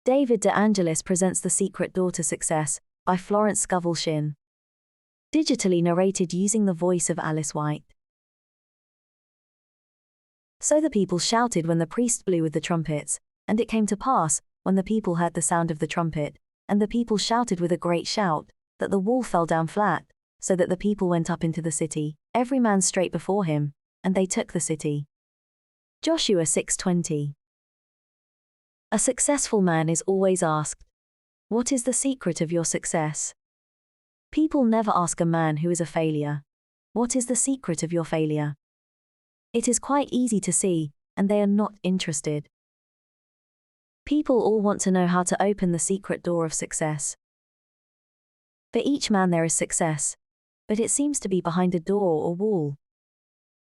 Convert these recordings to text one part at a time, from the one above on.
David De Angelis presents The Secret Door to Success by Florence Scovel Shinn. Digitally narrated using the voice of Alice White. So the people shouted when the priest blew with the trumpets, and it came to pass, when the people heard the sound of the trumpet, and the people shouted with a great shout, that the wall fell down flat, so that the people went up into the city, every man straight before him, and they took the city. Joshua 6:20. A successful man is always asked, "What is the secret of your success?" People never ask a man who is a failure, "What is the secret of your failure?" It is quite easy to see, and they are not interested. People all want to know how to open the secret door of success. For each man there is success, but it seems to be behind a door or wall.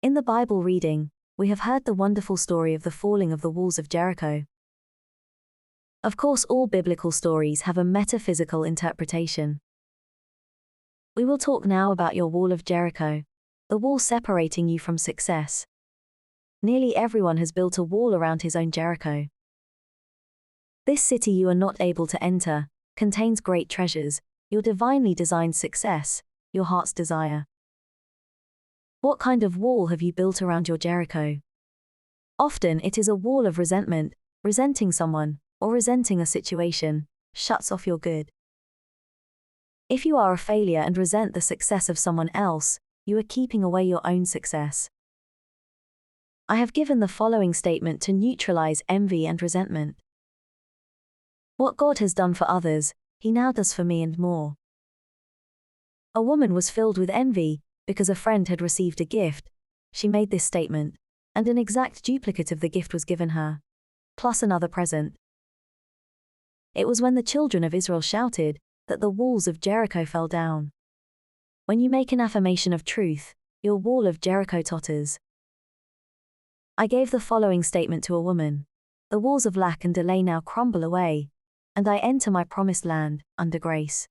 In the Bible reading, we have heard the wonderful story of the falling of the walls of Jericho. Of course, all biblical stories have a metaphysical interpretation. We will talk now about your wall of Jericho, the wall separating you from success. Nearly everyone has built a wall around his own Jericho. This city you are not able to enter contains great treasures, your divinely designed success, your heart's desire. What kind of wall have you built around your Jericho? Often it is a wall of resentment, resenting someone, or resenting a situation, shuts off your good. If you are a failure and resent the success of someone else, you are keeping away your own success. I have given the following statement to neutralize envy and resentment. What God has done for others, He now does for me and more. A woman was filled with envy because a friend had received a gift. She made this statement, and an exact duplicate of the gift was given her, plus another present. It was when the children of Israel shouted that the walls of Jericho fell down. When you make an affirmation of truth, your wall of Jericho totters. I gave the following statement to a woman: the walls of lack and delay now crumble away, and I enter my promised land, under grace.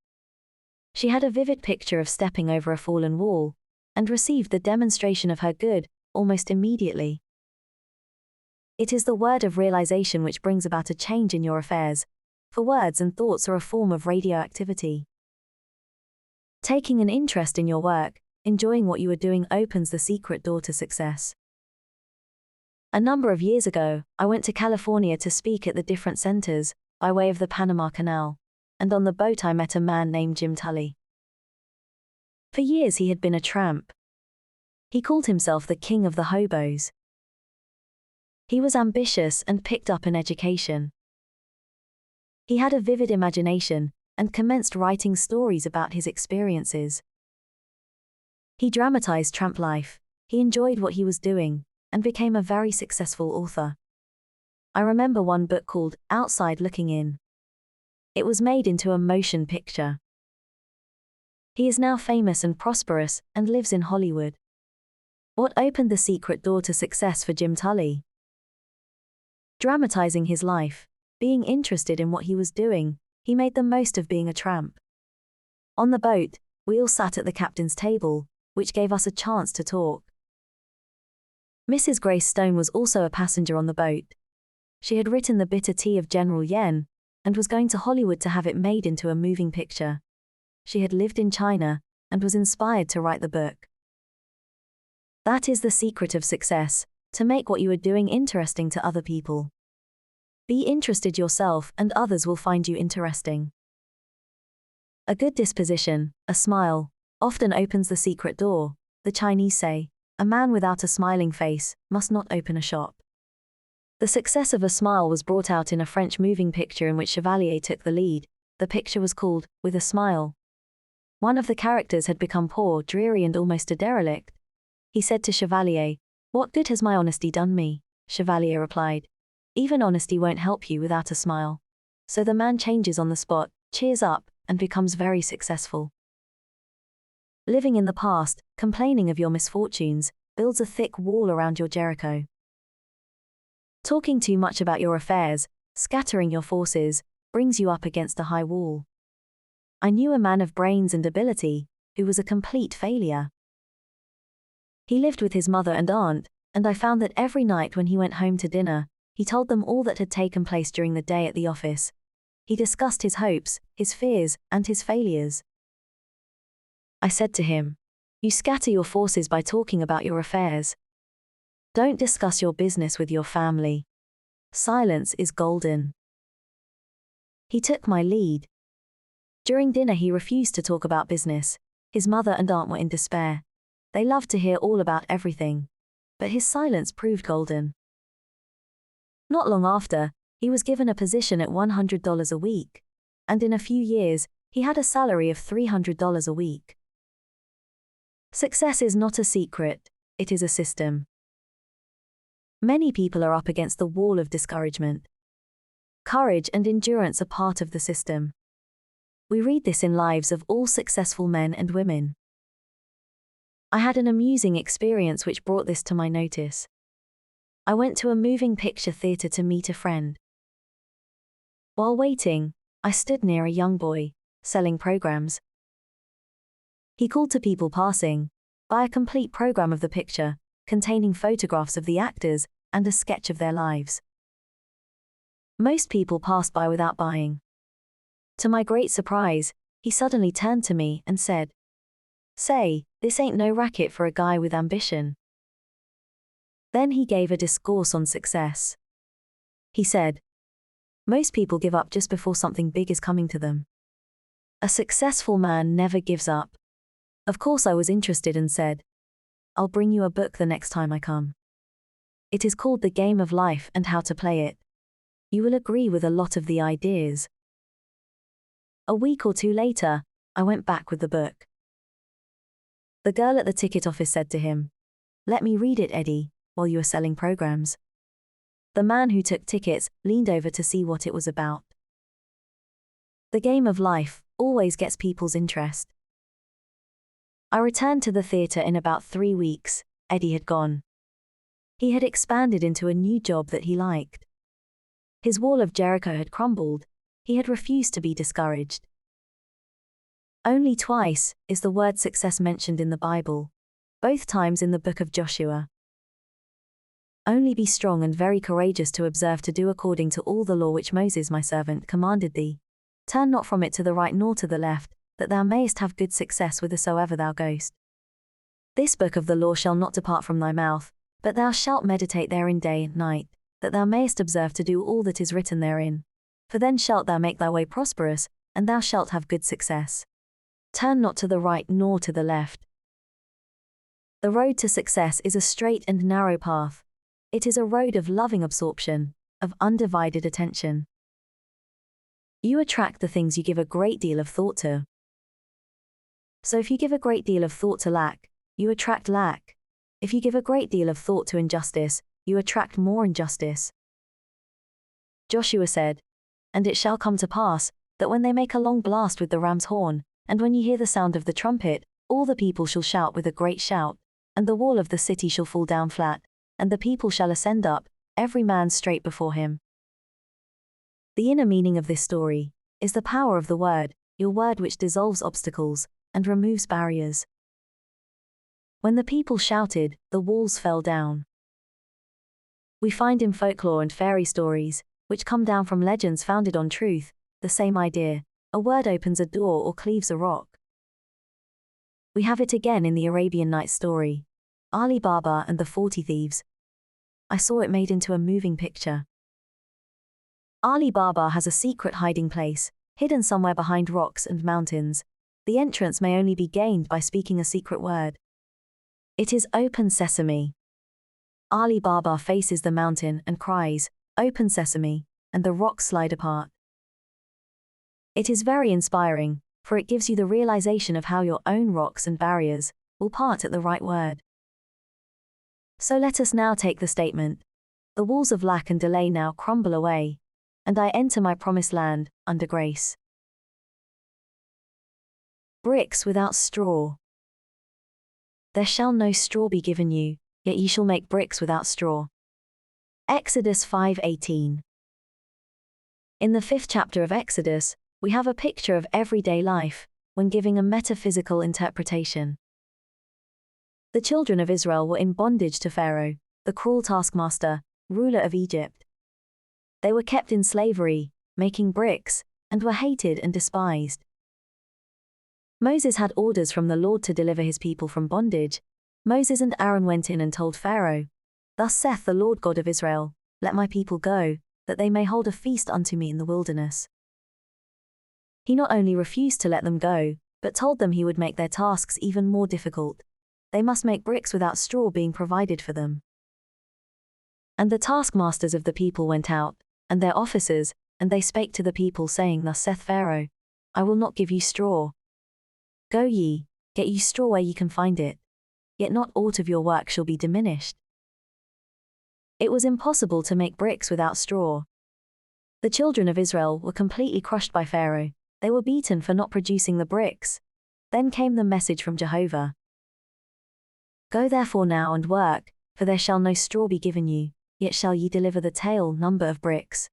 She had a vivid picture of stepping over a fallen wall, and received the demonstration of her good, almost immediately. It is the word of realization which brings about a change in your affairs, for words and thoughts are a form of radioactivity. Taking an interest in your work, enjoying what you are doing opens the secret door to success. A number of years ago, I went to California to speak at the different centers, by way of the Panama Canal, and on the boat I met a man named Jim Tully. For years he had been a tramp. He called himself the king of the hobos. He was ambitious and picked up an education. He had a vivid imagination, and commenced writing stories about his experiences. He dramatized tramp life, he enjoyed what he was doing, and became a very successful author. I remember one book called Outside Looking In. It was made into a motion picture. He is now famous and prosperous, and lives in Hollywood. What opened the secret door to success for Jim Tully? Dramatizing his life. Being interested in what he was doing, he made the most of being a tramp. On the boat, we all sat at the captain's table, which gave us a chance to talk. Mrs. Grace Stone was also a passenger on the boat. She had written The Bitter Tea of General Yen, and was going to Hollywood to have it made into a moving picture. She had lived in China, and was inspired to write the book. That is the secret of success, to make what you are doing interesting to other people. Be interested yourself, and others will find you interesting. A good disposition, a smile, often opens the secret door. The Chinese say, "A man without a smiling face must not open a shop." The success of a smile was brought out in a French moving picture in which Chevalier took the lead. The picture was called With a Smile. One of the characters had become poor, dreary, and almost a derelict. He said to Chevalier, "What good has my honesty done me?" Chevalier replied, "Even honesty won't help you without a smile." So the man changes on the spot, cheers up, and becomes very successful. Living in the past, complaining of your misfortunes, builds a thick wall around your Jericho. Talking too much about your affairs, scattering your forces, brings you up against a high wall. I knew a man of brains and ability, who was a complete failure. He lived with his mother and aunt, and I found that every night when he went home to dinner, he told them all that had taken place during the day at the office, he discussed his hopes, his fears, and his failures. I said to him, "You scatter your forces by talking about your affairs. Don't discuss your business with your family. Silence is golden." He took my lead. During dinner he refused to talk about business. His mother and aunt were in despair. They loved to hear all about everything. But his silence proved golden. Not long after, he was given a position at $100 a week. And in a few years, he had a salary of $300 a week. Success is not a secret, it is a system. Many people are up against the wall of discouragement. Courage and endurance are part of the system. We read this in lives of all successful men and women. I had an amusing experience which brought this to my notice. I went to a moving picture theater to meet a friend. While waiting, I stood near a young boy, selling programs. He called to people passing, buy a complete program of the picture, containing photographs of the actors and a sketch of their lives. Most people passed by without buying. To my great surprise, he suddenly turned to me and said, "Say, this ain't no racket for a guy with ambition." Then he gave a discourse on success. He said, "Most people give up just before something big is coming to them. A successful man never gives up." Of course I was interested and said, "I'll bring you a book the next time I come. It is called The Game of Life and How to Play It. You will agree with a lot of the ideas." A week or two later, I went back with the book. The girl at the ticket office said to him, "Let me read it, Eddie, while you are selling programs." The man who took tickets leaned over to see what it was about. The game of life always gets people's interest. I returned to the theater in about 3 weeks. Eddie had gone. He had expanded into a new job that he liked. His wall of Jericho had crumbled. He had refused to be discouraged. Only twice is the word success mentioned in the Bible, both times in the book of Joshua. "Only be strong and very courageous to observe to do according to all the law which Moses my servant commanded thee. Turn not from it to the right nor to the left, that thou mayest have good success whithersoever thou goest. This book of the law shall not depart from thy mouth, but thou shalt meditate therein day and night, that thou mayest observe to do all that is written therein. For then shalt thou make thy way prosperous, and thou shalt have good success. Turn not to the right nor to the left." The road to success is a straight and narrow path. It is a road of loving absorption, of undivided attention. You attract the things you give a great deal of thought to. So if you give a great deal of thought to lack, you attract lack. If you give a great deal of thought to injustice, you attract more injustice. Joshua said, "And it shall come to pass, that when they make a long blast with the ram's horn, and when ye hear the sound of the trumpet, all the people shall shout with a great shout, and the wall of the city shall fall down flat, and the people shall ascend up, every man straight before him." The inner meaning of this story is the power of the word, your word which dissolves obstacles and removes barriers. When the people shouted, the walls fell down. We find in folklore and fairy stories, which come down from legends founded on truth, the same idea: a word opens a door or cleaves a rock. We have it again in the Arabian Nights story, Ali Baba and the 40 Thieves. I saw it made into a moving picture. Ali Baba has a secret hiding place, hidden somewhere behind rocks and mountains. The entrance may only be gained by speaking a secret word. It is open sesame. Ali Baba faces the mountain and cries, "Open sesame," and the rocks slide apart. It is very inspiring, for it gives you the realization of how your own rocks and barriers will part at the right word. So let us now take the statement, "The walls of lack and delay now crumble away, and I enter my promised land, under grace." Bricks without straw. There shall no straw be given you, yet ye shall make bricks without straw. Exodus 5:18. In the 5th chapter of Exodus, we have a picture of everyday life, when giving a metaphysical interpretation. The children of Israel were in bondage to Pharaoh, the cruel taskmaster, ruler of Egypt. They were kept in slavery, making bricks, and were hated and despised. Moses had orders from the Lord to deliver his people from bondage. Moses and Aaron went in and told Pharaoh, "Thus saith the Lord God of Israel, let my people go, that they may hold a feast unto me in the wilderness." He not only refused to let them go, but told them he would make their tasks even more difficult. They must make bricks without straw being provided for them. And the taskmasters of the people went out, and their officers, and they spake to the people, saying, Thus saith Pharaoh, I will not give you straw. Go ye, get you straw where ye can find it, yet not aught of your work shall be diminished. It was impossible to make bricks without straw. The children of Israel were completely crushed by Pharaoh. They were beaten for not producing the bricks. Then came the message from Jehovah. Go therefore now and work, for there shall no straw be given you, yet shall ye deliver the tale number of bricks.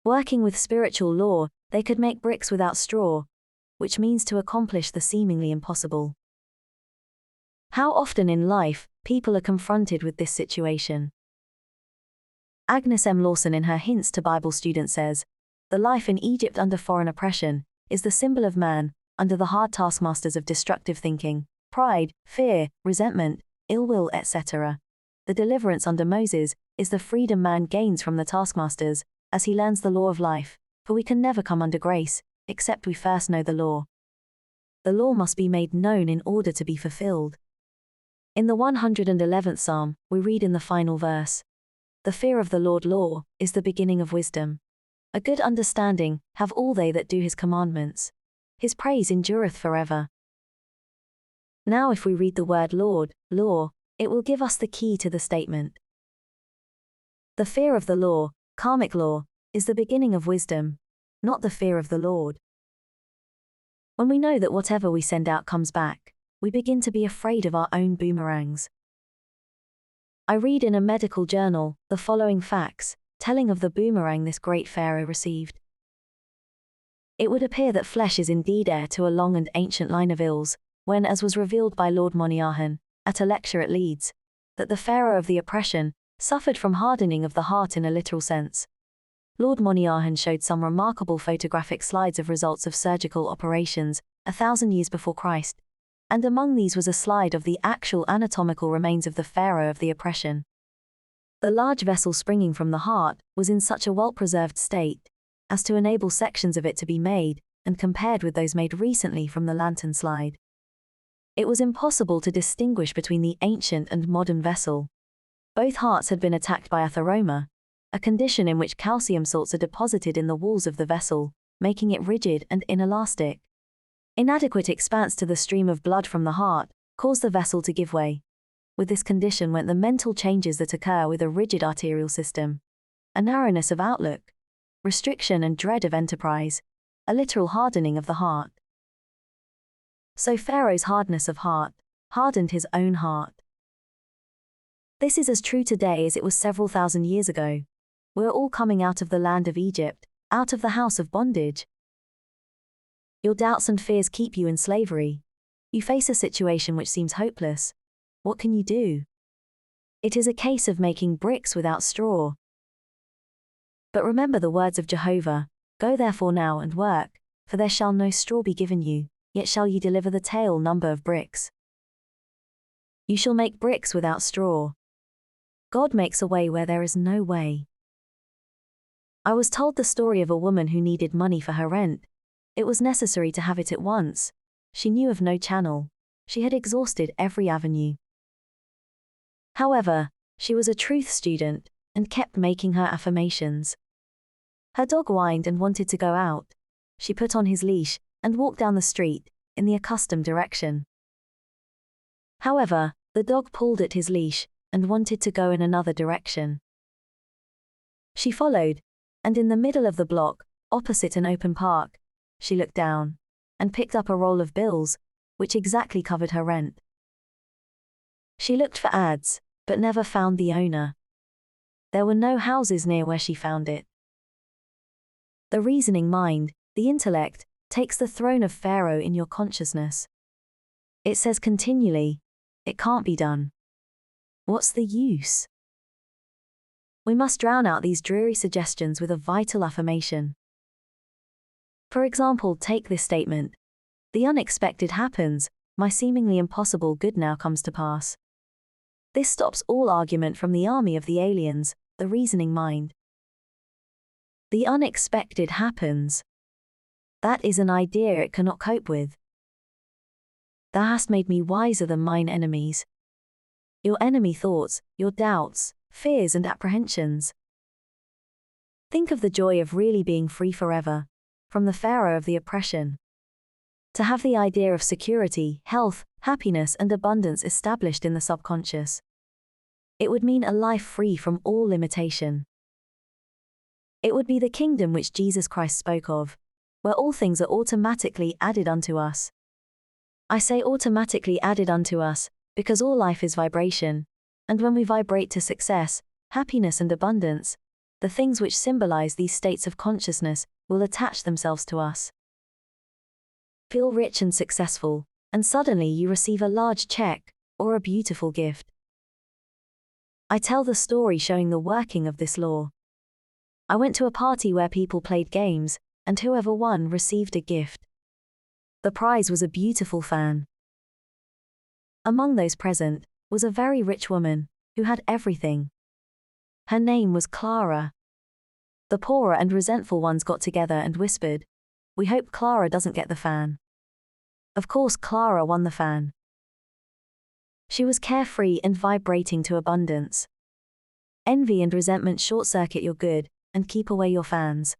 Working with spiritual law, they could make bricks without straw, which means to accomplish the seemingly impossible. How often in life, people are confronted with this situation. Agnes M. Lawson in her Hints to Bible Students says, the life in Egypt under foreign oppression is the symbol of man, under the hard taskmasters of destructive thinking, pride, fear, resentment, ill will, etc. The deliverance under Moses is the freedom man gains from the taskmasters, as he learns the law of life, for we can never come under grace, except we first know the law. The law must be made known in order to be fulfilled. In the 111th Psalm, we read in the final verse, the fear of the Lord law is the beginning of wisdom. A good understanding have all they that do his commandments. His praise endureth forever. Now if we read the word Lord, law, it will give us the key to the statement. The fear of the law, karmic law, is the beginning of wisdom, not the fear of the Lord. When we know that whatever we send out comes back, we begin to be afraid of our own boomerangs. I read in a medical journal the following facts, telling of the boomerang this great pharaoh received. It would appear that flesh is indeed heir to a long and ancient line of ills, when, as was revealed by Lord Moniahan, at a lecture at Leeds, that the pharaoh of the oppression suffered from hardening of the heart in a literal sense. Lord Moniahan showed some remarkable photographic slides of results of surgical operations 1,000 years before Christ, and among these was a slide of the actual anatomical remains of the pharaoh of the oppression. The large vessel springing from the heart was in such a well-preserved state as to enable sections of it to be made and compared with those made recently from the lantern slide. It was impossible to distinguish between the ancient and modern vessel. Both hearts had been attacked by atheroma, a condition in which calcium salts are deposited in the walls of the vessel, making it rigid and inelastic. Inadequate expanse to the stream of blood from the heart caused the vessel to give way. With this condition went the mental changes that occur with a rigid arterial system. A narrowness of outlook, restriction and dread of enterprise, a literal hardening of the heart. So Pharaoh's hardness of heart hardened his own heart. This is as true today as it was several thousand years ago. We're all coming out of the land of Egypt, out of the house of bondage. Your doubts and fears keep you in slavery. You face a situation which seems hopeless. What can you do? It is a case of making bricks without straw. But remember the words of Jehovah, go therefore now and work, for there shall no straw be given you, yet shall ye deliver the tale number of bricks. You shall make bricks without straw. God makes a way where there is no way. I was told the story of a woman who needed money for her rent. It was necessary to have it at once. She knew of no channel. She had exhausted every avenue. However, she was a truth student, and kept making her affirmations. Her dog whined and wanted to go out. She put on his leash, and walked down the street, in the accustomed direction. However, the dog pulled at his leash, and wanted to go in another direction. She followed, and in the middle of the block, opposite an open park, she looked down, and picked up a roll of bills, which exactly covered her rent. She looked for ads, but never found the owner. There were no houses near where she found it. The reasoning mind, the intellect, takes the throne of Pharaoh in your consciousness. It says continually, it can't be done. What's the use? We must drown out these dreary suggestions with a vital affirmation. For example, take this statement. The unexpected happens, my seemingly impossible good now comes to pass. This stops all argument from the army of the aliens, the reasoning mind. The unexpected happens. That is an idea it cannot cope with. Thou hast made me wiser than mine enemies. Your enemy thoughts, your doubts, fears and apprehensions. Think of the joy of really being free forever, from the pharaoh of the oppression. To have the idea of security, health, happiness and abundance established in the subconscious. It would mean a life free from all limitation. It would be the kingdom which Jesus Christ spoke of, where all things are automatically added unto us. I say automatically added unto us, because all life is vibration, and when we vibrate to success, happiness and abundance, the things which symbolize these states of consciousness will attach themselves to us. Feel rich and successful, and suddenly you receive a large check, or a beautiful gift. I tell the story showing the working of this law. I went to a party where people played games, and whoever won received a gift. The prize was a beautiful fan. Among those present was a very rich woman, who had everything. Her name was Clara. The poorer and resentful ones got together and whispered, "We hope Clara doesn't get the fan." Of course Clara won the fan. She was carefree and vibrating to abundance. Envy and resentment short-circuit your good, and keep away your fans.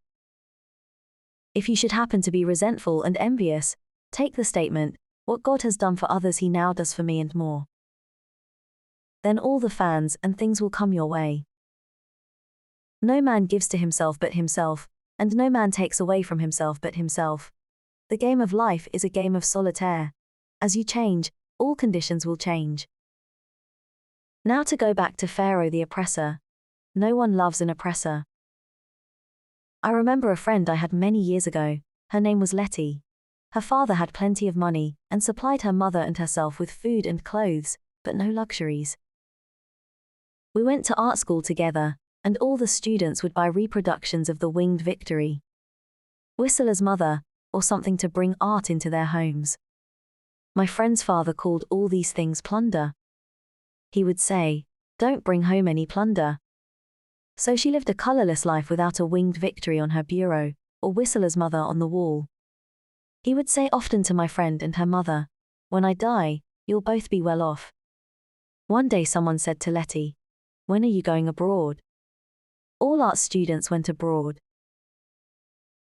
If you should happen to be resentful and envious, take the statement, what God has done for others He now does for me and more. Then all the fans and things will come your way. No man gives to himself but himself, and no man takes away from himself but himself. The game of life is a game of solitaire. As you change, all conditions will change. Now to go back to Pharaoh the oppressor. No one loves an oppressor. I remember a friend I had many years ago. Her name was Letty. Her father had plenty of money, and supplied her mother and herself with food and clothes, but no luxuries. We went to art school together, and all the students would buy reproductions of the Winged Victory. Whistler's Mother, or something to bring art into their homes. My friend's father called all these things plunder. He would say, "Don't bring home any plunder." So she lived a colorless life without a Winged Victory on her bureau, or Whistler's Mother on the wall. He would say often to my friend and her mother, "When I die, you'll both be well off." One day someone said to Letty, "When are you going abroad?" All art students went abroad.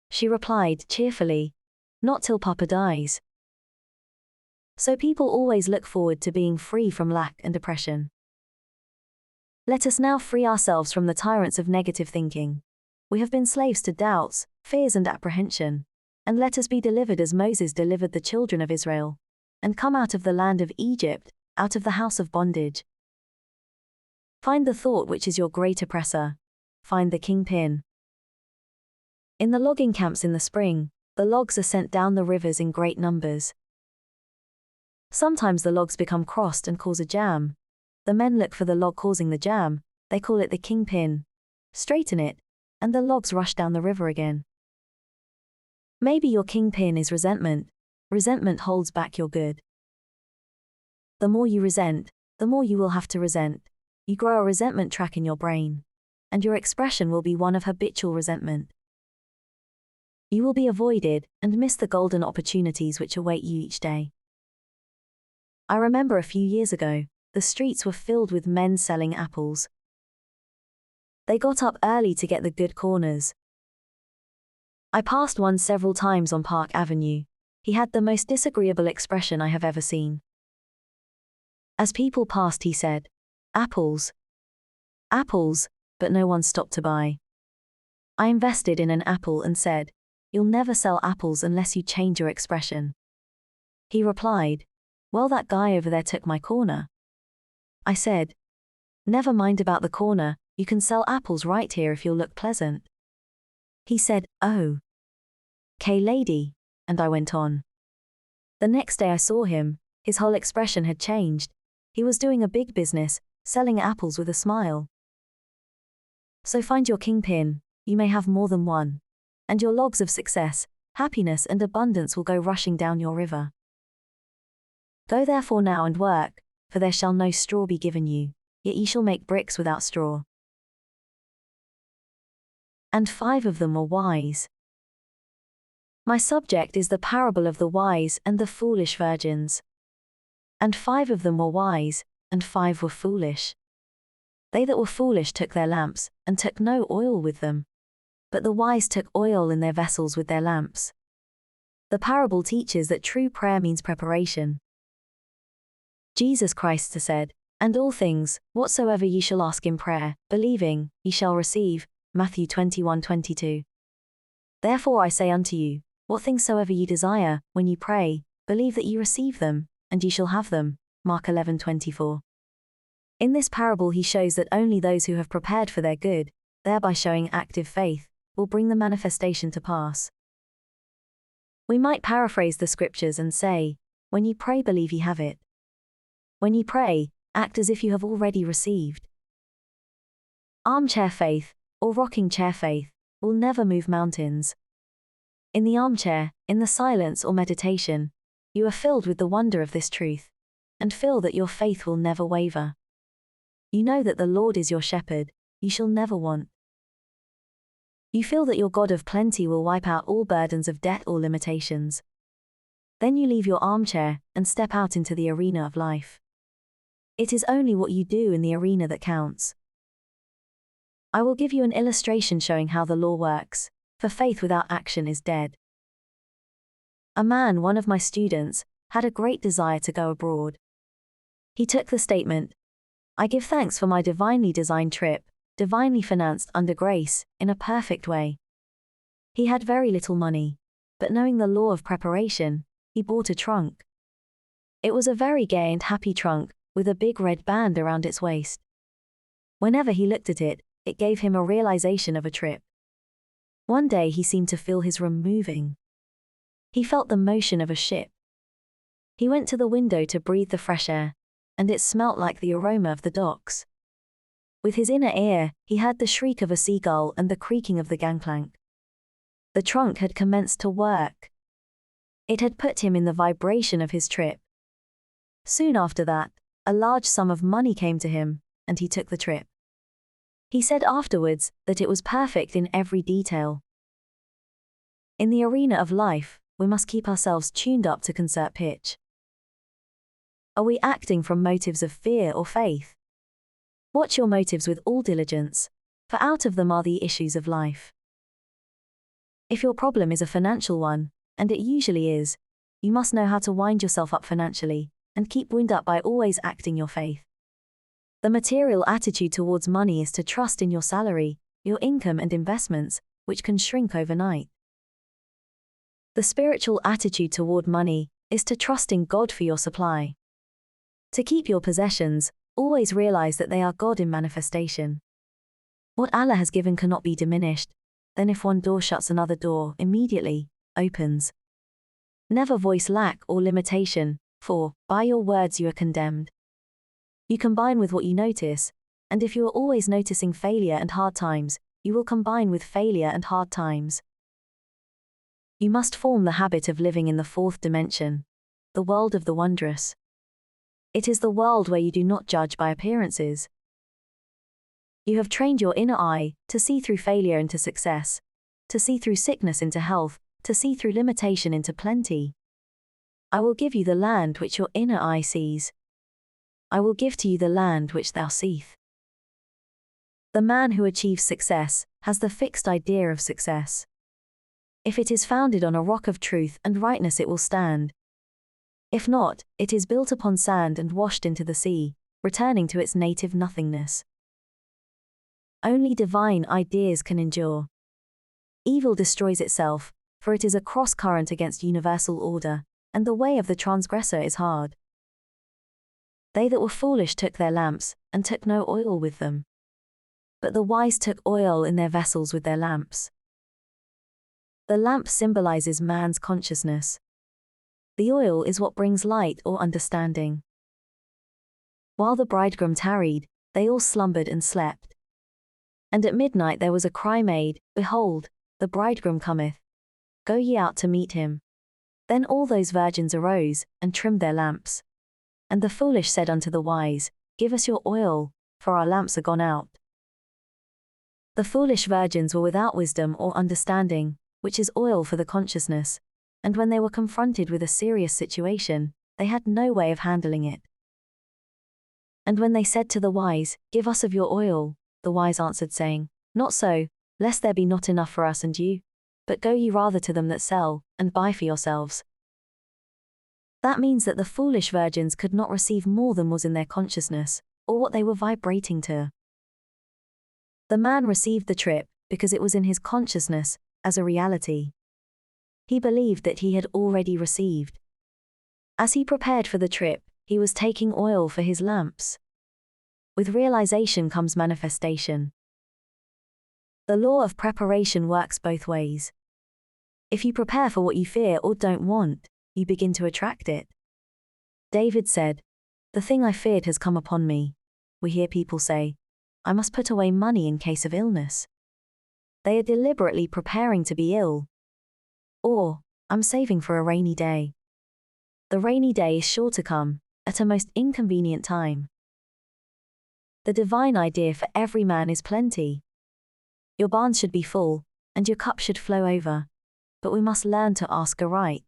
She replied cheerfully, "Not till Papa dies." So people always look forward to being free from lack and oppression. Let us now free ourselves from the tyrants of negative thinking. We have been slaves to doubts, fears and apprehension, and let us be delivered as Moses delivered the children of Israel, and come out of the land of Egypt, out of the house of bondage. Find the thought which is your great oppressor. Find the kingpin. In the logging camps in the spring, the logs are sent down the rivers in great numbers. Sometimes the logs become crossed and cause a jam. The men look for the log causing the jam, they call it the kingpin. Straighten it, and the logs rush down the river again. Maybe your kingpin is resentment. Resentment holds back your good. The more you resent, the more you will have to resent. You grow a resentment track in your brain, and your expression will be one of habitual resentment. You will be avoided and miss the golden opportunities which await you each day. I remember a few years ago, the streets were filled with men selling apples. They got up early to get the good corners. I passed one several times on Park Avenue. He had the most disagreeable expression I have ever seen. As people passed he said, "Apples. Apples," but no one stopped to buy. I invested in an apple and said, "You'll never sell apples unless you change your expression." He replied, "Well, that guy over there took my corner." I said, "Never mind about the corner, you can sell apples right here if you'll look pleasant." He said, "Oh. Okay, lady," and I went on. The next day I saw him, his whole expression had changed. He was doing a big business, selling apples with a smile. So find your kingpin, you may have more than one. And your logs of success, happiness and abundance will go rushing down your river. Go therefore now and work, for there shall no straw be given you, yet ye shall make bricks without straw. And 5 of them were wise. My subject is the parable of the wise and the foolish virgins. And 5 of them were wise, and 5 were foolish. They that were foolish took their lamps, and took no oil with them. But the wise took oil in their vessels with their lamps. The parable teaches that true prayer means preparation. Jesus Christ said, "And all things, whatsoever ye shall ask in prayer, believing, ye shall receive." Matthew 21:22. Therefore I say unto you, what things soever ye desire, when ye pray, believe that ye receive them, and ye shall have them. Mark 11:24. In this parable he shows that only those who have prepared for their good, thereby showing active faith, will bring the manifestation to pass. We might paraphrase the scriptures and say, when ye pray believe ye have it. When ye pray, act as if you have already received. Armchair faith, or rocking chair faith, will never move mountains. In the armchair, in the silence or meditation, you are filled with the wonder of this truth, and feel that your faith will never waver. You know that the Lord is your shepherd, you shall never want. You feel that your God of plenty will wipe out all burdens of debt or limitations. Then you leave your armchair and step out into the arena of life. It is only what you do in the arena that counts. I will give you an illustration showing how the law works, for faith without action is dead. A man, one of my students, had a great desire to go abroad. He took the statement, "I give thanks for my divinely designed trip, divinely financed under grace, in a perfect way." He had very little money, but knowing the law of preparation, he bought a trunk. It was a very gay and happy trunk, with a big red band around its waist. Whenever he looked at it, it gave him a realization of a trip. One day he seemed to feel his room moving. He felt the motion of a ship. He went to the window to breathe the fresh air, and it smelt like the aroma of the docks. With his inner ear, he heard the shriek of a seagull and the creaking of the gangplank. The trunk had commenced to work. It had put him in the vibration of his trip. Soon after that, a large sum of money came to him, and he took the trip. He said afterwards that it was perfect in every detail. In the arena of life, we must keep ourselves tuned up to concert pitch. Are we acting from motives of fear or faith? Watch your motives with all diligence, for out of them are the issues of life. If your problem is a financial one, and it usually is, you must know how to wind yourself up financially, and keep wound up by always acting your faith. The material attitude towards money is to trust in your salary, your income and investments, which can shrink overnight. The spiritual attitude toward money is to trust in God for your supply. To keep your possessions, always realize that they are God in manifestation. What Allah has given cannot be diminished, then if one door shuts another door immediately opens. Never voice lack or limitation, for, by your words you are condemned. You combine with what you notice, and if you are always noticing failure and hard times, you will combine with failure and hard times. You must form the habit of living in the 4th dimension, the world of the wondrous. It is the world where you do not judge by appearances. You have trained your inner eye to see through failure into success, to see through sickness into health, to see through limitation into plenty. I will give you the land which your inner eye sees. I will give to you the land which thou seest. The man who achieves success has the fixed idea of success. If it is founded on a rock of truth and rightness, it will stand. If not, it is built upon sand and washed into the sea, returning to its native nothingness. Only divine ideas can endure. Evil destroys itself, for it is a cross-current against universal order, and the way of the transgressor is hard. They that were foolish took their lamps, and took no oil with them. But the wise took oil in their vessels with their lamps. The lamp symbolizes man's consciousness. The oil is what brings light or understanding. While the bridegroom tarried, they all slumbered and slept. And at midnight there was a cry made, Behold, the bridegroom cometh. Go ye out to meet him. Then all those virgins arose, and trimmed their lamps. And the foolish said unto the wise, Give us your oil, for our lamps are gone out. The foolish virgins were without wisdom or understanding, which is oil for the consciousness, and when they were confronted with a serious situation, they had no way of handling it. And when they said to the wise, Give us of your oil, the wise answered, saying, Not so, lest there be not enough for us and you, but go ye rather to them that sell, and buy for yourselves. That means that the foolish virgins could not receive more than was in their consciousness, or what they were vibrating to. The man received the trip, because it was in his consciousness, as a reality. He believed that he had already received. As he prepared for the trip, he was taking oil for his lamps. With realization comes manifestation. The law of preparation works both ways. If you prepare for what you fear or don't want, you begin to attract it. David said, The thing I feared has come upon me. We hear people say, I must put away money in case of illness. They are deliberately preparing to be ill. Or, I'm saving for a rainy day. The rainy day is sure to come, at a most inconvenient time. The divine idea for every man is plenty. Your barns should be full, and your cup should flow over, but we must learn to ask aright.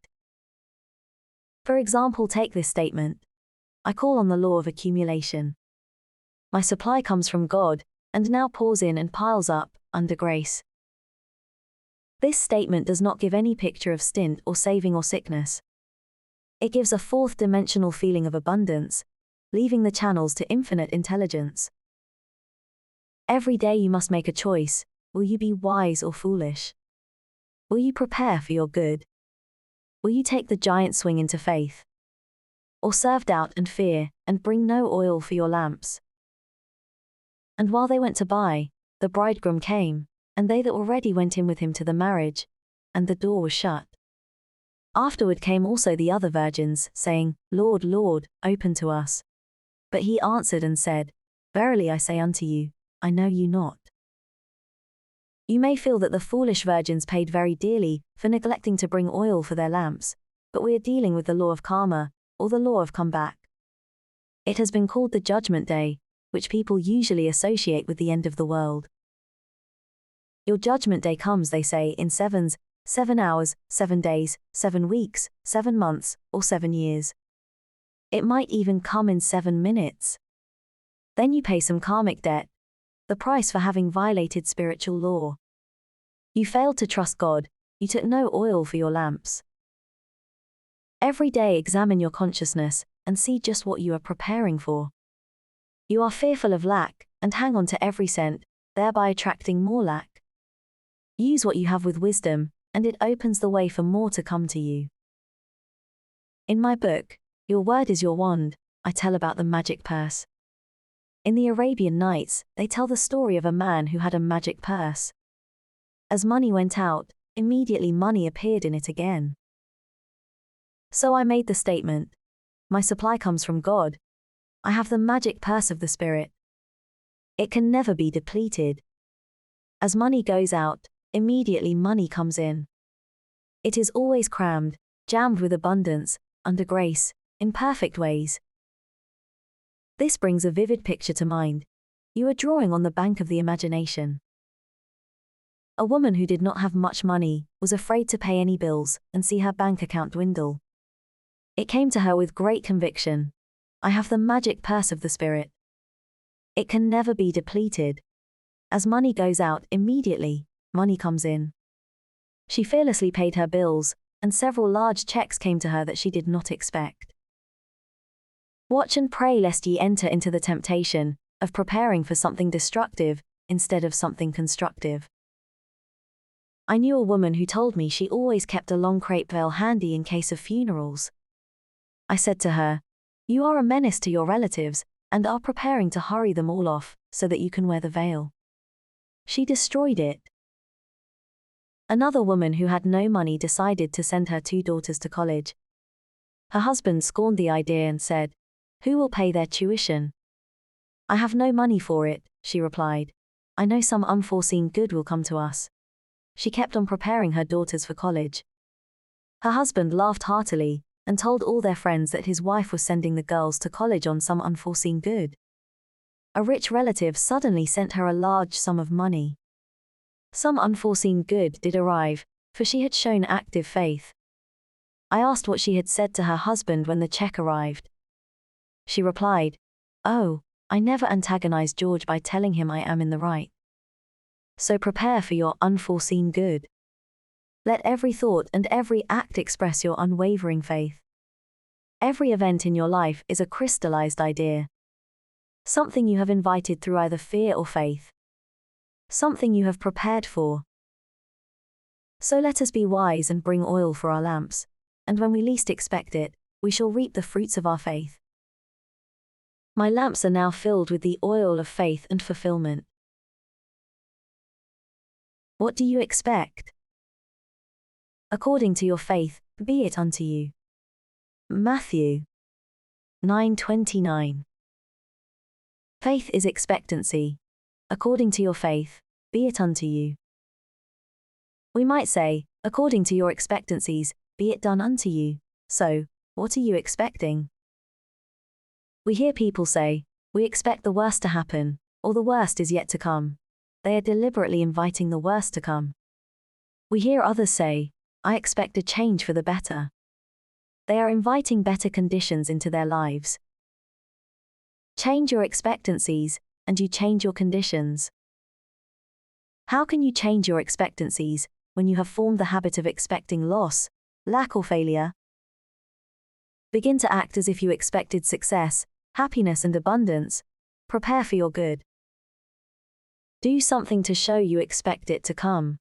For example, take this statement. I call on the law of accumulation. My supply comes from God, and now pours in and piles up, under grace. This statement does not give any picture of stint or saving or sickness. It gives a fourth-dimensional feeling of abundance, leaving the channels to infinite intelligence. Every day you must make a choice. Will you be wise or foolish? Will you prepare for your good? Will you take the giant swing into faith? Or serve doubt and fear, and bring no oil for your lamps? And while they went to buy, the bridegroom came, and they that were ready went in with him to the marriage, and the door was shut. Afterward came also the other virgins, saying, Lord, Lord, open to us. But he answered and said, Verily I say unto you, I know you not. You may feel that the foolish virgins paid very dearly for neglecting to bring oil for their lamps, but we are dealing with the law of karma, or the law of comeback. It has been called the Judgment Day, which people usually associate with the end of the world. Your judgment day comes, they say, in sevens, 7 hours, 7 days, 7 weeks, 7 months, or 7 years. It might even come in 7 minutes. Then you pay some karmic debt, the price for having violated spiritual law. You failed to trust God, you took no oil for your lamps. Every day examine your consciousness, and see just what you are preparing for. You are fearful of lack, and hang on to every cent, thereby attracting more lack. Use what you have with wisdom, and it opens the way for more to come to you. In my book, Your Word is Your Wand, I tell about the magic purse. In the Arabian Nights, they tell the story of a man who had a magic purse. As money went out, immediately money appeared in it again. So I made the statement, my supply comes from God. I have the magic purse of the Spirit. It can never be depleted. As money goes out, immediately money comes in. It is always crammed, jammed with abundance, under grace, in perfect ways. This brings a vivid picture to mind. You are drawing on the bank of the imagination. A woman who did not have much money was afraid to pay any bills and see her bank account dwindle. It came to her with great conviction. I have the magic purse of the Spirit. It can never be depleted. As money goes out, immediately, money comes in. She fearlessly paid her bills, and several large checks came to her that she did not expect. Watch and pray lest ye enter into the temptation of preparing for something destructive instead of something constructive. I knew a woman who told me she always kept a long crepe veil handy in case of funerals. I said to her, You are a menace to your relatives, and are preparing to hurry them all off, so that you can wear the veil. She destroyed it. Another woman who had no money decided to send her 2 daughters to college. Her husband scorned the idea and said, Who will pay their tuition? I have no money for it, she replied. I know some unforeseen good will come to us. she kept on preparing her daughters for college. Her husband laughed heartily and told all their friends that his wife was sending the girls to college on some unforeseen good. A rich relative suddenly sent her a large sum of money. Some unforeseen good did arrive, for she had shown active faith. I asked what she had said to her husband when the check arrived. She replied, "Oh, I never antagonize George by telling him I am in the right. So prepare for your unforeseen good. Let every thought and every act express your unwavering faith. Every event in your life is a crystallized idea. Something you have invited through either fear or faith. Something you have prepared for. So let us be wise and bring oil for our lamps, and when we least expect it, we shall reap the fruits of our faith. My lamps are now filled with the oil of faith and fulfillment." What do you expect? According to your faith, be it unto you. Matthew 9:29. Faith is expectancy. According to your faith, be it unto you. We might say, according to your expectancies, be it done unto you. So, what are you expecting? We hear people say, we expect the worst to happen, or the worst is yet to come. They are deliberately inviting the worst to come. We hear others say, I expect a change for the better. They are inviting better conditions into their lives. Change your expectancies, and you change your conditions. How can you change your expectancies when you have formed the habit of expecting loss, lack or failure? Begin to act as if you expected success, happiness and abundance. Prepare for your good. Do something to show you expect it to come.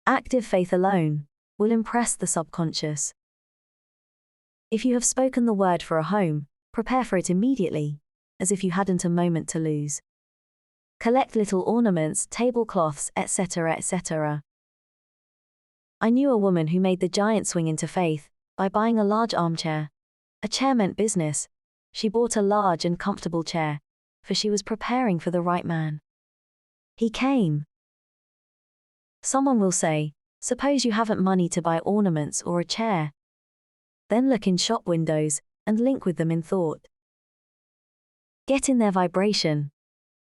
Active faith alone will impress the subconscious. If you have spoken the word for a home, prepare for it immediately, as if you hadn't a moment to lose. Collect little ornaments, tablecloths, etc., etc. I knew a woman who made the giant swing into faith by buying a large armchair. A chair meant business. She bought a large and comfortable chair, for she was preparing for the right man. He came. Someone will say, suppose you haven't money to buy ornaments or a chair. Then look in shop windows and link with them in thought. Get in their vibration.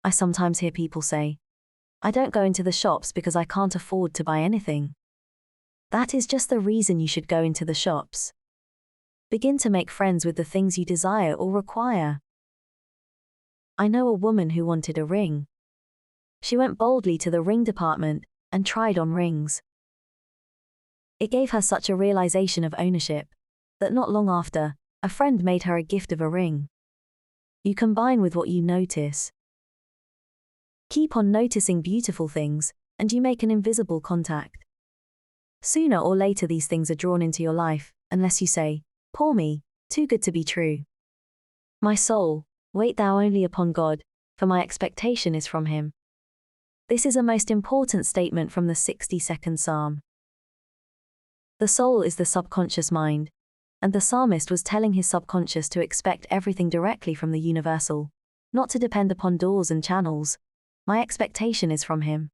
I sometimes hear people say, I don't go into the shops because I can't afford to buy anything. That is just the reason you should go into the shops. Begin to make friends with the things you desire or require. I know a woman who wanted a ring. She went boldly to the ring department and tried on rings. It gave her such a realization of ownership that not long after, a friend made her a gift of a ring. You combine with what you notice. Keep on noticing beautiful things, and you make an invisible contact. Sooner or later these things are drawn into your life, unless you say, poor me, too good to be true. My soul, wait thou only upon God, for my expectation is from him. This is a most important statement from the 62nd Psalm. The soul is the subconscious mind, and the psalmist was telling his subconscious to expect everything directly from the universal, not to depend upon doors and channels. My expectation is from him.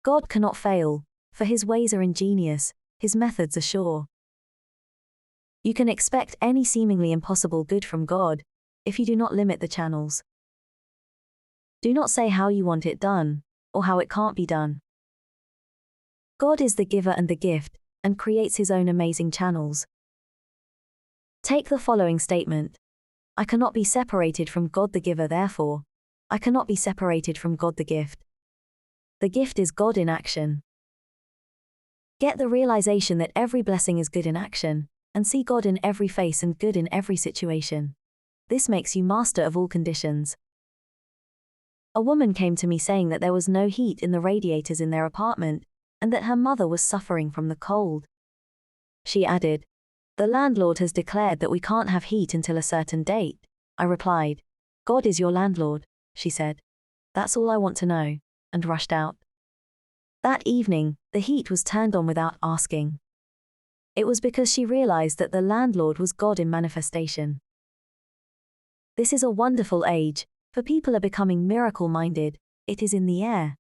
God cannot fail, for his ways are ingenious, his methods are sure. You can expect any seemingly impossible good from God, if you do not limit the channels. Do not say how you want it done, or how it can't be done. God is the giver and the gift, and creates his own amazing channels. Take the following statement. I cannot be separated from God the giver, therefore, I cannot be separated from God the gift. The gift is God in action. Get the realization that every blessing is good in action, and see God in every face and good in every situation. This makes you master of all conditions. A woman came to me saying that there was no heat in the radiators in their apartment, and that her mother was suffering from the cold. She added, the landlord has declared that we can't have heat until a certain date. I replied, God is your landlord, she said. That's all I want to know, and rushed out. That evening, the heat was turned on without asking. It was because she realized that the landlord was God in manifestation. This is a wonderful age, for people are becoming miracle-minded. It is in the air.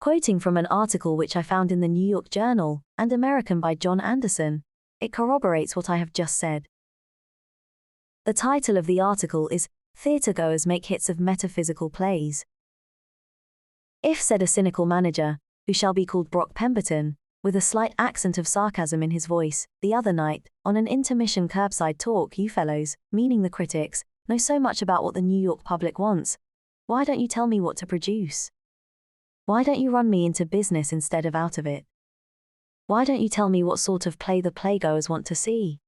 Quoting from an article which I found in the New York Journal and American by John Anderson, it corroborates what I have just said. The title of the article is Theatregoers Make Hits of Metaphysical Plays. If, said a cynical manager, who shall be called Brock Pemberton, with a slight accent of sarcasm in his voice, the other night, on an intermission curbside talk, you fellows, meaning the critics, know so much about what the New York public wants. Why don't you tell me what to produce? Why don't you run me into business instead of out of it? Why don't you tell me what sort of play the playgoers want to see?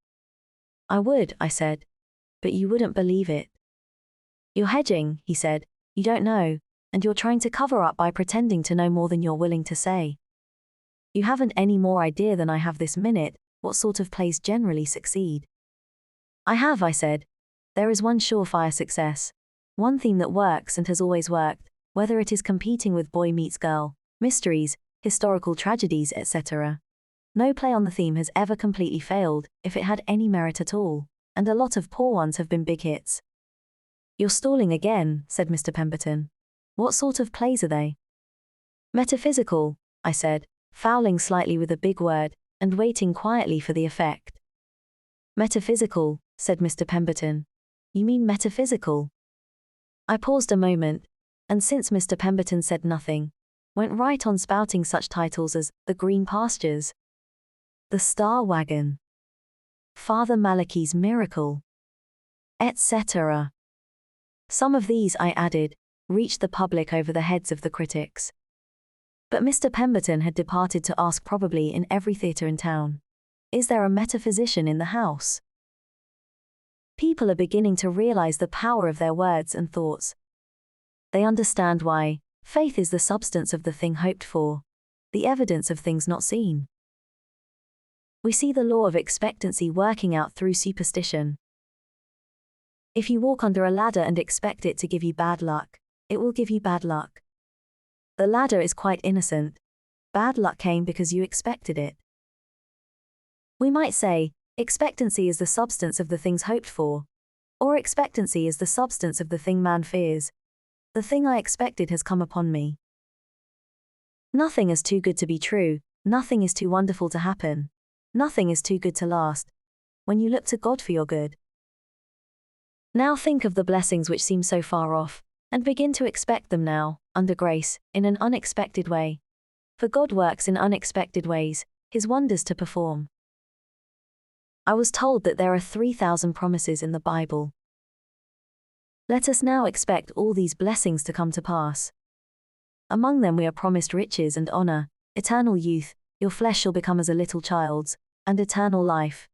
I would, I said, but you wouldn't believe it. You're hedging, he said, you don't know, and you're trying to cover up by pretending to know more than you're willing to say. You haven't any more idea than I have this minute what sort of plays generally succeed. I have, I said. There is one surefire success. One theme that works and has always worked, whether it is competing with Boy Meets Girl, mysteries, historical tragedies, etc. No play on the theme has ever completely failed, if it had any merit at all, and a lot of poor ones have been big hits. You're stalling again, said Mr. Pemberton. What sort of plays are they? Metaphysical, I said, fouling slightly with a big word, and waiting quietly for the effect. Metaphysical, said Mr. Pemberton. You mean metaphysical? I paused a moment, and since Mr. Pemberton said nothing, went right on spouting such titles as The Green Pastures, The Star Wagon, Father Malachi's Miracle, etc. Some of these, I added, reached the public over the heads of the critics. But Mr. Pemberton had departed to ask, probably in every theatre in town, is there a metaphysician in the house? People are beginning to realize the power of their words and thoughts. They understand why faith is the substance of the thing hoped for, the evidence of things not seen. We see the law of expectancy working out through superstition. If you walk under a ladder and expect it to give you bad luck, it will give you bad luck. The ladder is quite innocent. Bad luck came because you expected it. We might say, expectancy is the substance of the things hoped for, or expectancy is the substance of the thing man fears. The thing I expected has come upon me. Nothing is too good to be true, nothing is too wonderful to happen, nothing is too good to last, when you look to God for your good. Now think of the blessings which seem so far off, and begin to expect them now, under grace, in an unexpected way. For God works in unexpected ways, his wonders to perform. I was told that there are 3,000 promises in the Bible. Let us now expect all these blessings to come to pass. Among them we are promised riches and honor, eternal youth, your flesh shall become as a little child's, and eternal life.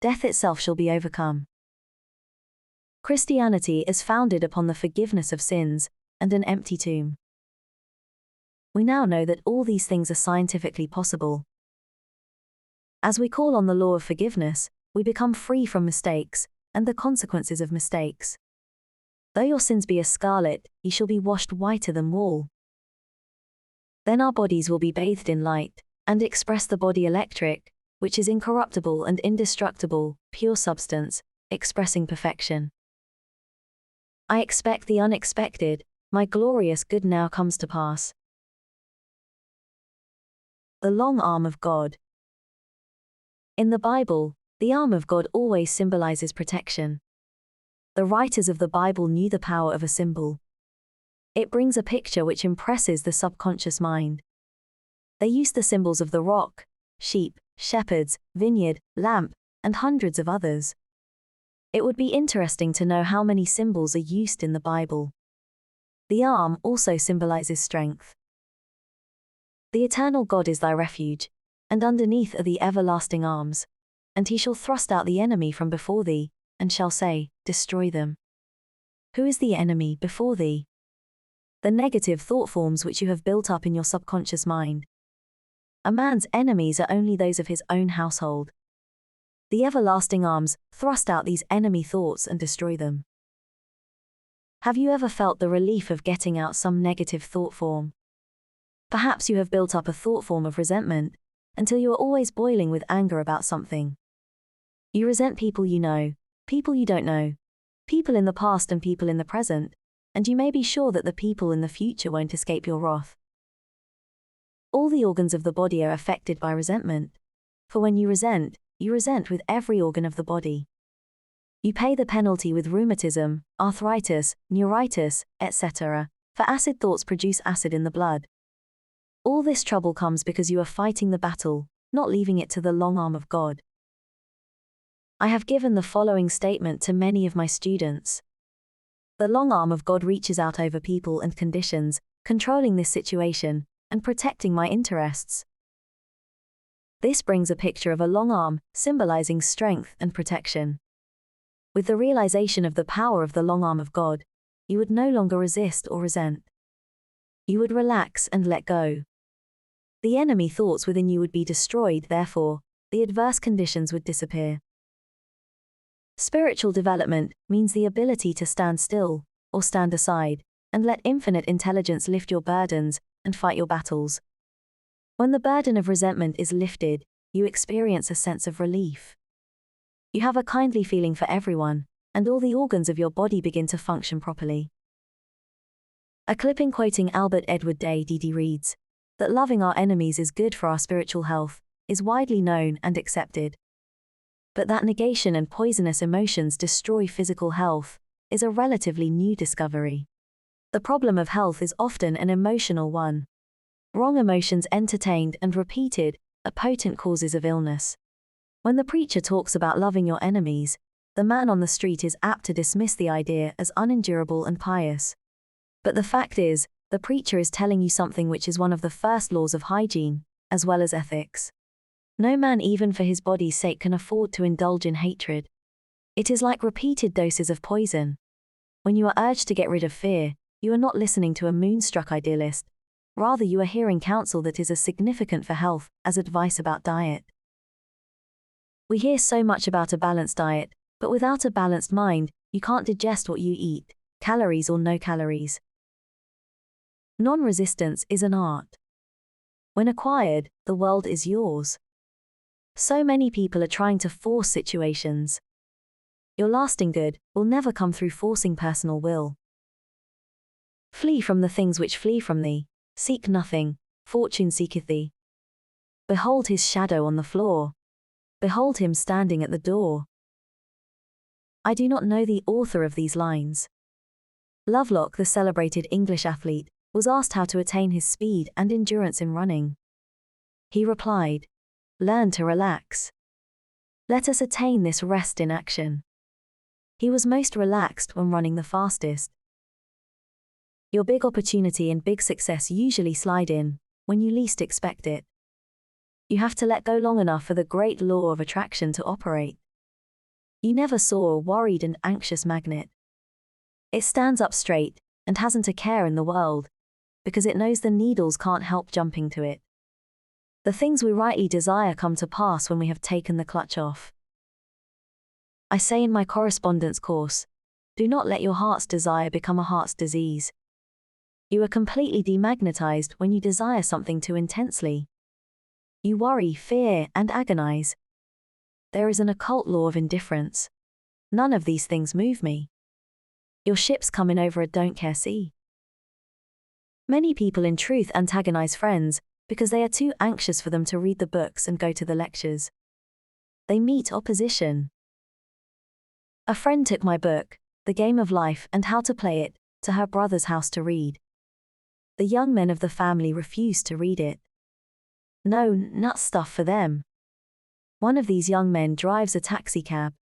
Death itself shall be overcome. Christianity is founded upon the forgiveness of sins, and an empty tomb. We now know that all these things are scientifically possible. As we call on the law of forgiveness, we become free from mistakes, and the consequences of mistakes. Though your sins be as scarlet, ye shall be washed whiter than wool. Then our bodies will be bathed in light, and express the body electric, which is incorruptible and indestructible, pure substance, expressing perfection. I expect the unexpected, my glorious good now comes to pass. The long arm of God. In the Bible, the arm of God always symbolizes protection. The writers of the Bible knew the power of a symbol. It brings a picture which impresses the subconscious mind. They used the symbols of the rock, sheep, shepherds, vineyard, lamp, and hundreds of others. It would be interesting to know how many symbols are used in the Bible. The arm also symbolizes strength. The eternal God is thy refuge, and underneath are the everlasting arms, and he shall thrust out the enemy from before thee, and shall say, destroy them. Who is the enemy before thee? The negative thought forms which you have built up in your subconscious mind. A man's enemies are only those of his own household. The everlasting arms thrust out these enemy thoughts and destroy them. Have you ever felt the relief of getting out some negative thought form? Perhaps you have built up a thought form of resentment, until you are always boiling with anger about something. You resent people you know, people you don't know, people in the past and people in the present, and you may be sure that the people in the future won't escape your wrath. All the organs of the body are affected by resentment. For when you resent with every organ of the body. You pay the penalty with rheumatism, arthritis, neuritis, etc., for acid thoughts produce acid in the blood. All this trouble comes because you are fighting the battle, not leaving it to the long arm of God. I have given the following statement to many of my students. The long arm of God reaches out over people and conditions, controlling this situation, and protecting my interests. This brings a picture of a long arm, symbolizing strength and protection. With the realization of the power of the long arm of God, you would no longer resist or resent. You would relax and let go. The enemy thoughts within you would be destroyed, therefore, the adverse conditions would disappear. Spiritual development means the ability to stand still, or stand aside, and let infinite intelligence lift your burdens and fight your battles. When the burden of resentment is lifted, you experience a sense of relief. You have a kindly feeling for everyone, and all the organs of your body begin to function properly. A clipping quoting Albert Edward Day D.D. reads, that loving our enemies is good for our spiritual health, is widely known and accepted. But that negation and poisonous emotions destroy physical health, is a relatively new discovery. The problem of health is often an emotional one. Wrong emotions entertained and repeated are potent causes of illness. When the preacher talks about loving your enemies, the man on the street is apt to dismiss the idea as unendurable and pious. But the fact is, the preacher is telling you something which is one of the first laws of hygiene, as well as ethics. No man even for his body's sake can afford to indulge in hatred. It is like repeated doses of poison. When you are urged to get rid of fear, you are not listening to a moonstruck idealist. Rather, you are hearing counsel that is as significant for health as advice about diet. We hear so much about a balanced diet, but without a balanced mind, you can't digest what you eat, calories or no calories. Non-resistance is an art. When acquired, the world is yours. So many people are trying to force situations. Your lasting good will never come through forcing personal will. Flee from the things which flee from thee. Seek nothing, fortune seeketh thee. Behold his shadow on the floor. Behold him standing at the door. I do not know the author of these lines. Lovelock, the celebrated English athlete, was asked how to attain his speed and endurance in running. He replied, "Learn to relax. Let us attain this rest in action." He was most relaxed when running the fastest. Your big opportunity and big success usually slide in when you least expect it. You have to let go long enough for the great law of attraction to operate. You never saw a worried and anxious magnet. It stands up straight and hasn't a care in the world, because it knows the needles can't help jumping to it. The things we rightly desire come to pass when we have taken the clutch off. I say in my correspondence course, do not let your heart's desire become a heart's disease. You are completely demagnetized when you desire something too intensely. You worry, fear, and agonize. There is an occult law of indifference. None of these things move me. Your ship's coming over a don't care sea. Many people in truth antagonize friends because they are too anxious for them to read the books and go to the lectures. They meet opposition. A friend took my book, The Game of Life and How to Play It, to her brother's house to read. The young men of the family refused to read it. No, nut stuff for them. One of these young men drives a taxi cab.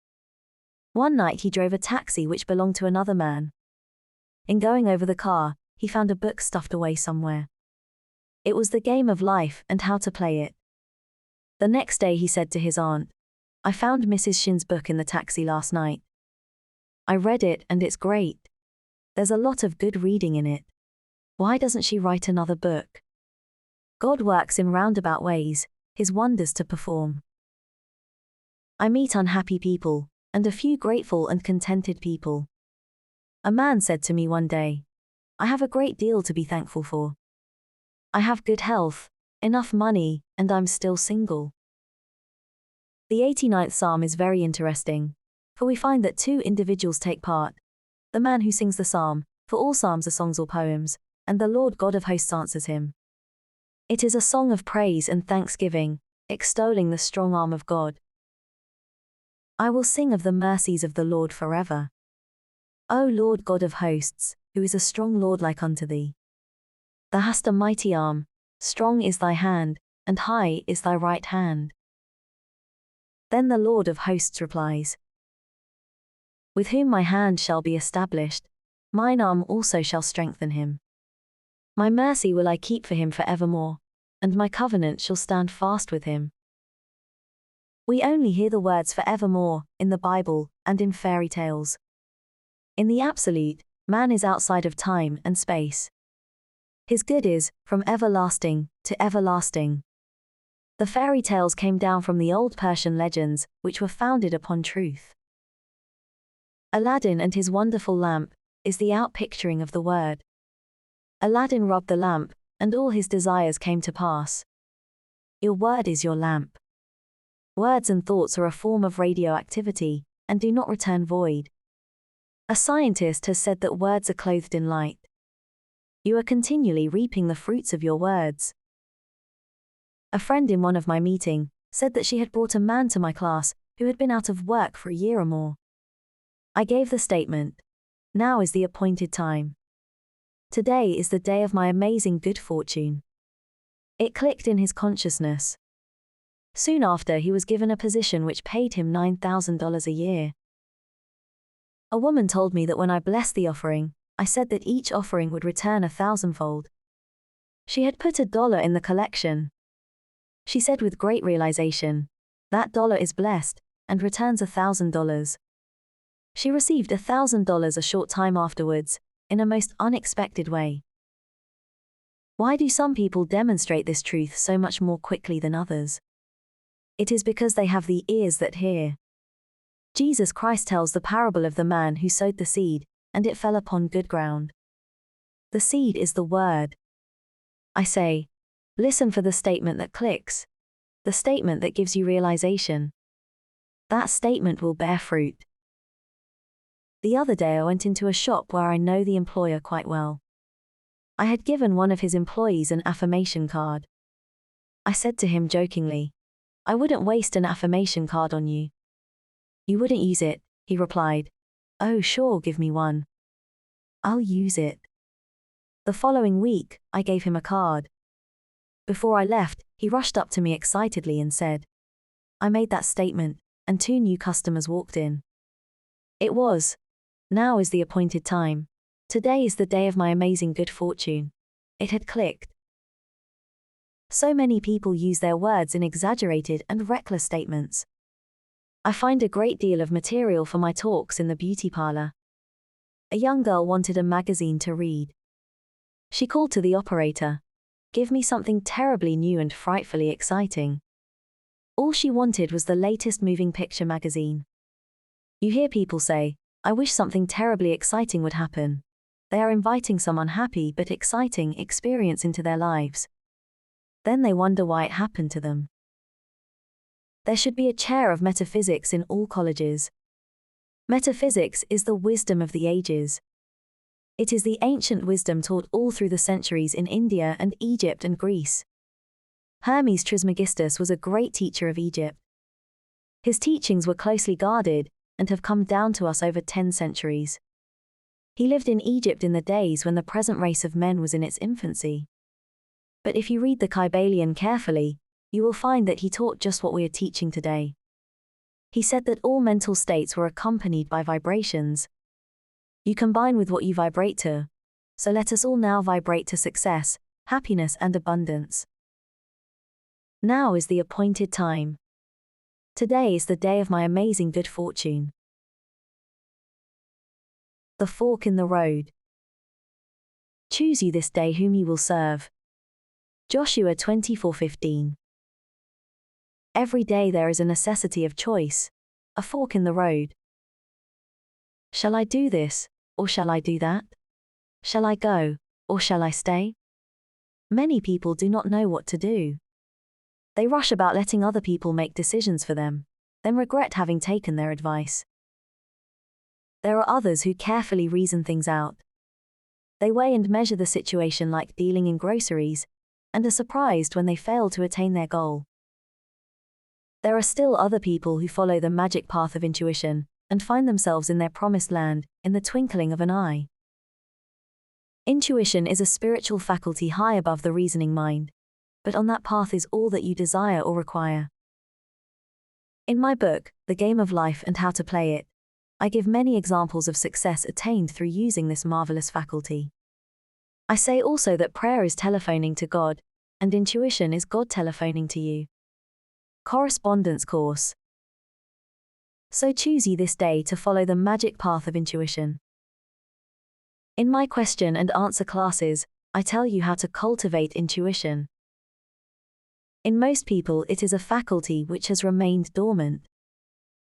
One night he drove a taxi which belonged to another man. In going over the car, he found a book stuffed away somewhere. It was The Game of Life and How to Play It. The next day he said to his aunt, "I found Mrs. Shinn's book in the taxi last night. I read it and it's great. There's a lot of good reading in it. Why doesn't she write another book?" God works in roundabout ways, his wonders to perform. I meet unhappy people, and a few grateful and contented people. A man said to me one day, "I have a great deal to be thankful for. I have good health, enough money, and I'm still single." The 89th Psalm is very interesting, for we find that two individuals take part: the man who sings the psalm, for all psalms are songs or poems, and the Lord God of hosts answers him. It is a song of praise and thanksgiving, extolling the strong arm of God. I will sing of the mercies of the Lord forever. O Lord God of hosts, who is a strong Lord like unto thee? Thou hast a mighty arm, strong is thy hand, and high is thy right hand. Then the Lord of hosts replies, with whom my hand shall be established, mine arm also shall strengthen him. My mercy will I keep for him forevermore, and my covenant shall stand fast with him. We only hear the words forevermore in the Bible and in fairy tales. In the absolute, man is outside of time and space. His good is from everlasting to everlasting. The fairy tales came down from the old Persian legends, which were founded upon truth. Aladdin and his wonderful lamp is the outpicturing of the word. Aladdin rubbed the lamp, and all his desires came to pass. Your word is your lamp. Words and thoughts are a form of radioactivity, and do not return void. A scientist has said that words are clothed in light. You are continually reaping the fruits of your words. A friend in one of my meetings said that she had brought a man to my class who had been out of work for a year or more. I gave the statement, now is the appointed time. Today is the day of my amazing good fortune. It clicked in his consciousness. Soon after, he was given a position which paid him $9,000 a year. A woman told me that when I blessed the offering, I said that each offering would return 1,000-fold. She had put $1 in the collection. She said with great realization, that dollar is blessed, and returns $1,000. She received $1,000 a short time afterwards, in a most unexpected way. Why do some people demonstrate this truth so much more quickly than others? It is because they have the ears that hear. Jesus Christ tells the parable of the man who sowed the seed, and it fell upon good ground. The seed is the word. I say, listen for the statement that clicks, the statement that gives you realization. That statement will bear fruit. The other day I went into a shop where I know the employer quite well. I had given one of his employees an affirmation card. I said to him jokingly, I wouldn't waste an affirmation card on you. You wouldn't use it, he replied. Oh sure, give me one. I'll use it. The following week, I gave him a card. Before I left, he rushed up to me excitedly and said, I made that statement, and 2 new customers walked in. It was, now is the appointed time. Today is the day of my amazing good fortune. It had clicked. So many people use their words in exaggerated and reckless statements. I find a great deal of material for my talks in the beauty parlor. A young girl wanted a magazine to read. She called to the operator, give me something terribly new and frightfully exciting. All she wanted was the latest moving picture magazine. You hear people say, I wish something terribly exciting would happen. They are inviting some unhappy but exciting experience into their lives. Then they wonder why it happened to them. There should be a chair of metaphysics in all colleges. Metaphysics is the wisdom of the ages. It is the ancient wisdom taught all through the centuries in India and Egypt and Greece. Hermes Trismegistus was a great teacher of Egypt. His teachings were closely guarded, and have come down to us over 10 centuries. He lived in Egypt in the days when the present race of men was in its infancy. But if you read the Kybalion carefully, you will find that he taught just what we are teaching today. He said that all mental states were accompanied by vibrations. You combine with what you vibrate to. So let us all now vibrate to success, happiness and abundance. Now is the appointed time. Today is the day of my amazing good fortune. The fork in the road. Choose you this day whom you will serve. Joshua 24:15. Every day there is a necessity of choice, a fork in the road. Shall I do this, or shall I do that? Shall I go, or shall I stay? Many people do not know what to do. They rush about letting other people make decisions for them, then regret having taken their advice. There are others who carefully reason things out. They weigh and measure the situation like dealing in groceries, and are surprised when they fail to attain their goal. There are still other people who follow the magic path of intuition and find themselves in their promised land in the twinkling of an eye. Intuition is a spiritual faculty high above the reasoning mind, but on that path is all that you desire or require. In my book, The Game of Life and How to Play It, I give many examples of success attained through using this marvelous faculty. I say also that prayer is telephoning to God, and intuition is God telephoning to you. Correspondence course. So choose ye this day to follow the magic path of intuition. In my question and answer classes, I tell you how to cultivate intuition. In most people, it is a faculty which has remained dormant.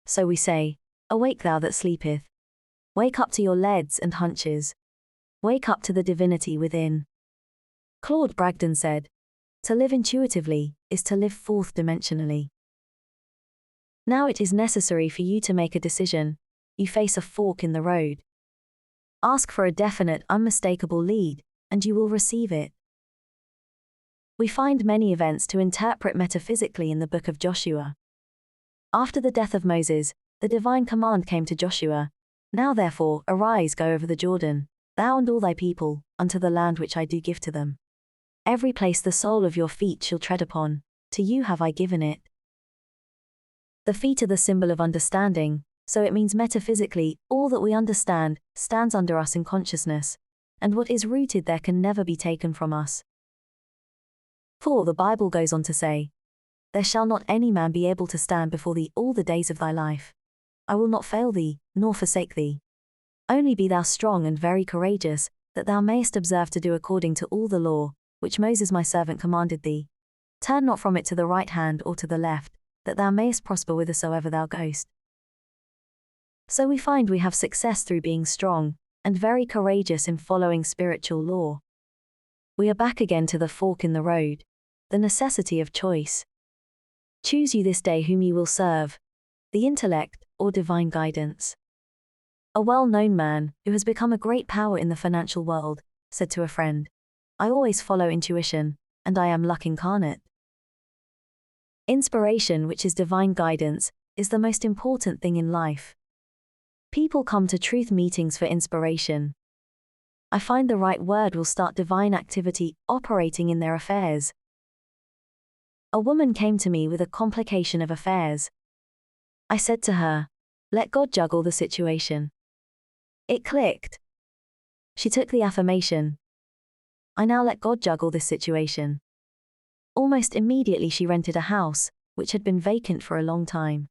So we say, awake thou that sleepeth. Wake up to your leads and hunches. Wake up to the divinity within. Claude Bragdon said, to live intuitively is to live fourth-dimensionally. Now it is necessary for you to make a decision. You face a fork in the road. Ask for a definite, unmistakable lead, and you will receive it. We find many events to interpret metaphysically in the book of Joshua. After the death of Moses, the divine command came to Joshua, now therefore, arise, go over the Jordan, thou and all thy people, unto the land which I do give to them. Every place the sole of your feet shall tread upon, to you have I given it. The feet are the symbol of understanding, so it means metaphysically, all that we understand stands under us in consciousness, and what is rooted there can never be taken from us. For the Bible goes on to say, there shall not any man be able to stand before thee all the days of thy life. I will not fail thee, nor forsake thee. Only be thou strong and very courageous, that thou mayest observe to do according to all the law, which Moses my servant commanded thee. Turn not from it to the right hand or to the left, that thou mayest prosper whithersoever thou goest. So we find we have success through being strong and very courageous in following spiritual law. We are back again to the fork in the road, the necessity of choice. Choose you this day whom you will serve, the intellect or divine guidance. A well-known man, who has become a great power in the financial world, said to a friend, I always follow intuition, and I am luck incarnate. Inspiration, which is divine guidance, is the most important thing in life. People come to truth meetings for inspiration. I find the right word will start divine activity operating in their affairs. A woman came to me with a complication of affairs. I said to her, let God juggle the situation. It clicked. She took the affirmation. I now let God juggle this situation. Almost immediately she rented a house, which had been vacant for a long time.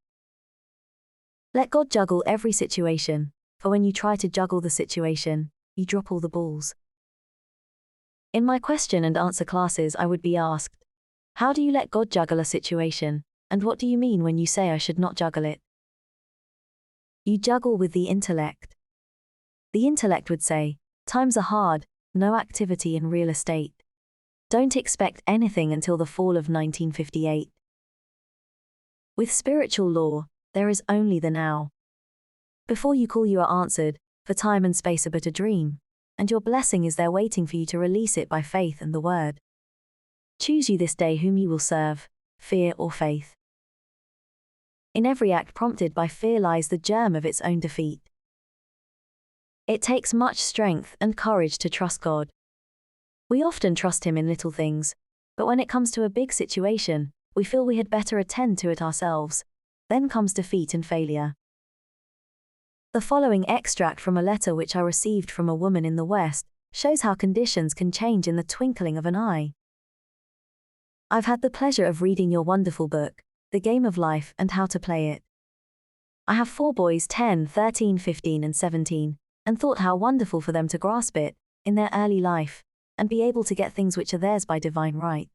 Let God juggle every situation, for when you try to juggle the situation, you drop all the balls. In my question and answer classes I would be asked, how do you let God juggle a situation, and what do you mean when you say I should not juggle it? You juggle with the intellect. The intellect would say, times are hard, no activity in real estate. Don't expect anything until the fall of 1958. With spiritual law, there is only the now. Before you call you are answered, for time and space are but a dream, and your blessing is there waiting for you to release it by faith and the word. Choose you this day whom you will serve, fear or faith. In every act prompted by fear lies the germ of its own defeat. It takes much strength and courage to trust God. We often trust Him in little things, but when it comes to a big situation, we feel we had better attend to it ourselves. Then comes defeat and failure. The following extract from a letter which I received from a woman in the West shows how conditions can change in the twinkling of an eye. I've had the pleasure of reading your wonderful book, The Game of Life and How to Play It. I have 4 boys 10, 13, 15 and 17, and thought how wonderful for them to grasp it, in their early life, and be able to get things which are theirs by divine right.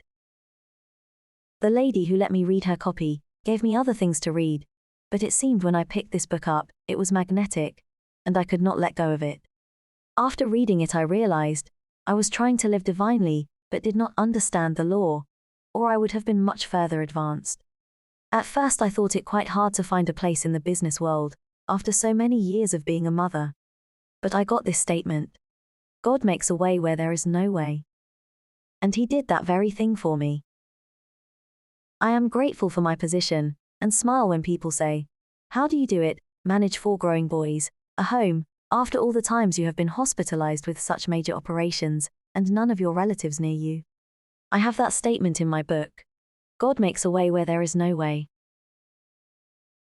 The lady who let me read her copy gave me other things to read, but it seemed when I picked this book up, it was magnetic, and I could not let go of it. After reading it I realized, I was trying to live divinely, but did not understand the law, or I would have been much further advanced. At first I thought it quite hard to find a place in the business world, after so many years of being a mother. But I got this statement. God makes a way where there is no way. and he did that very thing for me. I am grateful for my position, and smile when people say, "How do you do it, manage 4 growing boys, a home, after all the times you have been hospitalized with such major operations, and none of your relatives near you?" I have that statement in my book. God makes a way where there is no way.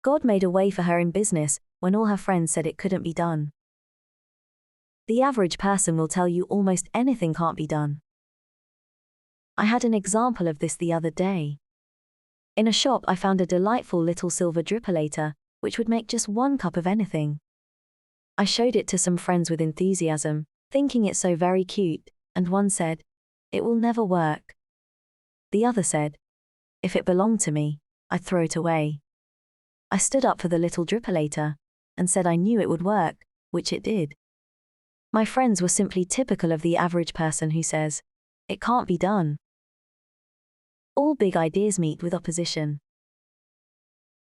God made a way for her in business when all her friends said it couldn't be done. The average person will tell you almost anything can't be done. I had an example of this the other day. In a shop I found a delightful little silver drippolator, which would make just 1 cup of anything. I showed it to some friends with enthusiasm, thinking it so very cute, and one said, "It will never work." The other said, "If it belonged to me, I'd throw it away." I stood up for the little drippolator, and said I knew it would work, which it did. My friends were simply typical of the average person who says, "It can't be done." All big ideas meet with opposition.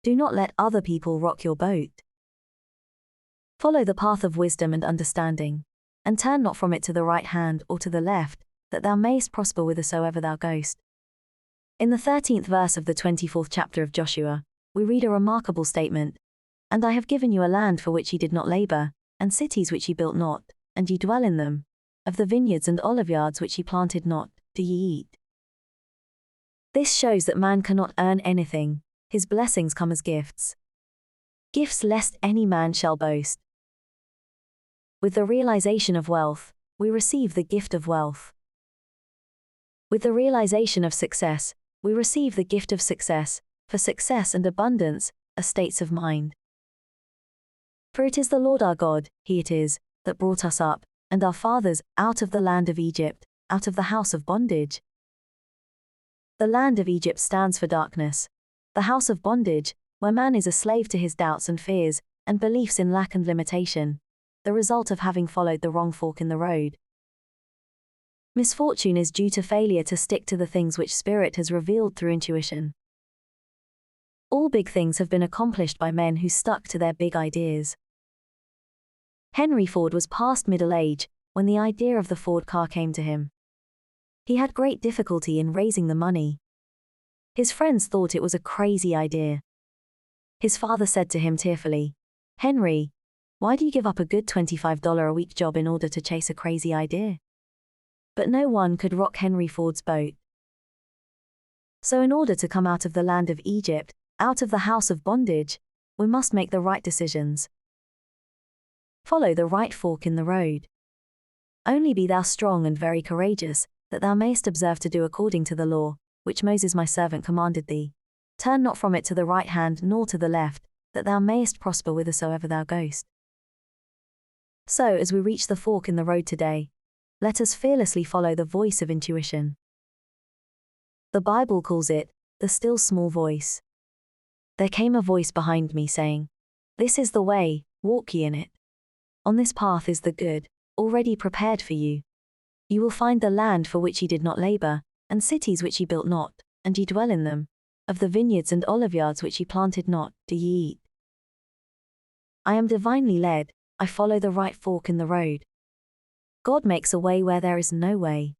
Do not let other people rock your boat. Follow the path of wisdom and understanding, and turn not from it to the right hand or to the left, that thou mayest prosper whithersoever thou goest. In the 13th verse of the 24th chapter of Joshua, we read a remarkable statement, "And I have given you a land for which ye did not labor, and cities which ye built not, and ye dwell in them. Of the vineyards and oliveyards which ye planted not, do ye eat." This shows that man cannot earn anything, his blessings come as gifts. Gifts lest any man shall boast. With the realization of wealth, we receive the gift of wealth. With the realization of success, we receive the gift of success, for success and abundance are states of mind. For it is the Lord our God, He it is, that brought us up, and our fathers, out of the land of Egypt, out of the house of bondage. The land of Egypt stands for darkness, the house of bondage, where man is a slave to his doubts and fears, and beliefs in lack and limitation, the result of having followed the wrong fork in the road. Misfortune is due to failure to stick to the things which Spirit has revealed through intuition. All big things have been accomplished by men who stuck to their big ideas. Henry Ford was past middle age when the idea of the Ford car came to him. He had great difficulty in raising the money. His friends thought it was a crazy idea. His father said to him tearfully, "Henry, why do you give up a good $25 a week job in order to chase a crazy idea?" But no one could rock Henry Ford's boat. So in order to come out of the land of Egypt, out of the house of bondage, we must make the right decisions. Follow the right fork in the road. Only be thou strong and very courageous, that thou mayest observe to do according to the law, which Moses my servant commanded thee. Turn not from it to the right hand nor to the left, that thou mayest prosper whithersoever thou goest. So as we reach the fork in the road today, let us fearlessly follow the voice of intuition. The Bible calls it, the still small voice. There came a voice behind me saying, "This is the way, walk ye in it. On this path is the good, already prepared for you. You will find the land for which ye did not labor, and cities which ye built not, and ye dwell in them. Of the vineyards and oliveyards which ye planted not, do ye eat." I am divinely led, I follow the right fork in the road. God makes a way where there is no way.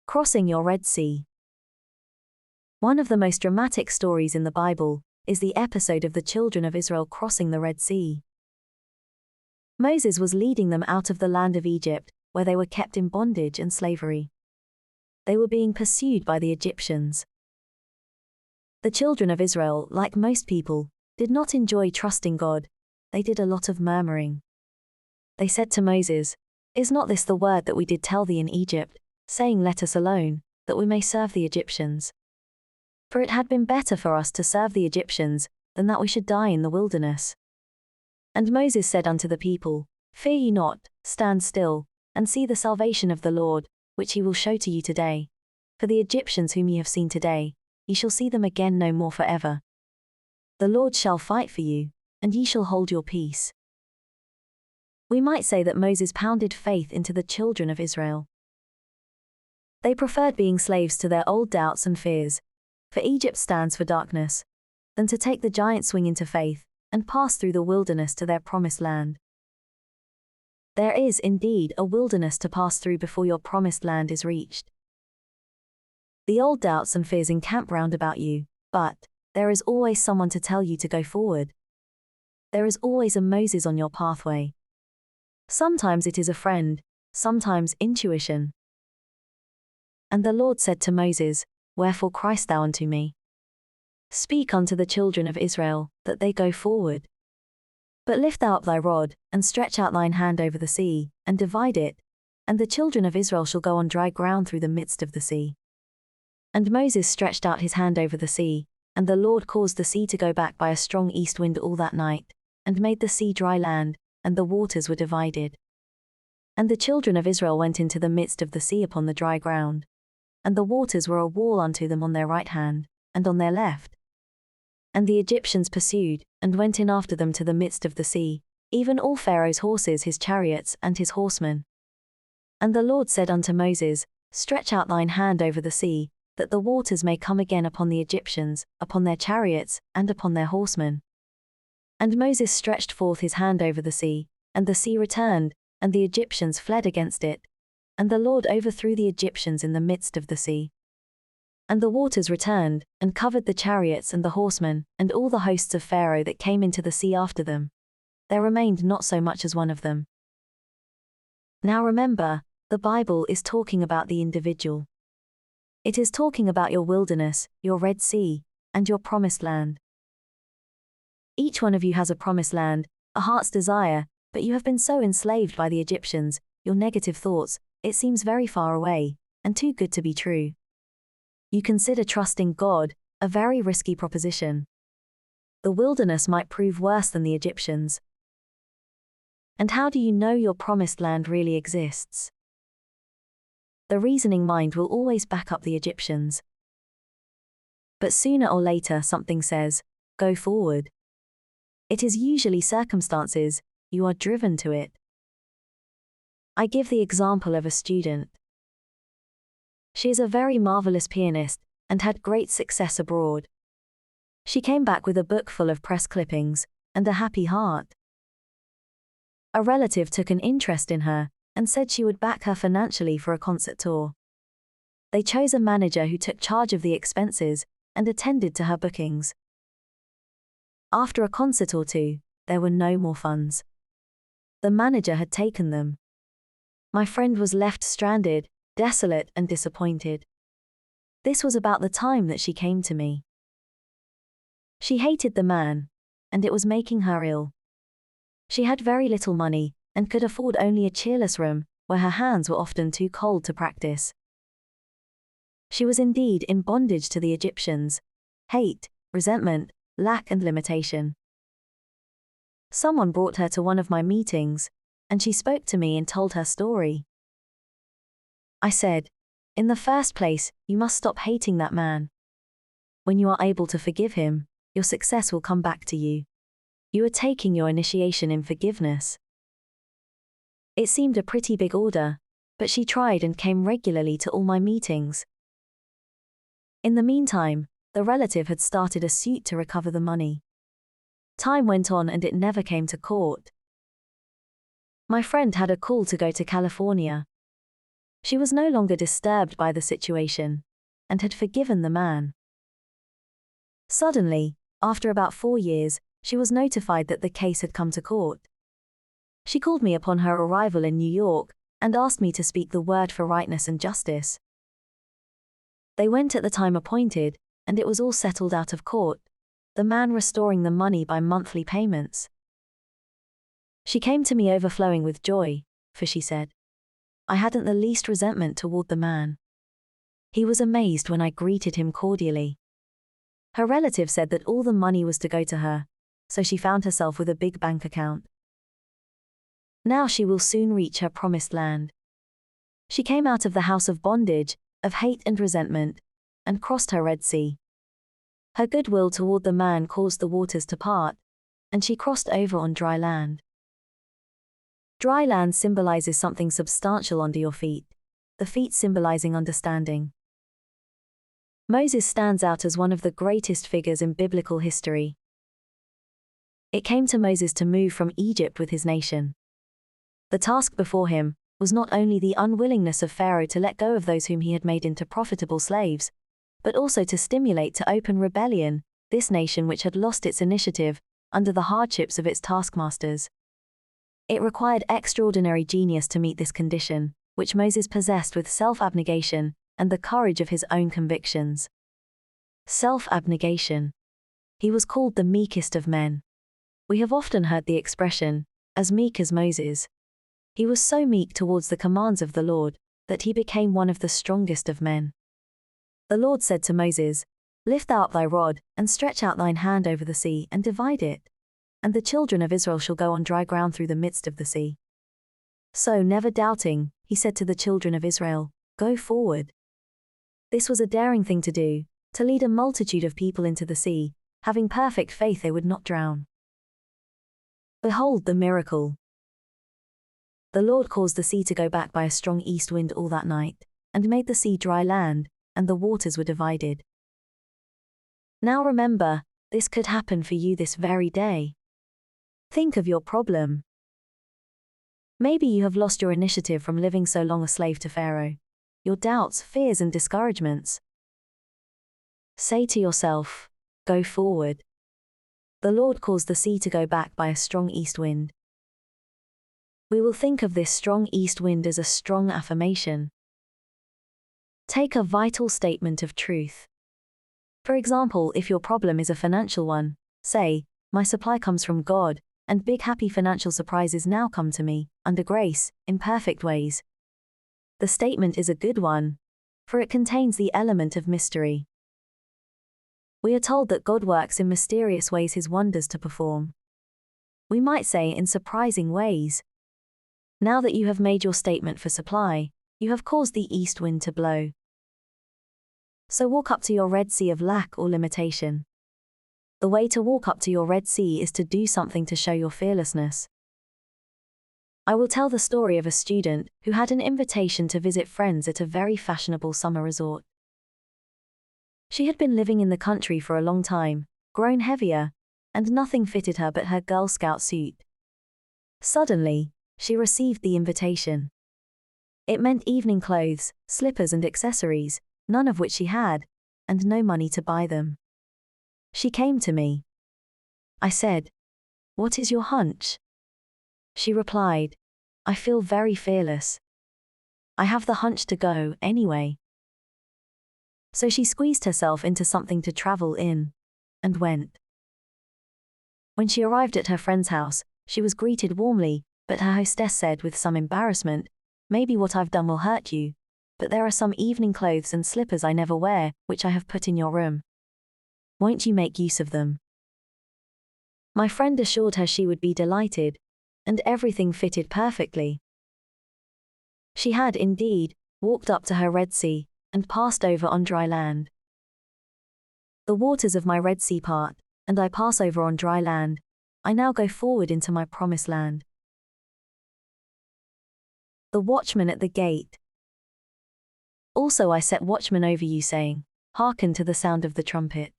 Crossing your Red Sea. One of the most dramatic stories in the Bible is the episode of the children of Israel crossing the Red Sea. Moses was leading them out of the land of Egypt, where they were kept in bondage and slavery. They were being pursued by the Egyptians. The children of Israel, like most people, did not enjoy trusting God. They did a lot of murmuring. They said to Moses, "Is not this the word that we did tell thee in Egypt, saying, Let us alone, that we may serve the Egyptians? For it had been better for us to serve the Egyptians, than that we should die in the wilderness." And Moses said unto the people, "Fear ye not, stand still, and see the salvation of the Lord, which he will show to you today. For the Egyptians whom ye have seen today, ye shall see them again no more forever. The Lord shall fight for you, and ye shall hold your peace." We might say that Moses pounded faith into the children of Israel. They preferred being slaves to their old doubts and fears, for Egypt stands for darkness, than to take the giant swing into faith, and pass through the wilderness to their promised land. There is indeed a wilderness to pass through before your promised land is reached. The old doubts and fears encamp round about you, but there is always someone to tell you to go forward. There is always a Moses on your pathway. Sometimes it is a friend, sometimes intuition. And the Lord said to Moses, "Wherefore criest thou unto me? Speak unto the children of Israel, that they go forward. But lift thou up thy rod, and stretch out thine hand over the sea, and divide it, and the children of Israel shall go on dry ground through the midst of the sea." And Moses stretched out his hand over the sea, and the Lord caused the sea to go back by a strong east wind all that night, and made the sea dry land, and the waters were divided. And the children of Israel went into the midst of the sea upon the dry ground, and the waters were a wall unto them on their right hand, and on their left. And the Egyptians pursued, and went in after them to the midst of the sea, even all Pharaoh's horses, his chariots, and his horsemen. And the Lord said unto Moses, "Stretch out thine hand over the sea, that the waters may come again upon the Egyptians, upon their chariots, and upon their horsemen." And Moses stretched forth his hand over the sea, and the sea returned, and the Egyptians fled against it. And the Lord overthrew the Egyptians in the midst of the sea. And the waters returned, and covered the chariots and the horsemen, and all the hosts of Pharaoh that came into the sea after them. There remained not so much as one of them. Now remember, the Bible is talking about the individual. It is talking about your wilderness, your Red Sea, and your promised land. Each one of you has a promised land, a heart's desire, but you have been so enslaved by the Egyptians, your negative thoughts, it seems very far away, and too good to be true. You consider trusting God a very risky proposition. The wilderness might prove worse than the Egyptians. And how do you know your promised land really exists? The reasoning mind will always back up the Egyptians. But sooner or later something says, "Go forward." It is usually circumstances, you are driven to it. I give the example of a student. She is a very marvelous pianist, and had great success abroad. She came back with a book full of press clippings, and a happy heart. A relative took an interest in her, and said she would back her financially for a concert tour. They chose a manager who took charge of the expenses, and attended to her bookings. After a concert or two, there were no more funds. The manager had taken them. My friend was left stranded, desolate and disappointed. This was about the time that she came to me. She hated the man, and it was making her ill. She had very little money, and could afford only a cheerless room, where her hands were often too cold to practice. She was indeed in bondage to the Egyptians: hate, resentment, lack and limitation. Someone brought her to one of my meetings, and she spoke to me and told her story. I said, "In the first place, you must stop hating that man. When you are able to forgive him, your success will come back to you. You are taking your initiation in forgiveness." It seemed a pretty big order, but she tried and came regularly to all my meetings. In the meantime, the relative had started a suit to recover the money. Time went on and it never came to court. My friend had a call to go to California. She was no longer disturbed by the situation, and had forgiven the man. Suddenly, after about 4 years, she was notified that the case had come to court. She called me upon her arrival in New York, and asked me to speak the word for rightness and justice. They went at the time appointed, and it was all settled out of court, the man restoring the money by monthly payments. She came to me overflowing with joy, for she said, I hadn't the least resentment toward the man. He was amazed when I greeted him cordially. Her relative said that all the money was to go to her, so she found herself with a big bank account. Now she will soon reach her promised land. She came out of the house of bondage, of hate and resentment, and crossed her Red Sea. Her goodwill toward the man caused the waters to part, and she crossed over on dry land. Dry land symbolizes something substantial under your feet, the feet symbolizing understanding. Moses stands out as one of the greatest figures in biblical history. It came to Moses to move from Egypt with his nation. The task before him was not only the unwillingness of Pharaoh to let go of those whom he had made into profitable slaves, but also to stimulate to open rebellion this nation which had lost its initiative under the hardships of its taskmasters. It required extraordinary genius to meet this condition, which Moses possessed with self-abnegation and the courage of his own convictions. Self-abnegation. He was called the meekest of men. We have often heard the expression, as meek as Moses. He was so meek towards the commands of the Lord, that he became one of the strongest of men. The Lord said to Moses, "Lift thou up thy rod, and stretch out thine hand over the sea, and divide it. And the children of Israel shall go on dry ground through the midst of the sea." So, never doubting, he said to the children of Israel, "Go forward." This was a daring thing to do, to lead a multitude of people into the sea, having perfect faith they would not drown. Behold the miracle. The Lord caused the sea to go back by a strong east wind all that night, and made the sea dry land, and the waters were divided. Now remember, this could happen for you this very day. Think of your problem. Maybe you have lost your initiative from living so long a slave to Pharaoh, your doubts, fears, and discouragements. Say to yourself, "Go forward." The Lord caused the sea to go back by a strong east wind. We will think of this strong east wind as a strong affirmation. Take a vital statement of truth. For example, if your problem is a financial one, say, "My supply comes from God, and big happy financial surprises now come to me, under grace, in perfect ways." The statement is a good one, for it contains the element of mystery. We are told that God works in mysterious ways his wonders to perform. We might say in surprising ways. Now that you have made your statement for supply, you have caused the east wind to blow. So walk up to your Red Sea of lack or limitation. The way to walk up to your Red Sea is to do something to show your fearlessness. I will tell the story of a student who had an invitation to visit friends at a very fashionable summer resort. She had been living in the country for a long time, grown heavier, and nothing fitted her but her Girl Scout suit. Suddenly, she received the invitation. It meant evening clothes, slippers and accessories, none of which she had, and no money to buy them. She came to me. I said, "What is your hunch?" She replied, "I feel very fearless. I have the hunch to go, anyway." So she squeezed herself into something to travel in, and went. When she arrived at her friend's house, she was greeted warmly, but her hostess said with some embarrassment, "Maybe what I've done will hurt you, but there are some evening clothes and slippers I never wear, which I have put in your room. Won't you make use of them?" My friend assured her she would be delighted, and everything fitted perfectly. She had, indeed, walked up to her Red Sea, and passed over on dry land. The waters of my Red Sea part, and I pass over on dry land. I now go forward into my promised land. The watchman at the gate. Also I set watchmen over you, saying, "Hearken to the sound of the trumpet."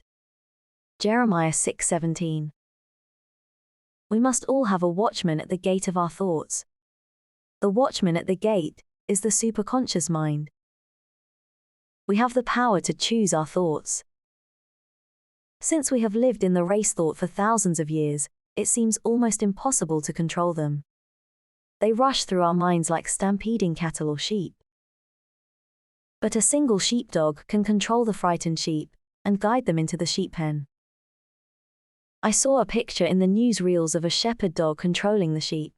Jeremiah 6:17. We must all have a watchman at the gate of our thoughts. The watchman at the gate is the superconscious mind. We have the power to choose our thoughts. Since we have lived in the race thought for thousands of years, it seems almost impossible to control them. They rush through our minds like stampeding cattle or sheep. But a single sheepdog can control the frightened sheep, and guide them into the sheep pen. I saw a picture in the newsreels of a shepherd dog controlling the sheep.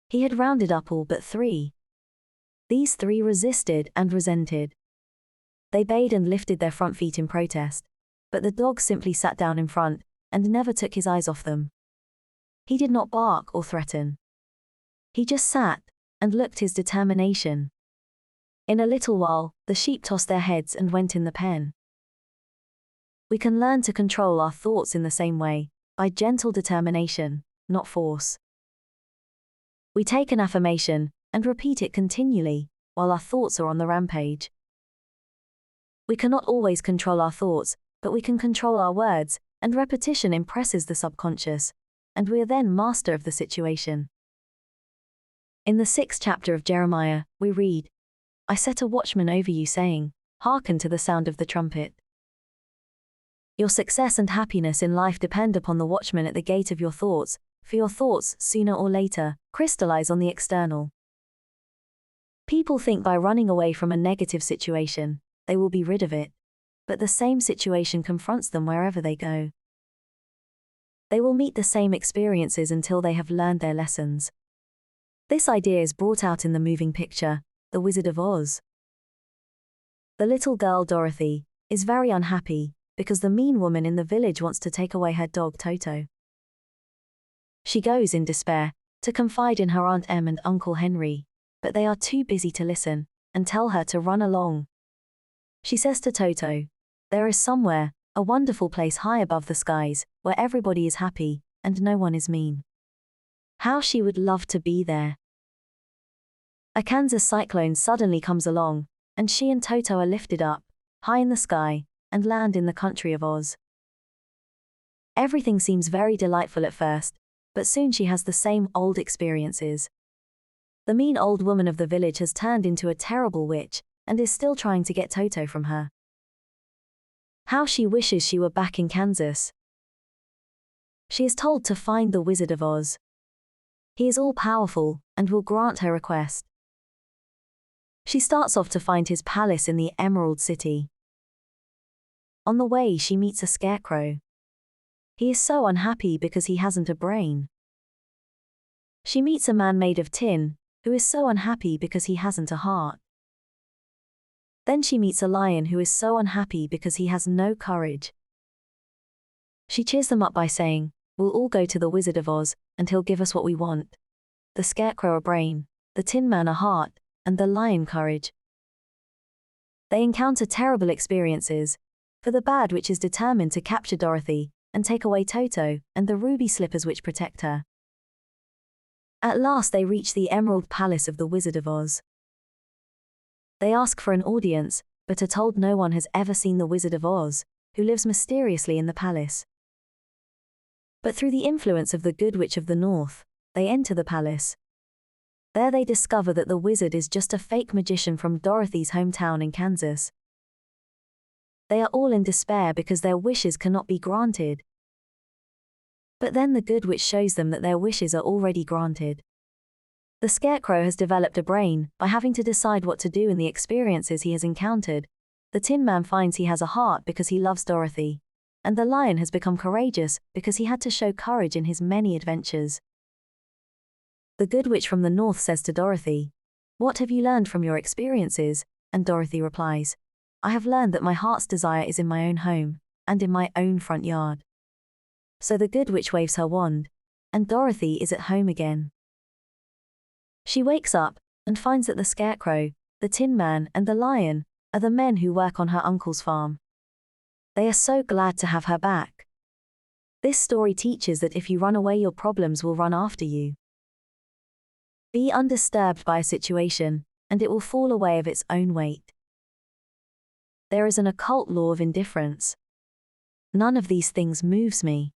He had rounded up all but 3. These 3 resisted and resented. They bayed and lifted their front feet in protest, but the dog simply sat down in front, and never took his eyes off them. He did not bark or threaten. He just sat, and looked his determination. In a little while, the sheep tossed their heads and went in the pen. We can learn to control our thoughts in the same way, by gentle determination, not force. We take an affirmation, and repeat it continually, while our thoughts are on the rampage. We cannot always control our thoughts, but we can control our words, and repetition impresses the subconscious, and we are then master of the situation. In the 6th chapter of Jeremiah, we read, I set a watchman over you saying, hearken to the sound of the trumpet. Your success and happiness in life depend upon the watchman at the gate of your thoughts, for your thoughts, sooner or later, crystallize on the external. People think by running away from a negative situation, they will be rid of it, but the same situation confronts them wherever they go. They will meet the same experiences until they have learned their lessons. This idea is brought out in the moving picture, The Wizard of Oz. The little girl Dorothy is very unhappy because the mean woman in the village wants to take away her dog Toto. She goes in despair to confide in her Aunt Em and Uncle Henry, but they are too busy to listen and tell her to run along. She says to Toto, there is somewhere, a wonderful place high above the skies, where everybody is happy and no one is mean. How she would love to be there. A Kansas cyclone suddenly comes along, and she and Toto are lifted up, high in the sky, and land in the country of Oz. Everything seems very delightful at first, but soon she has the same old experiences. The mean old woman of the village has turned into a terrible witch, and is still trying to get Toto from her. How she wishes she were back in Kansas. She is told to find the Wizard of Oz. He is all-powerful, and will grant her request. She starts off to find his palace in the Emerald City. On the way she meets a scarecrow. He is so unhappy because he hasn't a brain. She meets a man made of tin, who is so unhappy because he hasn't a heart. Then she meets a lion who is so unhappy because he has no courage. She cheers them up by saying, we'll all go to the Wizard of Oz, and he'll give us what we want. The scarecrow a brain, the tin man a heart, and the lion courage. They encounter terrible experiences, for the bad witch is determined to capture Dorothy, and take away Toto, and the ruby slippers which protect her. At last they reach the Emerald Palace of the Wizard of Oz. They ask for an audience, but are told no one has ever seen the Wizard of Oz, who lives mysteriously in the palace. But through the influence of the Good Witch of the North, they enter the palace. There they discover that the wizard is just a fake magician from Dorothy's hometown in Kansas. They are all in despair because their wishes cannot be granted. But then the Good Witch shows them that their wishes are already granted. The scarecrow has developed a brain by having to decide what to do in the experiences he has encountered. The Tin Man finds he has a heart because he loves Dorothy. And the lion has become courageous because he had to show courage in his many adventures. The Good Witch from the North says to Dorothy, "What have you learned from your experiences?" And Dorothy replies, "I have learned that my heart's desire is in my own home, and in my own front yard." So the Good Witch waves her wand, and Dorothy is at home again. She wakes up, and finds that the Scarecrow, the Tin Man, and the Lion are the men who work on her uncle's farm. They are so glad to have her back. This story teaches that if you run away, your problems will run after you. Be undisturbed by a situation, and it will fall away of its own weight. There is an occult law of indifference. None of these things moves me.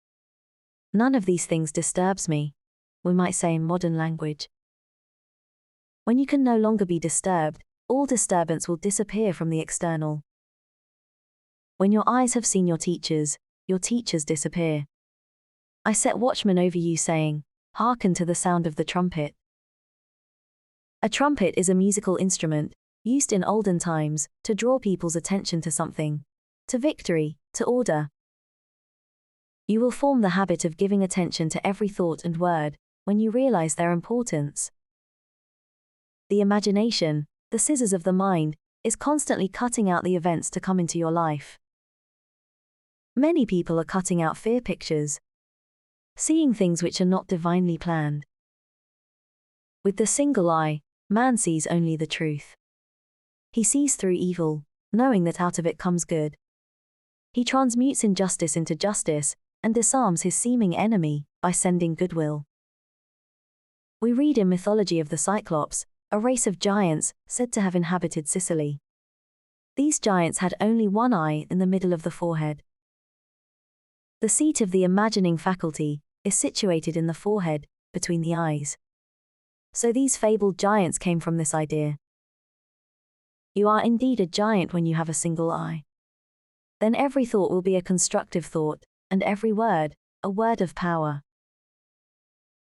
None of these things disturbs me, we might say in modern language. When you can no longer be disturbed, all disturbance will disappear from the external. When your eyes have seen your teachers disappear. I set watchmen over you saying, "Hearken to the sound of the trumpet." A trumpet is a musical instrument, used in olden times, to draw people's attention to something, to victory, to order. You will form the habit of giving attention to every thought and word, when you realize their importance. The imagination, the scissors of the mind, is constantly cutting out the events to come into your life. Many people are cutting out fear pictures, seeing things which are not divinely planned. With the single eye, man sees only the truth. He sees through evil, knowing that out of it comes good. He transmutes injustice into justice, and disarms his seeming enemy by sending goodwill. We read in mythology of the Cyclops, a race of giants said to have inhabited Sicily. These giants had only one eye in the middle of the forehead. The seat of the imagining faculty is situated in the forehead, between the eyes. So these fabled giants came from this idea. You are indeed a giant when you have a single eye. Then every thought will be a constructive thought, and every word, a word of power.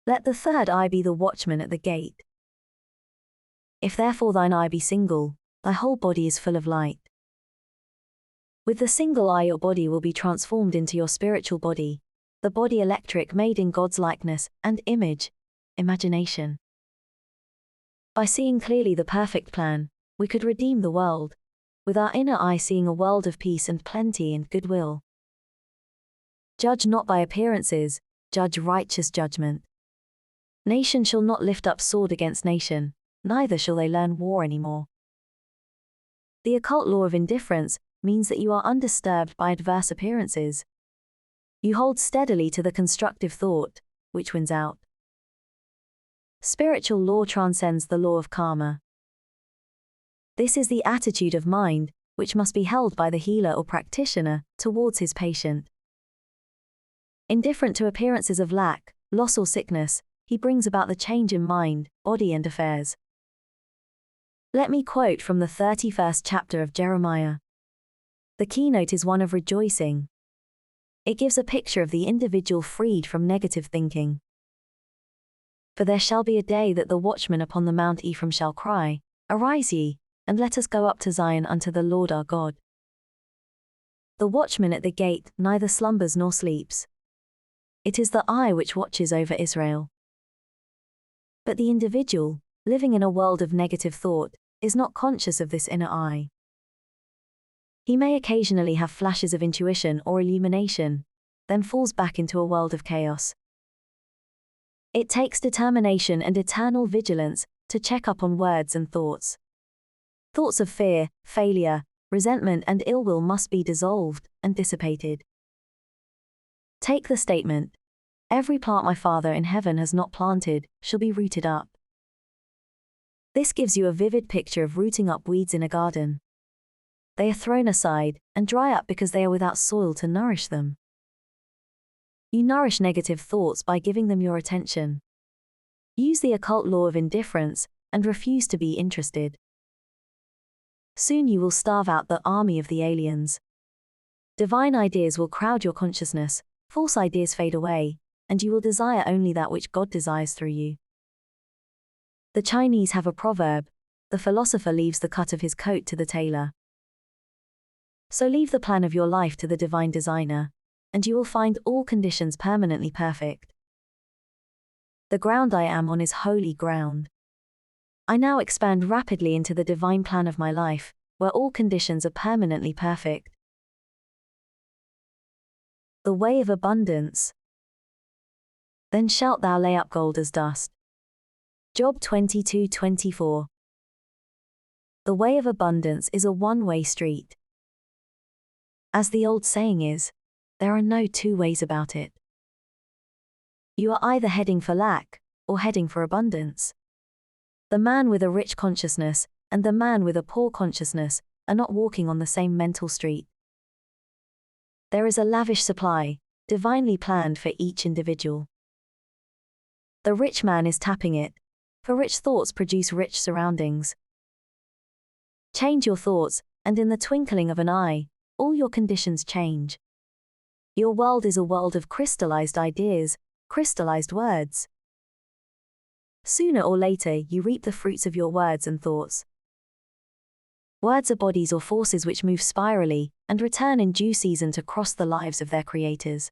Let the third eye be the watchman at the gate. If therefore thine eye be single, thy whole body is full of light. With the single eye your body will be transformed into your spiritual body, the body electric made in God's likeness and image, imagination. By seeing clearly the perfect plan, we could redeem the world, with our inner eye seeing a world of peace and plenty and goodwill. Judge not by appearances, judge righteous judgment. Nation shall not lift up sword against nation, neither shall they learn war anymore. The occult law of indifference means that you are undisturbed by adverse appearances. You hold steadily to the constructive thought, which wins out. Spiritual law transcends the law of karma. This is the attitude of mind, which must be held by the healer or practitioner towards his patient. Indifferent to appearances of lack, loss or sickness, he brings about the change in mind, body and affairs. Let me quote from the 31st chapter of Jeremiah. The keynote is one of rejoicing. It gives a picture of the individual freed from negative thinking. For there shall be a day that the watchman upon the Mount Ephraim shall cry, Arise ye, and let us go up to Zion unto the Lord our God. The watchman at the gate neither slumbers nor sleeps. It is the eye which watches over Israel. But the individual, living in a world of negative thought, is not conscious of this inner eye. He may occasionally have flashes of intuition or illumination, then falls back into a world of chaos. It takes determination and eternal vigilance to check up on words and thoughts. Thoughts of fear, failure, resentment and ill will must be dissolved and dissipated. Take the statement, every plant my Father in heaven has not planted shall be rooted up. This gives you a vivid picture of rooting up weeds in a garden. They are thrown aside and dry up because they are without soil to nourish them. You nourish negative thoughts by giving them your attention. Use the occult law of indifference and refuse to be interested. Soon you will starve out the army of the aliens. Divine ideas will crowd your consciousness, false ideas fade away, and you will desire only that which God desires through you. The Chinese have a proverb, the philosopher leaves the cut of his coat to the tailor. So leave the plan of your life to the divine designer, and you will find all conditions permanently perfect. The ground I am on is holy ground. I now expand rapidly into the divine plan of my life, where all conditions are permanently perfect. The way of abundance. Then shalt thou lay up gold as dust. Job 22:24. The way of abundance is a one-way street. As the old saying is, there are no two ways about it. You are either heading for lack, or heading for abundance. The man with a rich consciousness, and the man with a poor consciousness, are not walking on the same mental street. There is a lavish supply, divinely planned for each individual. The rich man is tapping it, for rich thoughts produce rich surroundings. Change your thoughts, and in the twinkling of an eye, all your conditions change. Your world is a world of crystallized ideas, crystallized words. Sooner or later you reap the fruits of your words and thoughts. Words are bodies or forces which move spirally, and return in due season to cross the lives of their creators.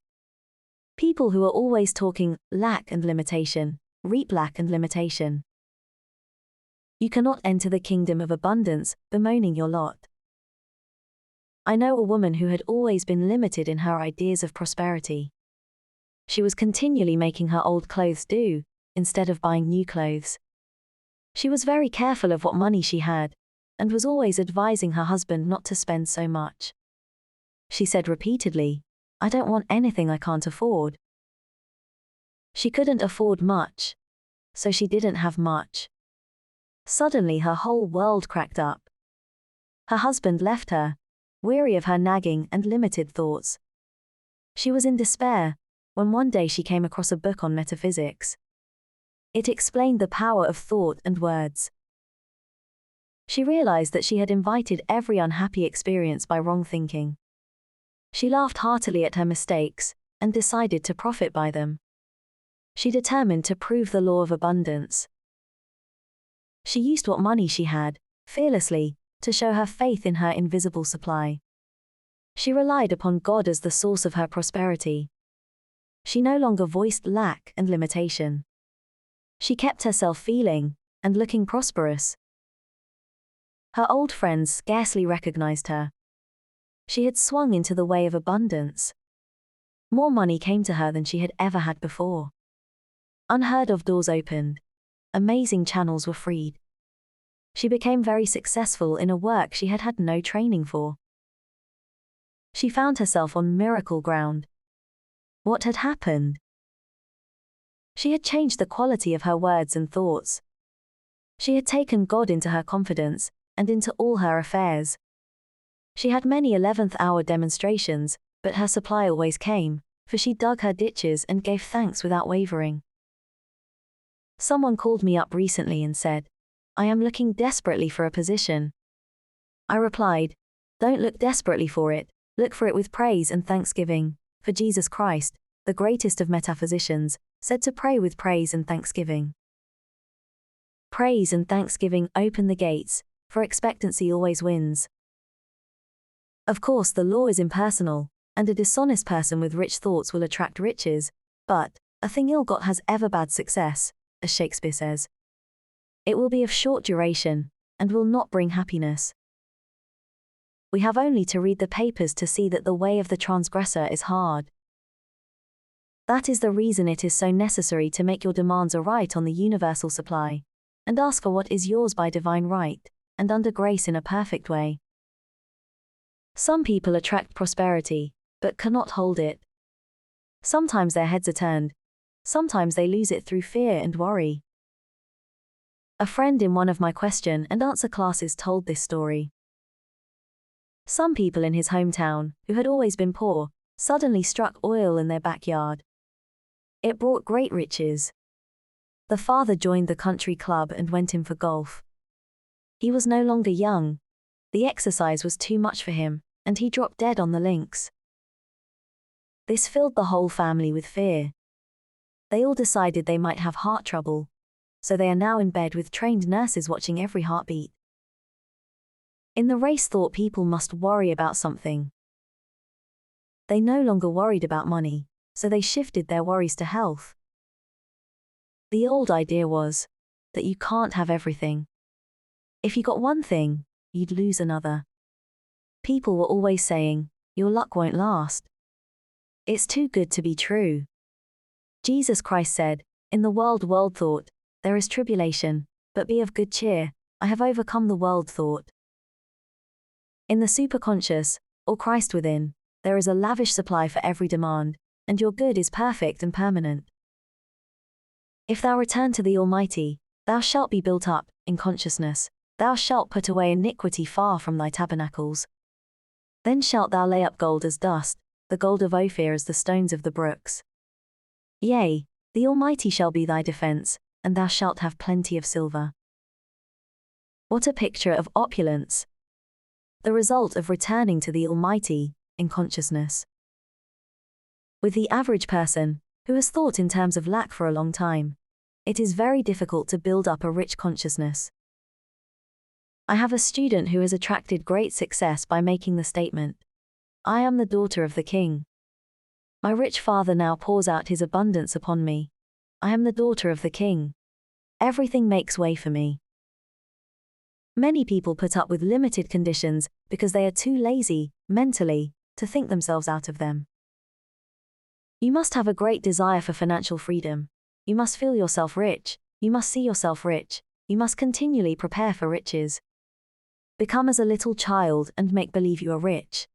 People who are always talking lack and limitation, reap lack and limitation. You cannot enter the kingdom of abundance, bemoaning your lot. I know a woman who had always been limited in her ideas of prosperity. She was continually making her old clothes do, instead of buying new clothes. She was very careful of what money she had, and was always advising her husband not to spend so much. She said repeatedly, I don't want anything I can't afford. She couldn't afford much, so she didn't have much. Suddenly her whole world cracked up. Her husband left her, weary of her nagging and limited thoughts. She was in despair, when one day she came across a book on metaphysics. It explained the power of thought and words. She realized that she had invited every unhappy experience by wrong thinking. She laughed heartily at her mistakes and decided to profit by them. She determined to prove the law of abundance. She used what money she had, fearlessly, to show her faith in her invisible supply. She relied upon God as the source of her prosperity. She no longer voiced lack and limitation. She kept herself feeling and looking prosperous. Her old friends scarcely recognized her. She had swung into the way of abundance. More money came to her than she had ever had before. Unheard of doors opened. Amazing channels were freed. She became very successful in a work she had had no training for. She found herself on miracle ground. What had happened? She had changed the quality of her words and thoughts. She had taken God into her confidence and into all her affairs. She had many 11th-hour demonstrations, but her supply always came, for she dug her ditches and gave thanks without wavering. Someone called me up recently and said, "I am looking desperately for a position." I replied, "Don't look desperately for it, look for it with praise and thanksgiving, for Jesus Christ, the greatest of metaphysicians, said to pray with praise and thanksgiving." Praise and thanksgiving open the gates, for expectancy always wins. Of course, the law is impersonal, and a dishonest person with rich thoughts will attract riches, but a thing ill-got has ever bad success, as Shakespeare says. It will be of short duration, and will not bring happiness. We have only to read the papers to see that the way of the transgressor is hard. That is the reason it is so necessary to make your demands aright on the universal supply, and ask for what is yours by divine right, and under grace in a perfect way. Some people attract prosperity, but cannot hold it. Sometimes their heads are turned. Sometimes they lose it through fear and worry. A friend in one of my question and answer classes told this story. Some people in his hometown, who had always been poor, suddenly struck oil in their backyard. It brought great riches. The father joined the country club and went in for golf. He was no longer young. The exercise was too much for him, and he dropped dead on the links. This filled the whole family with fear. They all decided they might have heart trouble, so they are now in bed with trained nurses watching every heartbeat. In the race thought people must worry about something. They no longer worried about money, so they shifted their worries to health. The old idea was that you can't have everything. If you got one thing, you'd lose another. People were always saying, "Your luck won't last." It's too good to be true. Jesus Christ said, "In the world thought, there is tribulation, but be of good cheer, I have overcome the world thought." In the superconscious, or Christ within, there is a lavish supply for every demand, and your good is perfect and permanent. If thou return to the Almighty, thou shalt be built up, in consciousness, thou shalt put away iniquity far from thy tabernacles. Then shalt thou lay up gold as dust, the gold of Ophir as the stones of the brooks. Yea, the Almighty shall be thy defense, and thou shalt have plenty of silver. What a picture of opulence! The result of returning to the Almighty, in consciousness. With the average person, who has thought in terms of lack for a long time, it is very difficult to build up a rich consciousness. I have a student who has attracted great success by making the statement, "I am the daughter of the king. My rich father now pours out his abundance upon me. I am the daughter of the king. Everything makes way for me." Many people put up with limited conditions because they are too lazy, mentally, to think themselves out of them. You must have a great desire for financial freedom. You must feel yourself rich. You must see yourself rich. You must continually prepare for riches. Become as a little child and make believe you are rich.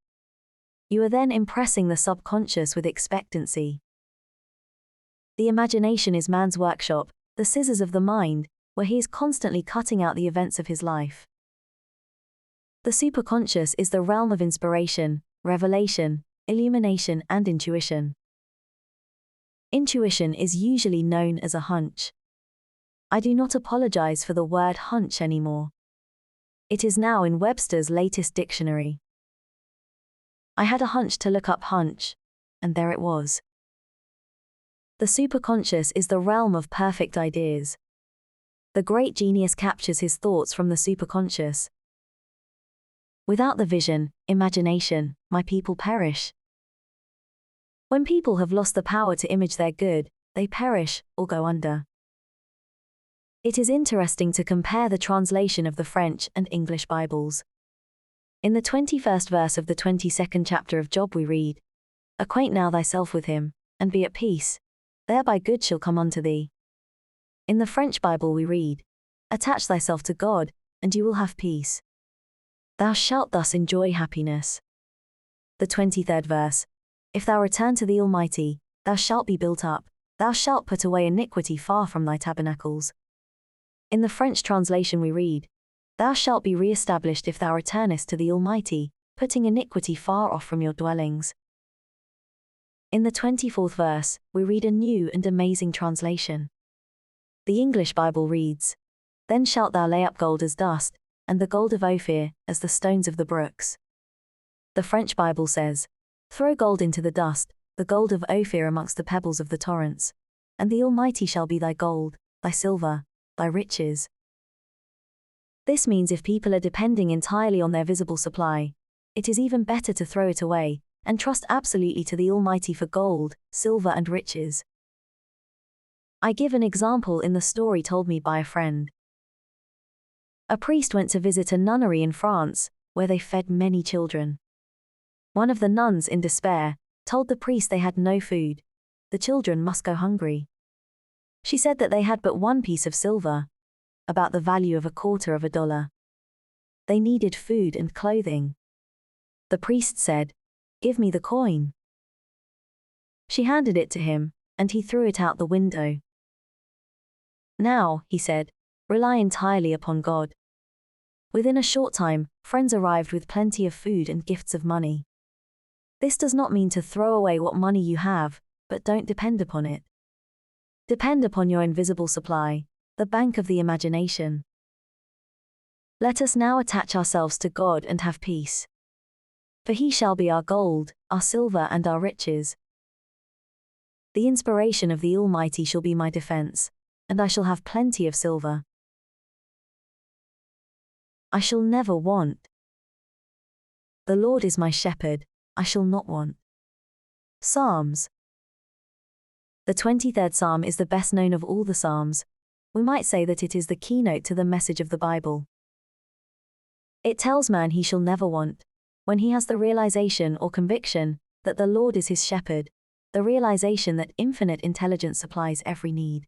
You are then impressing the subconscious with expectancy. The imagination is man's workshop, the scissors of the mind, where he is constantly cutting out the events of his life. The superconscious is the realm of inspiration, revelation, illumination, and intuition. Intuition is usually known as a hunch. I do not apologize for the word hunch anymore. It is now in Webster's latest dictionary. I had a hunch to look up hunch, and there it was. The superconscious is the realm of perfect ideas. The great genius captures his thoughts from the superconscious. Without the vision, imagination, my people perish. When people have lost the power to image their good, they perish, or go under. It is interesting to compare the translation of the French and English Bibles. In the 21st verse of the 22nd chapter of Job we read, "Acquaint now thyself with him, and be at peace, thereby good shall come unto thee." In the French Bible we read, "Attach thyself to God, and you will have peace. Thou shalt thus enjoy happiness." The 23rd verse, "If thou return to the Almighty, thou shalt be built up, thou shalt put away iniquity far from thy tabernacles." In the French translation we read, "Thou shalt be re-established if thou returnest to the Almighty, putting iniquity far off from your dwellings." In the 24th verse, we read a new and amazing translation. The English Bible reads, "Then shalt thou lay up gold as dust, and the gold of Ophir as the stones of the brooks." The French Bible says, "Throw gold into the dust, the gold of Ophir amongst the pebbles of the torrents, and the Almighty shall be thy gold, thy silver, thy riches." This means if people are depending entirely on their visible supply, it is even better to throw it away and trust absolutely to the Almighty for gold, silver and riches. I give an example in the story told me by a friend. A priest went to visit a nunnery in France, where they fed many children. One of the nuns, in despair, told the priest they had no food. The children must go hungry. She said that they had but one piece of silver, about the value of $0.25. They needed food and clothing. The priest said, "Give me the coin." She handed it to him, and he threw it out the window. "Now," he said, "rely entirely upon God." Within a short time, friends arrived with plenty of food and gifts of money. This does not mean to throw away what money you have, but don't depend upon it. Depend upon your invisible supply, the bank of the imagination. Let us now attach ourselves to God and have peace. For he shall be our gold, our silver and our riches. The inspiration of the Almighty shall be my defense, and I shall have plenty of silver. I shall never want. The Lord is my shepherd, I shall not want. Psalms. The 23rd Psalm is the best known of all the Psalms. We might say that it is the keynote to the message of the Bible. It tells man he shall never want, when he has the realization or conviction that the Lord is his shepherd, the realization that infinite intelligence supplies every need.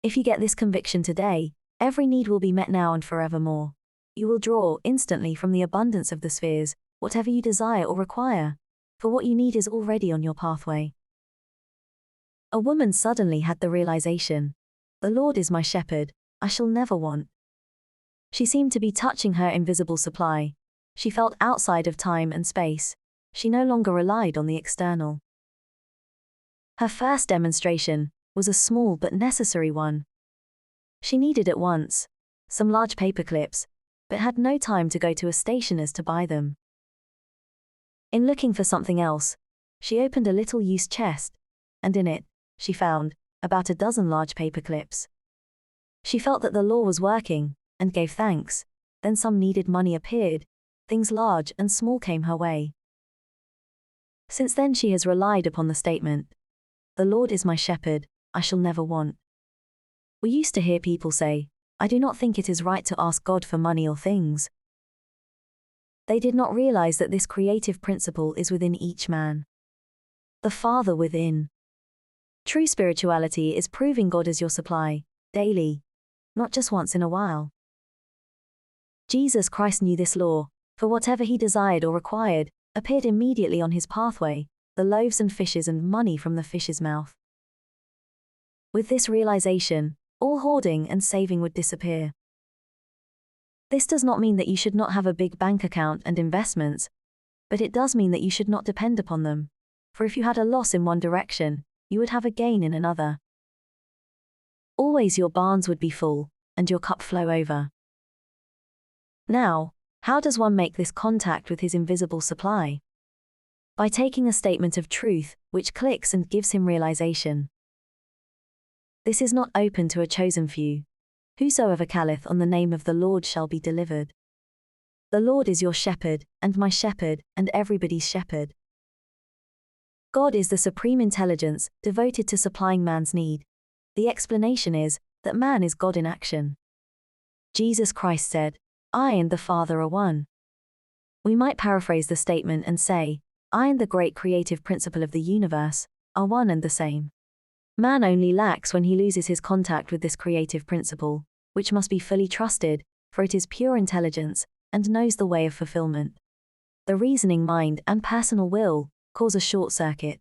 If you get this conviction today, every need will be met now and forevermore. You will draw instantly from the abundance of the spheres, whatever you desire or require, for what you need is already on your pathway. A woman suddenly had the realization, "The Lord is my shepherd, I shall never want." She seemed to be touching her invisible supply. She felt outside of time and space. She no longer relied on the external. Her first demonstration was a small but necessary one. She needed at once some large paper clips, but had no time to go to a stationer's to buy them. In looking for something else, she opened a little used chest, and in it, she found about a dozen large paper clips. She felt that the law was working, and gave thanks. Then some needed money appeared, things large and small came her way. Since then she has relied upon the statement, "The Lord is my shepherd, I shall never want." We used to hear people say, "I do not think it is right to ask God for money or things." They did not realize that this creative principle is within each man. The Father within. True spirituality is proving God as your supply, daily, not just once in a while. Jesus Christ knew this law, for whatever he desired or required, appeared immediately on his pathway, the loaves and fishes and money from the fish's mouth. With this realization, all hoarding and saving would disappear. This does not mean that you should not have a big bank account and investments, but it does mean that you should not depend upon them, for if you had a loss in one direction, you would have a gain in another. Always your barns would be full, and your cup flow over. Now, how does one make this contact with his invisible supply? By taking a statement of truth, which clicks and gives him realization. This is not open to a chosen few. Whosoever calleth on the name of the Lord shall be delivered. The Lord is your shepherd, and my shepherd, and everybody's shepherd. God is the supreme intelligence, devoted to supplying man's need. The explanation is that man is God in action. Jesus Christ said, "I and the Father are one." We might paraphrase the statement and say, I and the great creative principle of the universe are one and the same. Man only lacks when he loses his contact with this creative principle, which must be fully trusted, for it is pure intelligence, and knows the way of fulfillment. The reasoning mind and personal will cause a short circuit.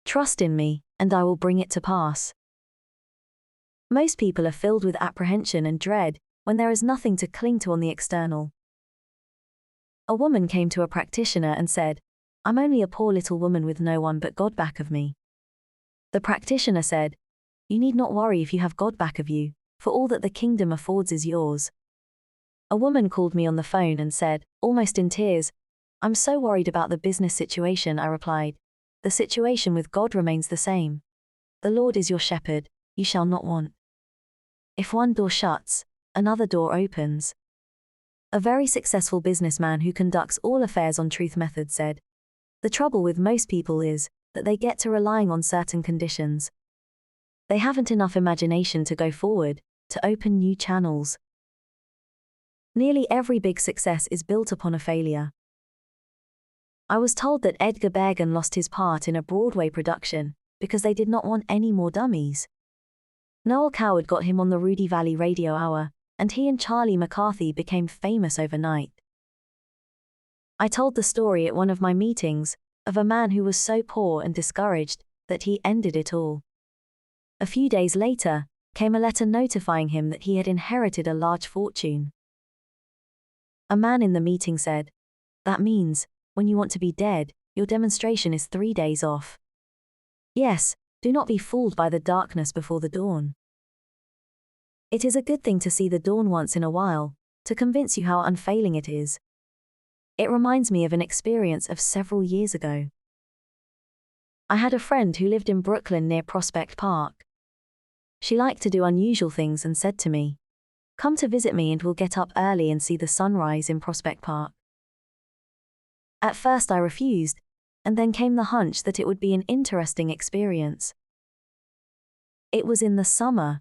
Trust in me, and I will bring it to pass. Most people are filled with apprehension and dread when there is nothing to cling to on the external. A woman came to a practitioner and said, "I'm only a poor little woman with no one but God back of me." The practitioner said, "You need not worry if you have God back of you, for all that the kingdom affords is yours." A woman called me on the phone and said, almost in tears, "I'm so worried about the business situation." I replied, "The situation with God remains the same. The Lord is your shepherd, you shall not want. If one door shuts, another door opens." A very successful businessman who conducts all affairs on truth method said, "The trouble with most people is that they get to relying on certain conditions. They haven't enough imagination to go forward, to open new channels." Nearly every big success is built upon a failure. I was told that Edgar Bergen lost his part in a Broadway production because they did not want any more dummies. Noel Coward got him on the Rudy Valley Radio Hour, and he and Charlie McCarthy became famous overnight. I told the story at one of my meetings of a man who was so poor and discouraged that he ended it all. A few days later, came a letter notifying him that he had inherited a large fortune. A man in the meeting said, "That means, when you want to be dead, your demonstration is 3 days off." Yes, do not be fooled by the darkness before the dawn. It is a good thing to see the dawn once in a while, to convince you how unfailing it is. It reminds me of an experience of several years ago. I had a friend who lived in Brooklyn near Prospect Park. She liked to do unusual things and said to me, "Come to visit me and we'll get up early and see the sunrise in Prospect Park." At first I refused, and then came the hunch that it would be an interesting experience. It was in the summer.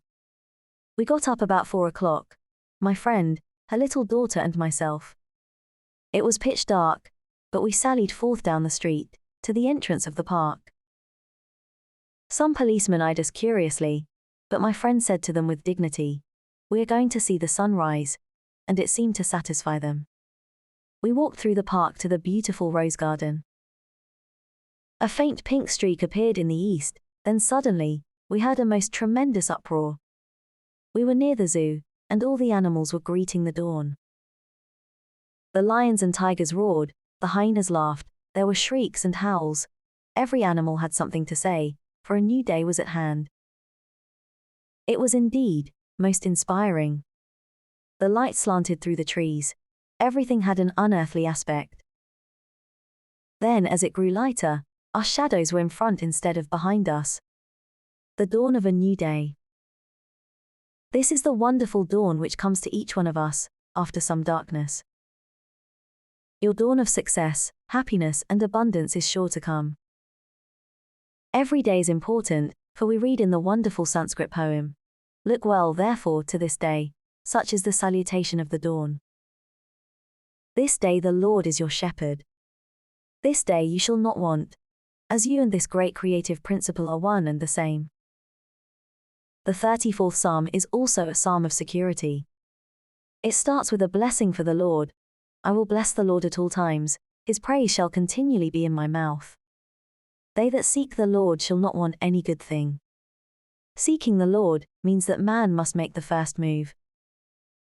We got up about 4 o'clock, my friend, her little daughter and myself. It was pitch dark, but we sallied forth down the street, to the entrance of the park. Some policemen eyed us curiously, but my friend said to them with dignity, "We are going to see the sunrise," and it seemed to satisfy them. We walked through the park to the beautiful rose garden. A faint pink streak appeared in the east, then suddenly, we heard a most tremendous uproar. We were near the zoo, and all the animals were greeting the dawn. The lions and tigers roared, the hyenas laughed, there were shrieks and howls. Every animal had something to say, for a new day was at hand. It was indeed most inspiring. The light slanted through the trees. Everything had an unearthly aspect. Then, as it grew lighter, our shadows were in front instead of behind us. The dawn of a new day. This is the wonderful dawn which comes to each one of us, after some darkness. Your dawn of success, happiness, and abundance is sure to come. Every day is important, for we read in the wonderful Sanskrit poem, "Look well therefore to this day, such is the salutation of the dawn. This day the Lord is your shepherd. This day you shall not want, as you and this great creative principle are one and the same." The 34th Psalm is also a psalm of security. It starts with a blessing for the Lord. "I will bless the Lord at all times, his praise shall continually be in my mouth. They that seek the Lord shall not want any good thing." Seeking the Lord means that man must make the first move.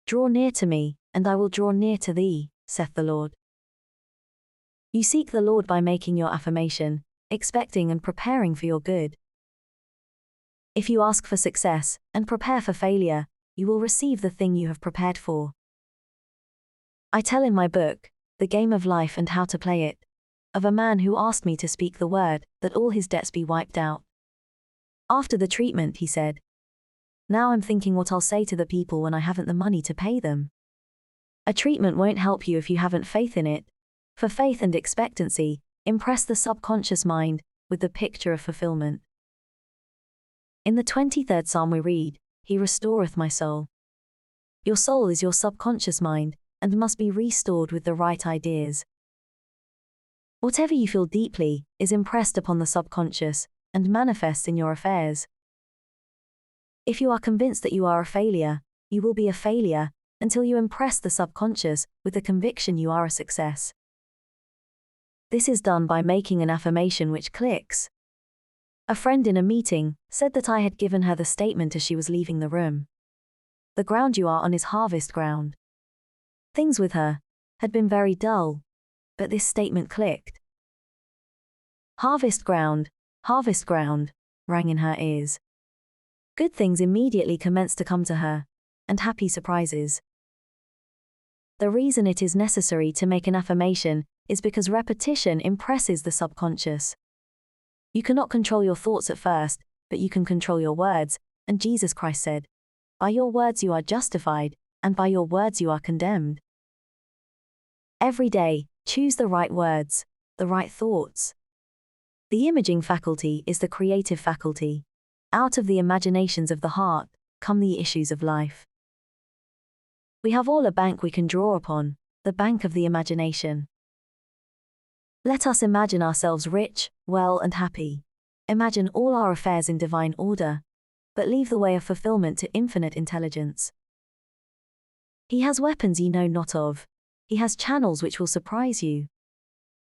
"Draw near to me, and I will draw near to thee, saith the Lord." You seek the Lord by making your affirmation, expecting and preparing for your good. If you ask for success and prepare for failure, you will receive the thing you have prepared for. I tell in my book, The Game of Life and How to Play It, of a man who asked me to speak the word that all his debts be wiped out. After the treatment, he said, "Now I'm thinking what I'll say to the people when I haven't the money to pay them." A treatment won't help you if you haven't faith in it. For faith and expectancy, impress the subconscious mind with the picture of fulfillment. In the 23rd Psalm we read, "He restoreth my soul." Your soul is your subconscious mind and must be restored with the right ideas. Whatever you feel deeply is impressed upon the subconscious and manifests in your affairs. If you are convinced that you are a failure, you will be a failure until you impress the subconscious with the conviction you are a success. This is done by making an affirmation which clicks. A friend in a meeting said that I had given her the statement as she was leaving the room. "The ground you are on is harvest ground." Things with her had been very dull, but this statement clicked. Harvest ground, rang in her ears. Good things immediately commenced to come to her, and happy surprises. The reason it is necessary to make an affirmation is because repetition impresses the subconscious. You cannot control your thoughts at first, but you can control your words, and Jesus Christ said, "By your words you are justified, and by your words you are condemned." Every day, choose the right words, the right thoughts. The imaging faculty is the creative faculty. Out of the imaginations of the heart come the issues of life. We have all a bank we can draw upon, the bank of the imagination. Let us imagine ourselves rich, well and happy. Imagine all our affairs in divine order, but leave the way of fulfillment to infinite intelligence. He has weapons ye know not of. He has channels which will surprise you.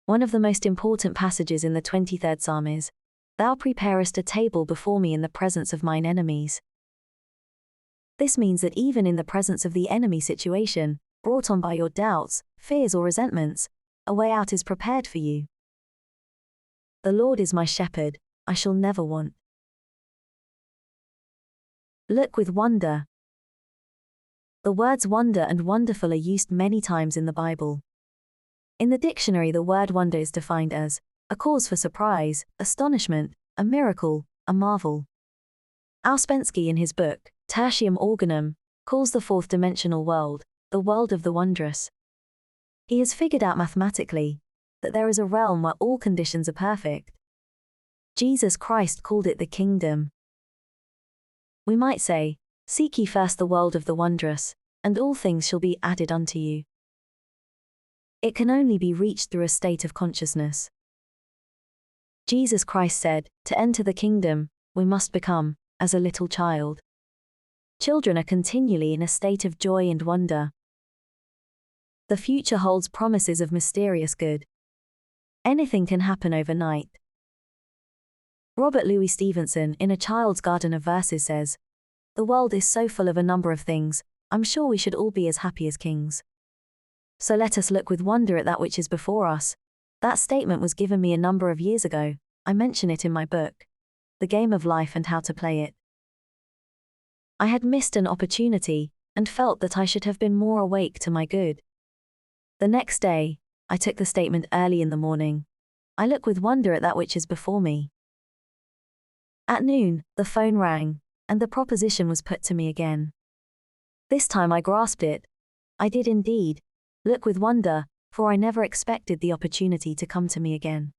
One of the most important passages in the 23rd Psalm is, "Thou preparest a table before me in the presence of mine enemies." This means that even in the presence of the enemy situation, brought on by your doubts, fears or resentments, a way out is prepared for you. The Lord is my shepherd, I shall never want. Look with wonder. The words wonder and wonderful are used many times in the Bible. In the dictionary, the word wonder is defined as a cause for surprise, astonishment, a miracle, a marvel. Ouspensky in his book, Tertium Organum, calls the fourth-dimensional world, the world of the wondrous. He has figured out mathematically that there is a realm where all conditions are perfect. Jesus Christ called it the kingdom. We might say, "Seek ye first the world of the wondrous, and all things shall be added unto you." It can only be reached through a state of consciousness. Jesus Christ said, to enter the kingdom, we must become as a little child. Children are continually in a state of joy and wonder. The future holds promises of mysterious good. Anything can happen overnight. Robert Louis Stevenson in A Child's Garden of Verses says, "The world is so full of a number of things, I'm sure we should all be as happy as kings. So let us look with wonder at that which is before us." That statement was given me a number of years ago. I mention it in my book, The Game of Life and How to Play It. I had missed an opportunity and felt that I should have been more awake to my good. The next day, I took the statement early in the morning. I look with wonder at that which is before me. At noon, the phone rang, and the proposition was put to me again. This time I grasped it. I did indeed look with wonder, for I never expected the opportunity to come to me again.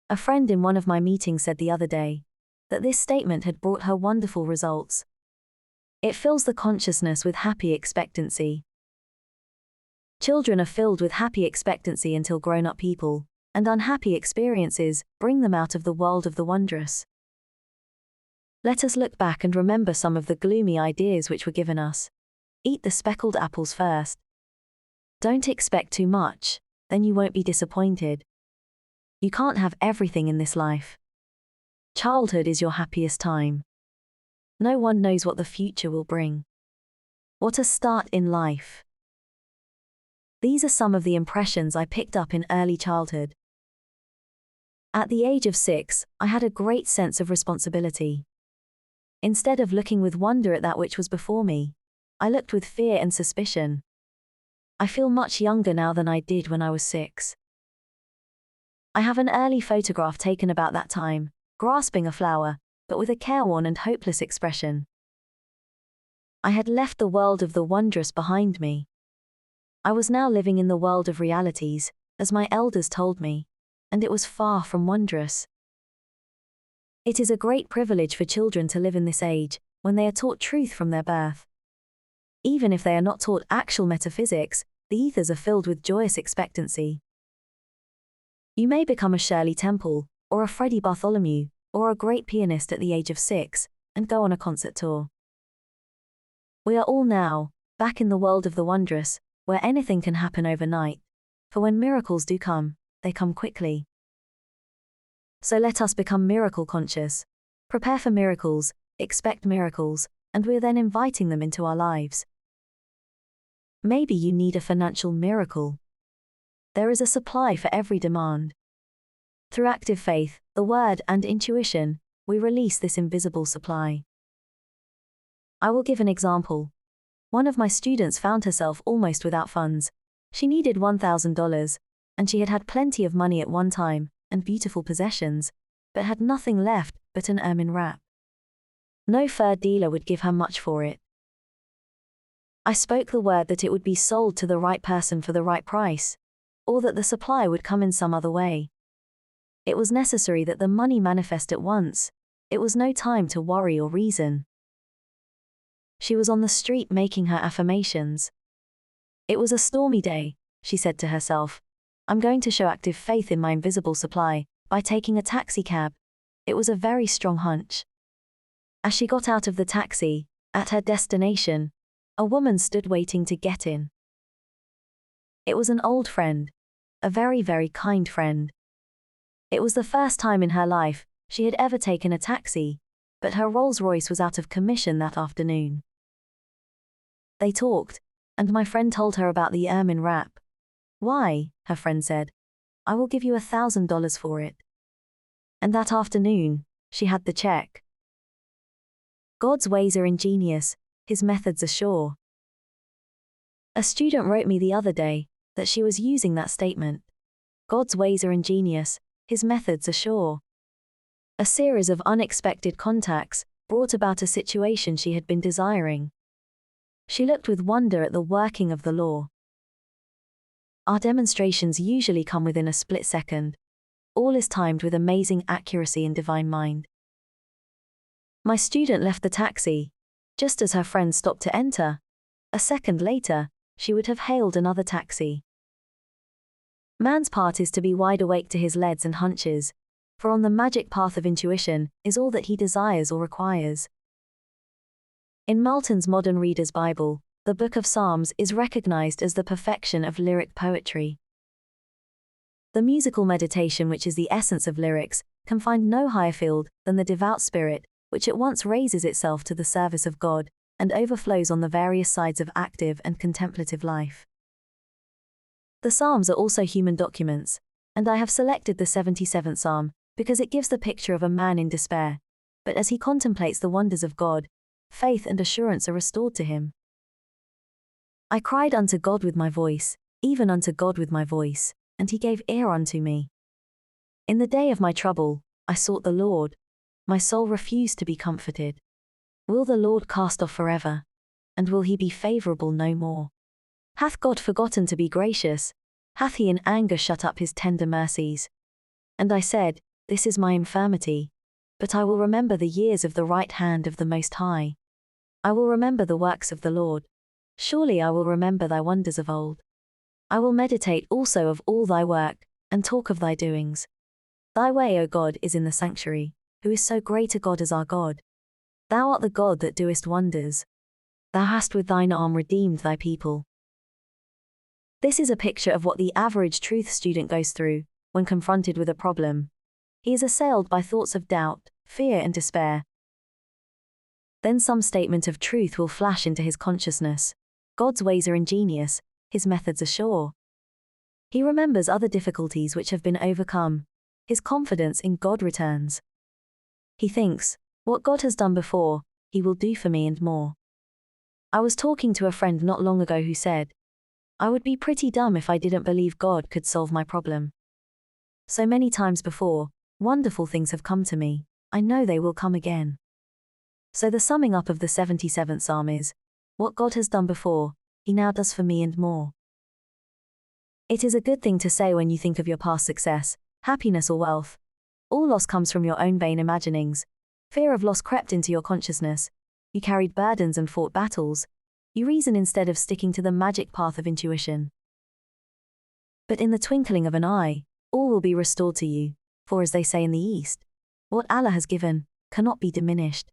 A friend in one of my meetings said the other day that this statement had brought her wonderful results. It fills the consciousness with happy expectancy. Children are filled with happy expectancy until grown-up people, and unhappy experiences bring them out of the world of the wondrous. Let us look back and remember some of the gloomy ideas which were given us. Eat the speckled apples first. Don't expect too much, then you won't be disappointed. You can't have everything in this life. Childhood is your happiest time. No one knows what the future will bring. What a start in life. These are some of the impressions I picked up in early childhood. At the age of 6, I had a great sense of responsibility. Instead of looking with wonder at that which was before me, I looked with fear and suspicion. I feel much younger now than I did when I was 6. I have an early photograph taken about that time, grasping a flower, but with a careworn and hopeless expression. I had left the world of the wondrous behind me. I was now living in the world of realities, as my elders told me, and it was far from wondrous. It is a great privilege for children to live in this age, when they are taught truth from their birth. Even if they are not taught actual metaphysics, the ethers are filled with joyous expectancy. You may become a Shirley Temple, or a Freddie Bartholomew, or a great pianist at the age of 6, and go on a concert tour. We are all now, back in the world of the wondrous, where anything can happen overnight, for when miracles do come, they come quickly. So let us become miracle conscious. Prepare for miracles, expect miracles, and we're then inviting them into our lives. Maybe you need a financial miracle. There is a supply for every demand. Through active faith, the word, and intuition, we release this invisible supply. I will give an example. One of my students found herself almost without funds. She needed $1,000, and she had had plenty of money at one time, and beautiful possessions, but had nothing left but an ermine wrap. No fur dealer would give her much for it. I spoke the word that it would be sold to the right person for the right price, or that the supply would come in some other way. It was necessary that the money manifest at once. It was no time to worry or reason. She was on the street making her affirmations. It was a stormy day, she said to herself. I'm going to show active faith in my invisible supply, by taking a taxi cab. It was a very strong hunch. As she got out of the taxi, at her destination, a woman stood waiting to get in. It was an old friend. A very, very kind friend. It was the first time in her life she had ever taken a taxi, but her Rolls-Royce was out of commission that afternoon. They talked, and my friend told her about the ermine wrap. Why, her friend said, I will give you $1,000 for it. And that afternoon, she had the check. God's ways are ingenious, his methods are sure. A student wrote me the other day that she was using that statement. God's ways are ingenious, his methods are sure. A series of unexpected contacts brought about a situation she had been desiring. She looked with wonder at the working of the law. Our demonstrations usually come within a split second. All is timed with amazing accuracy and divine mind. My student left the taxi. Just as her friend stopped to enter, a second later, she would have hailed another taxi. Man's part is to be wide awake to his leads and hunches, for on the magic path of intuition is all that he desires or requires. In Moulton's Modern Reader's Bible, the Book of Psalms is recognized as the perfection of lyric poetry. The musical meditation, which is the essence of lyrics, can find no higher field than the devout spirit, which at once raises itself to the service of God, and overflows on the various sides of active and contemplative life. The Psalms are also human documents, and I have selected the 77th Psalm, because it gives the picture of a man in despair, but as he contemplates the wonders of God, faith and assurance are restored to him. I cried unto God with my voice, even unto God with my voice, and he gave ear unto me. In the day of my trouble, I sought the Lord. My soul refused to be comforted. Will the Lord cast off forever? And will he be favorable no more? Hath God forgotten to be gracious? Hath he in anger shut up his tender mercies? And I said, This is my infirmity. But I will remember the years of the right hand of the Most High. I will remember the works of the Lord. Surely I will remember thy wonders of old. I will meditate also of all thy work, and talk of thy doings. Thy way, O God, is in the sanctuary. Who is so great a God as our God? Thou art the God that doest wonders. Thou hast with thine arm redeemed thy people. This is a picture of what the average truth student goes through when confronted with a problem. He is assailed by thoughts of doubt, fear, and despair. Then some statement of truth will flash into his consciousness. God's ways are ingenious, his methods are sure. He remembers other difficulties which have been overcome. his confidence in God returns. He thinks, what God has done before, he will do for me and more. I was talking to a friend not long ago who said, I would be pretty dumb if I didn't believe God could solve my problem. So many times before, wonderful things have come to me, I know they will come again. So the summing up of the 77th Psalm is, what God has done before, he now does for me and more. It is a good thing to say when you think of your past success, happiness or wealth. All loss comes from your own vain imaginings. Fear of loss crept into your consciousness. You carried burdens and fought battles. You reason instead of sticking to the magic path of intuition. But in the twinkling of an eye, all will be restored to you, for as they say in the East, what Allah has given cannot be diminished.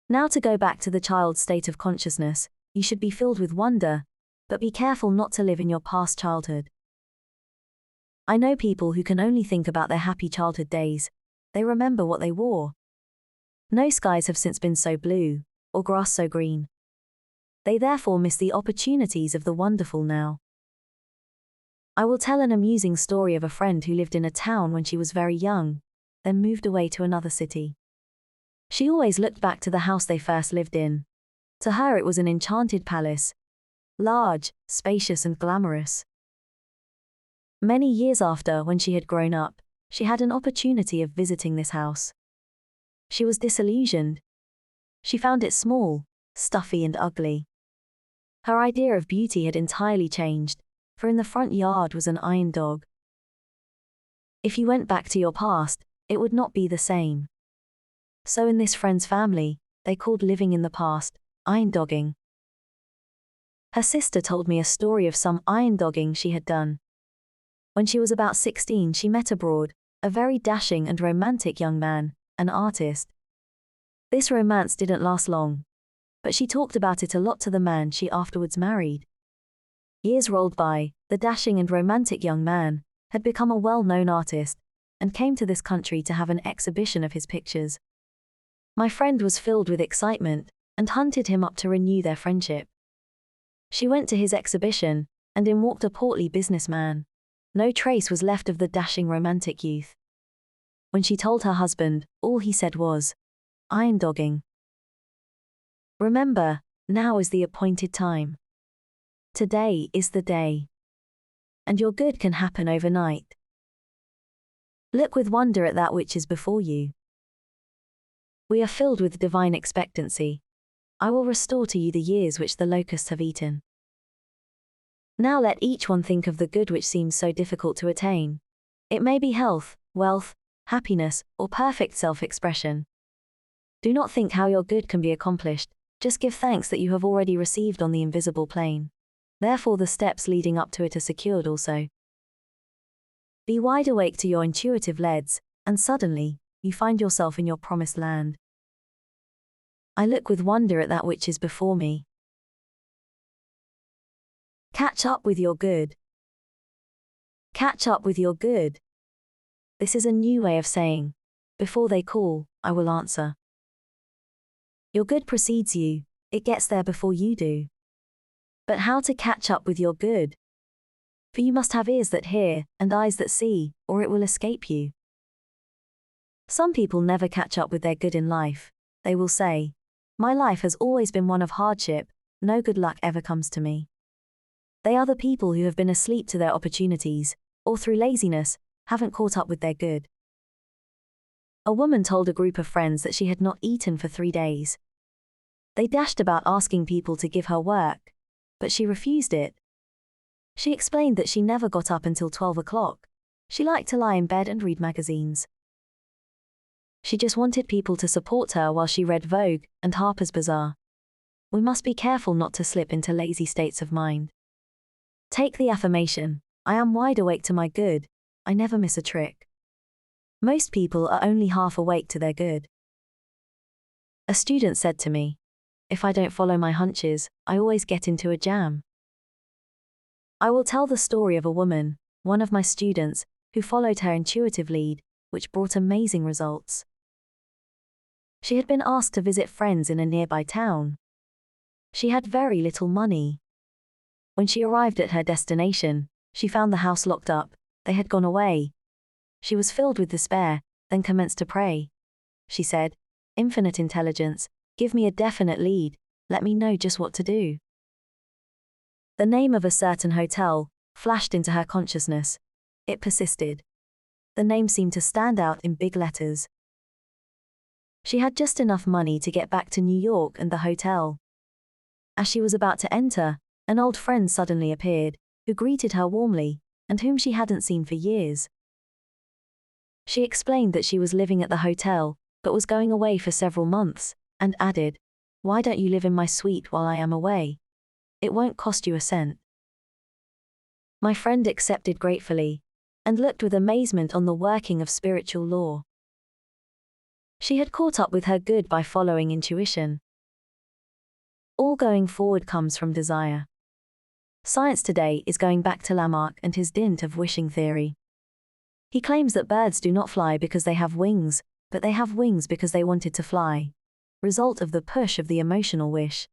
Now to go back to the child's state of consciousness, you should be filled with wonder, but be careful not to live in your past childhood. I know people who can only think about their happy childhood days. They remember what they wore. No skies have since been so blue, or grass so green. They therefore miss the opportunities of the wonderful now. I will tell an amusing story of a friend who lived in a town when she was very young, then moved away to another city. She always looked back to the house they first lived in. To her it was an enchanted palace, large, spacious and glamorous. Many years after, when she had grown up, she had an opportunity of visiting this house. She was disillusioned. She found it small, stuffy and ugly. Her idea of beauty had entirely changed, for in the front yard was an iron dog. If you went back to your past, it would not be the same. So in this friend's family, they called living in the past, iron dogging. Her sister told me a story of some iron dogging she had done. When she was about 16, she met abroad a very dashing and romantic young man, an artist. This romance didn't last long, but she talked about it a lot to the man she afterwards married. Years rolled by, the dashing and romantic young man had become a well-known artist and came to this country to have an exhibition of his pictures. My friend was filled with excitement and hunted him up to renew their friendship. She went to his exhibition, and in walked a portly businessman. No trace was left of the dashing romantic youth. When she told her husband, all he said was, iron dogging. Remember, now is the appointed time. Today is the day. And your good can happen overnight. Look with wonder at that which is before you. We are filled with divine expectancy. I will restore to you the years which the locusts have eaten. Now let each one think of the good which seems so difficult to attain. It may be health, wealth, happiness, or perfect self-expression. Do not think how your good can be accomplished, just give thanks that you have already received on the invisible plane. Therefore the steps leading up to it are secured also. Be wide awake to your intuitive leads, and suddenly, you find yourself in your promised land. I look with wonder at that which is before me. Catch up with your good. Catch up with your good. This is a new way of saying, before they call, I will answer. Your good precedes you, it gets there before you do. But how to catch up with your good? For you must have ears that hear, and eyes that see, or it will escape you. Some people never catch up with their good in life. They will say, my life has always been one of hardship, no good luck ever comes to me. They are the people who have been asleep to their opportunities, or through laziness, haven't caught up with their good. A woman told a group of friends that she had not eaten for 3 days. They dashed about asking people to give her work, but she refused it. She explained that she never got up until 12 o'clock. She liked to lie in bed and read magazines. She just wanted people to support her while she read Vogue and Harper's Bazaar. We must be careful not to slip into lazy states of mind. Take the affirmation, I am wide awake to my good, I never miss a trick. Most people are only half awake to their good. A student said to me, if I don't follow my hunches, I always get into a jam. I will tell the story of a woman, one of my students, who followed her intuitive lead, which brought amazing results. She had been asked to visit friends in a nearby town. She had very little money. When she arrived at her destination, she found the house locked up, they had gone away. She was filled with despair, then commenced to pray. She said, "Infinite intelligence, give me a definite lead, let me know just what to do." The name of a certain hotel flashed into her consciousness. It persisted. The name seemed to stand out in big letters. She had just enough money to get back to New York and the hotel. As she was about to enter, an old friend suddenly appeared, who greeted her warmly, and whom she hadn't seen for years. She explained that she was living at the hotel, but was going away for several months, and added, "Why don't you live in my suite while I am away? It won't cost you a cent." My friend accepted gratefully, and looked with amazement on the working of spiritual law. She had caught up with her good by following intuition. All going forward comes from desire. Science today is going back to Lamarck and his dint of wishing theory. He claims that birds do not fly because they have wings, but they have wings because they wanted to fly. Result of the push of the emotional wish.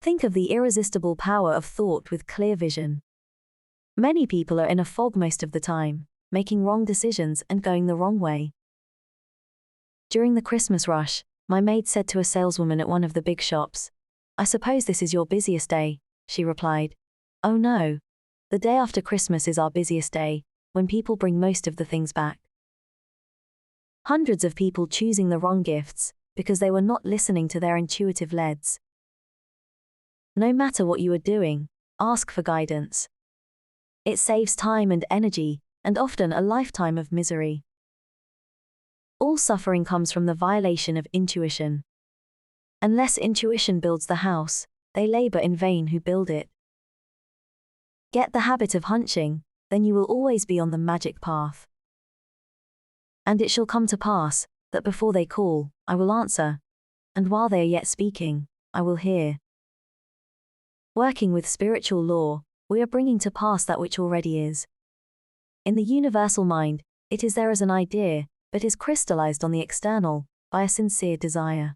Think of the irresistible power of thought with clear vision. Many people are in a fog most of the time, making wrong decisions and going the wrong way. During the Christmas rush, my maid said to a saleswoman at one of the big shops, "I suppose this is your busiest day," she replied. "Oh no. The day after Christmas is our busiest day, when people bring most of the things back." Hundreds of people choosing the wrong gifts, because they were not listening to their intuitive leads. No matter what you are doing, ask for guidance. It saves time and energy, and often a lifetime of misery. All suffering comes from the violation of intuition. Unless intuition builds the house, they labor in vain who build it. Get the habit of hunching, then you will always be on the magic path. And it shall come to pass, that before they call, I will answer, and while they are yet speaking, I will hear. Working with spiritual law, we are bringing to pass that which already is. In the universal mind, it is there as an idea, but is crystallized on the external, by a sincere desire.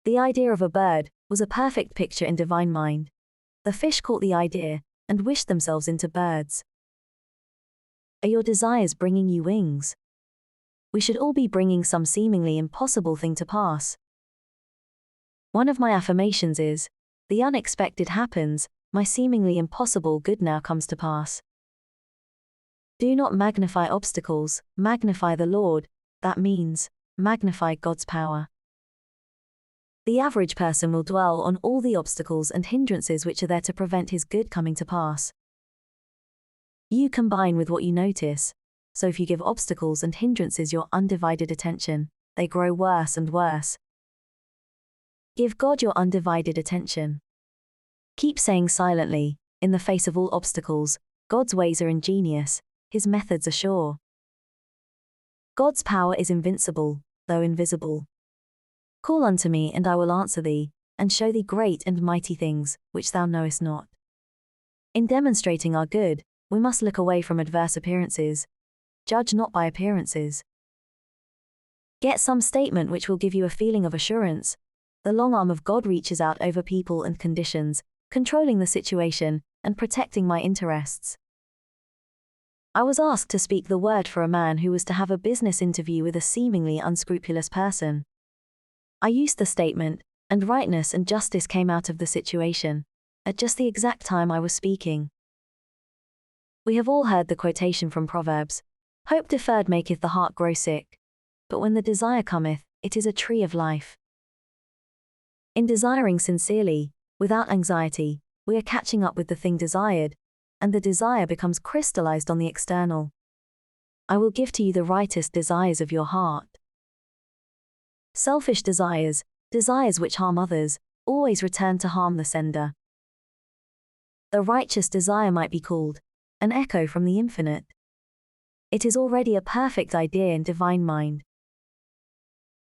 The idea of a bird was a perfect picture in divine mind. The fish caught the idea, and wished themselves into birds. Are your desires bringing you wings? We should all be bringing some seemingly impossible thing to pass. One of my affirmations is, "The unexpected happens, my seemingly impossible good now comes to pass." Do not magnify obstacles, magnify the Lord, that means, magnify God's power. The average person will dwell on all the obstacles and hindrances which are there to prevent his good coming to pass. You combine with what you notice, so if you give obstacles and hindrances your undivided attention, they grow worse and worse. Give God your undivided attention. Keep saying silently, in the face of all obstacles, God's ways are ingenious, His methods are sure. God's power is invincible, though invisible. Call unto me and I will answer thee, and show thee great and mighty things, which thou knowest not. In demonstrating our good, we must look away from adverse appearances. Judge not by appearances. Get some statement which will give you a feeling of assurance. The long arm of God reaches out over people and conditions, controlling the situation, and protecting my interests. I was asked to speak the word for a man who was to have a business interview with a seemingly unscrupulous person. I used the statement, and rightness and justice came out of the situation, at just the exact time I was speaking. We have all heard the quotation from Proverbs, "Hope deferred maketh the heart grow sick, but when the desire cometh, it is a tree of life." In desiring sincerely, without anxiety, we are catching up with the thing desired, and the desire becomes crystallized on the external. I will give to you the rightest desires of your heart. Selfish desires, desires which harm others, always return to harm the sender. The righteous desire might be called an echo from the infinite. It is already a perfect idea in divine mind.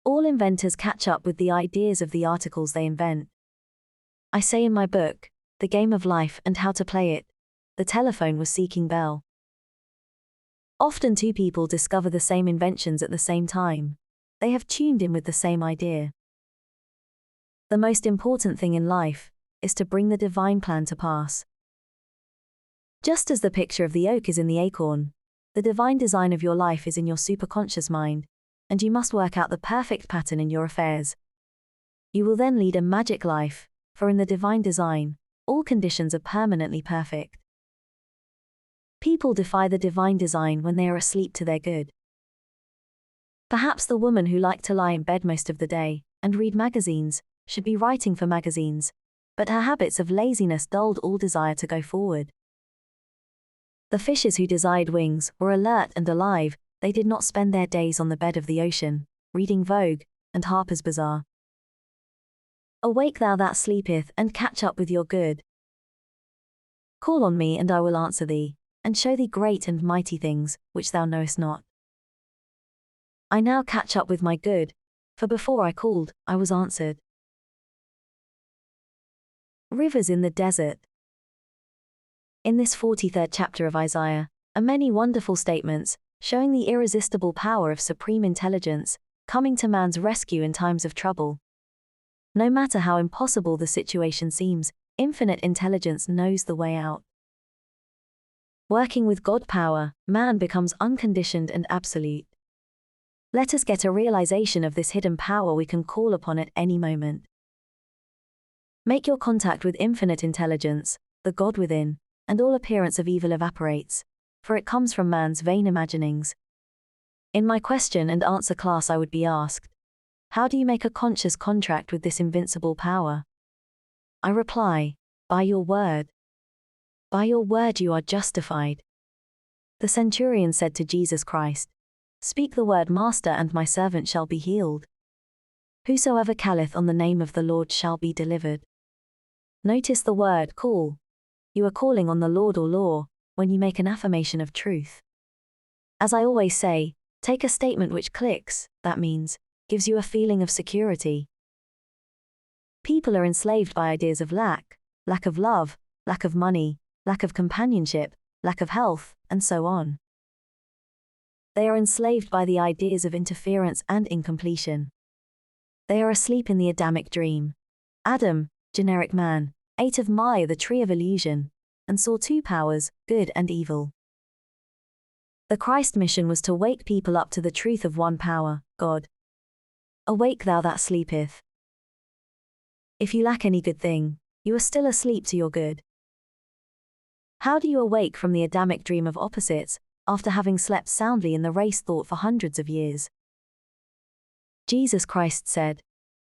All inventors catch up with the ideas of the articles they invent. I say in my book, The Game of Life and How to Play It, the telephone was seeking bell. Often two people discover the same inventions at the same time. They have tuned in with the same idea. The most important thing in life is to bring the divine plan to pass. Just as the picture of the oak is in the acorn, The divine design of your life is in your superconscious mind, and you must work out the perfect pattern in your affairs. You will then lead a magic life, for in the divine design, all conditions are permanently perfect. People defy the divine design when they are asleep to their good. Perhaps the woman who liked to lie in bed most of the day and read magazines should be writing for magazines, but her habits of laziness dulled all desire to go forward. The fishes who desired wings were alert and alive. They did not spend their days on the bed of the ocean, reading Vogue and Harper's Bazaar. Awake thou that sleepeth, and catch up with your good. Call on me, and I will answer thee, and show thee great and mighty things, which thou knowest not. I now catch up with my good, for before I called, I was answered. Rivers in the desert. In this 43rd chapter of Isaiah are many wonderful statements, showing the irresistible power of supreme intelligence, coming to man's rescue in times of trouble. No matter how impossible the situation seems, infinite intelligence knows the way out. Working with God power, man becomes unconditioned and absolute. Let us get a realization of this hidden power we can call upon at any moment. Make your contact with infinite intelligence, the God within, and all appearance of evil evaporates, for it comes from man's vain imaginings. In my question and answer class I would be asked, how do you make a conscious contract with this invincible power? I reply, by your word. By your word you are justified. The centurion said to Jesus Christ, speak the word, Master, and my servant shall be healed. Whosoever calleth on the name of the Lord shall be delivered. Notice the word call. You are calling on the Lord or law when you make an affirmation of truth. As I always say, take a statement which clicks, that means, gives you a feeling of security. People are enslaved by ideas of lack of love, lack of money, lack of companionship, lack of health, and so on. They are enslaved by the ideas of interference and incompletion. They are asleep in the Adamic dream. Adam, generic man, ate of Maya, the tree of illusion, and saw two powers, good and evil. The Christ mission was to wake people up to the truth of one power, God. Awake thou that sleepeth. If you lack any good thing, you are still asleep to your good. How do you awake from the Adamic dream of opposites, after having slept soundly in the race thought for hundreds of years? Jesus Christ said,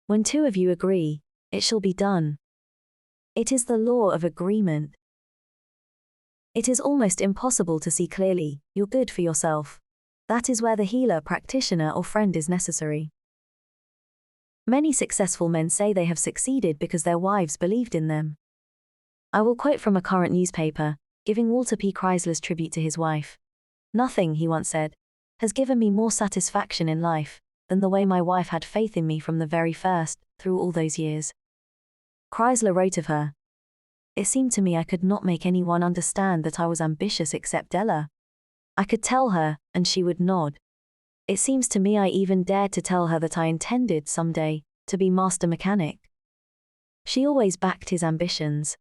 when two of you agree, it shall be done. It is the law of agreement. It is almost impossible to see clearly, you're good for yourself. That is where the healer, practitioner, or friend is necessary. Many successful men say they have succeeded because their wives believed in them. I will quote from a current newspaper, giving Walter P. Chrysler's tribute to his wife. Nothing, he once said, has given me more satisfaction in life than the way my wife had faith in me from the very first, through all those years. Chrysler wrote of her, it seemed to me I could not make anyone understand that I was ambitious except Ella. I could tell her, and she would nod. It seems to me I even dared to tell her that I intended, someday, to be master mechanic. She always backed his ambitions.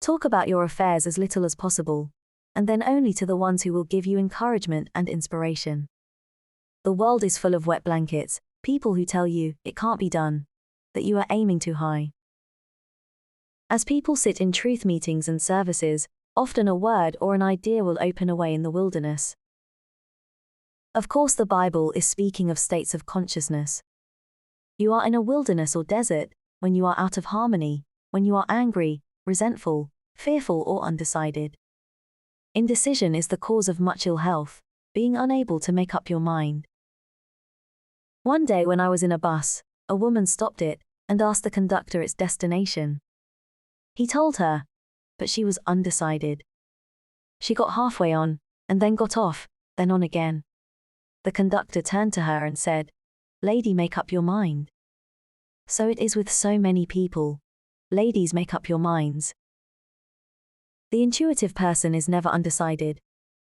Talk about your affairs as little as possible, and then only to the ones who will give you encouragement and inspiration. The world is full of wet blankets, people who tell you, it can't be done, that you are aiming too high. As people sit in truth meetings and services, often a word or an idea will open a way in the wilderness. Of course, the Bible is speaking of states of consciousness. You are in a wilderness or desert when you are out of harmony, when you are angry, resentful, fearful, or undecided. Indecision is the cause of much ill health, being unable to make up your mind. One day when I was in a bus, a woman stopped it and asked the conductor its destination. He told her, but she was undecided. She got halfway on, and then got off, then on again. The conductor turned to her and said, "Lady, make up your mind." So it is with so many people. Ladies, make up your minds. The intuitive person is never undecided.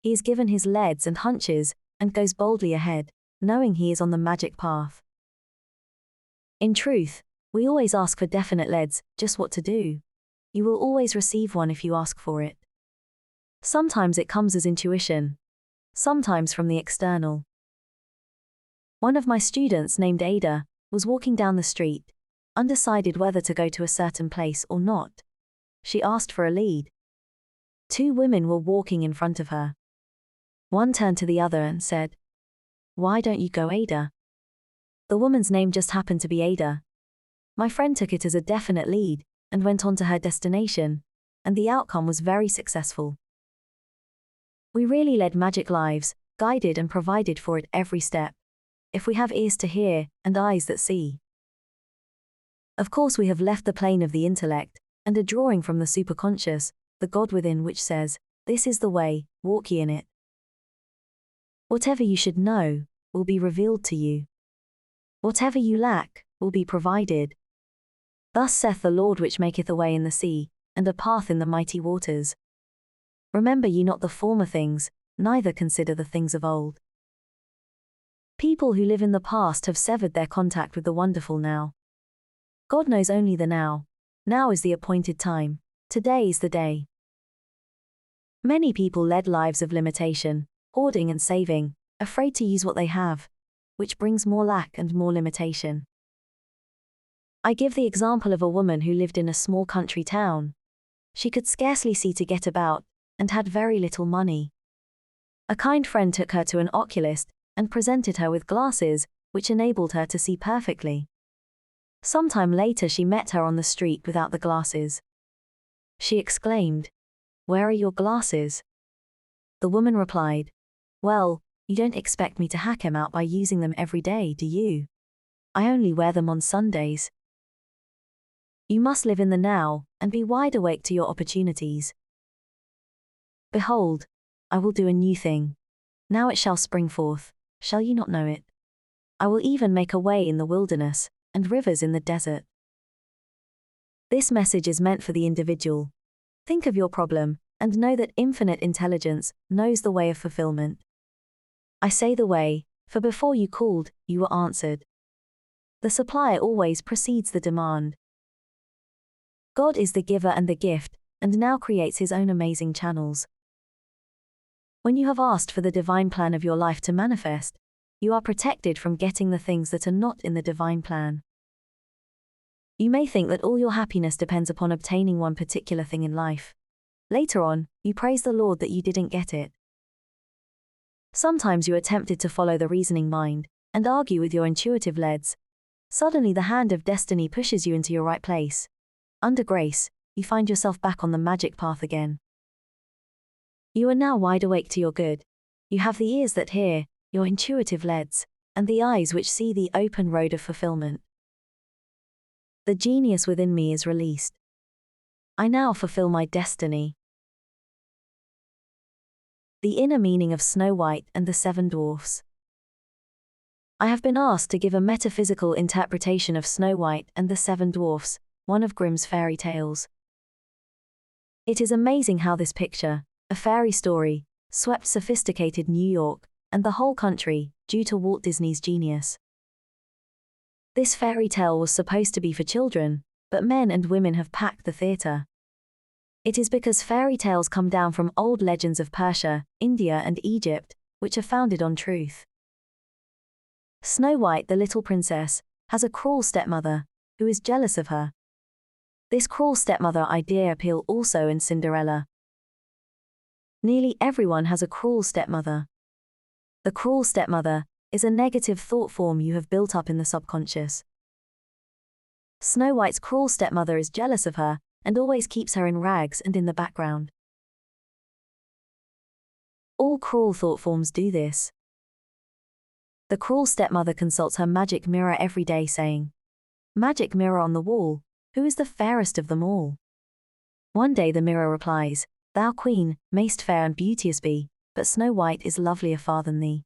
He is given his leads and hunches, and goes boldly ahead, knowing he is on the magic path. In truth, we always ask for definite leads, just what to do. You will always receive one if you ask for it. Sometimes it comes as intuition, sometimes from the external. One of my students, named Ada, was walking down the street, undecided whether to go to a certain place or not. She asked for a lead. 2 women were walking in front of her. One turned to the other and said, "Why don't you go, Ada?" The woman's name just happened to be Ada. My friend took it as a definite lead and went on to her destination, and the outcome was very successful. We really led magic lives, guided and provided for it every step, if we have ears to hear and eyes that see. Of course, we have left the plane of the intellect and are drawing from the superconscious, the God within, which says, "This is the way, walk ye in it." Whatever you should know will be revealed to you. Whatever you lack will be provided. Thus saith the Lord, which maketh a way in the sea, and a path in the mighty waters. Remember ye not the former things, neither consider the things of old. People who live in the past have severed their contact with the wonderful now. God knows only the now. Now is the appointed time. Today is the day. Many people led lives of limitation, hoarding and saving, afraid to use what they have, which brings more lack and more limitation. I give the example of a woman who lived in a small country town. She could scarcely see to get about, and had very little money. A kind friend took her to an oculist and presented her with glasses, which enabled her to see perfectly. Sometime later she met her on the street without the glasses. She exclaimed, "Where are your glasses?" The woman replied, "Well, you don't expect me to hack 'em out by using them every day, do you? I only wear them on Sundays." You must live in the now, and be wide awake to your opportunities. Behold, I will do a new thing. Now it shall spring forth, shall you not know it? I will even make a way in the wilderness, and rivers in the desert. This message is meant for the individual. Think of your problem, and know that infinite intelligence knows the way of fulfillment. I say the way, for before you called, you were answered. The supply always precedes the demand. God is the giver and the gift, and now creates his own amazing channels. When you have asked for the divine plan of your life to manifest, you are protected from getting the things that are not in the divine plan. You may think that all your happiness depends upon obtaining one particular thing in life. Later on, you praise the Lord that you didn't get it. Sometimes you are tempted to follow the reasoning mind and argue with your intuitive leads. Suddenly the hand of destiny pushes you into your right place. Under grace, you find yourself back on the magic path again. You are now wide awake to your good. You have the ears that hear, your intuitive leads, and the eyes which see the open road of fulfillment. The genius within me is released. I now fulfill my destiny. The inner meaning of Snow White and the Seven Dwarfs. I have been asked to give a metaphysical interpretation of Snow White and the Seven Dwarfs, one of Grimm's fairy tales. It is amazing how this picture, a fairy story, swept sophisticated New York and the whole country due to Walt Disney's genius. This fairy tale was supposed to be for children, but men and women have packed the theater. It is because fairy tales come down from old legends of Persia, India and Egypt, which are founded on truth. Snow White, the little princess, has a cruel stepmother, who is jealous of her. This cruel stepmother idea appeals also in Cinderella. Nearly everyone has a cruel stepmother. The cruel stepmother is a negative thought form you have built up in the subconscious. Snow White's cruel stepmother is jealous of her and always keeps her in rags and in the background. All cruel thought forms do this. The cruel stepmother consults her magic mirror every day, saying, "Magic mirror on the wall, who is the fairest of them all?" One day the mirror replies, "Thou queen, mayst fair and beauteous be, but Snow White is lovelier far than thee."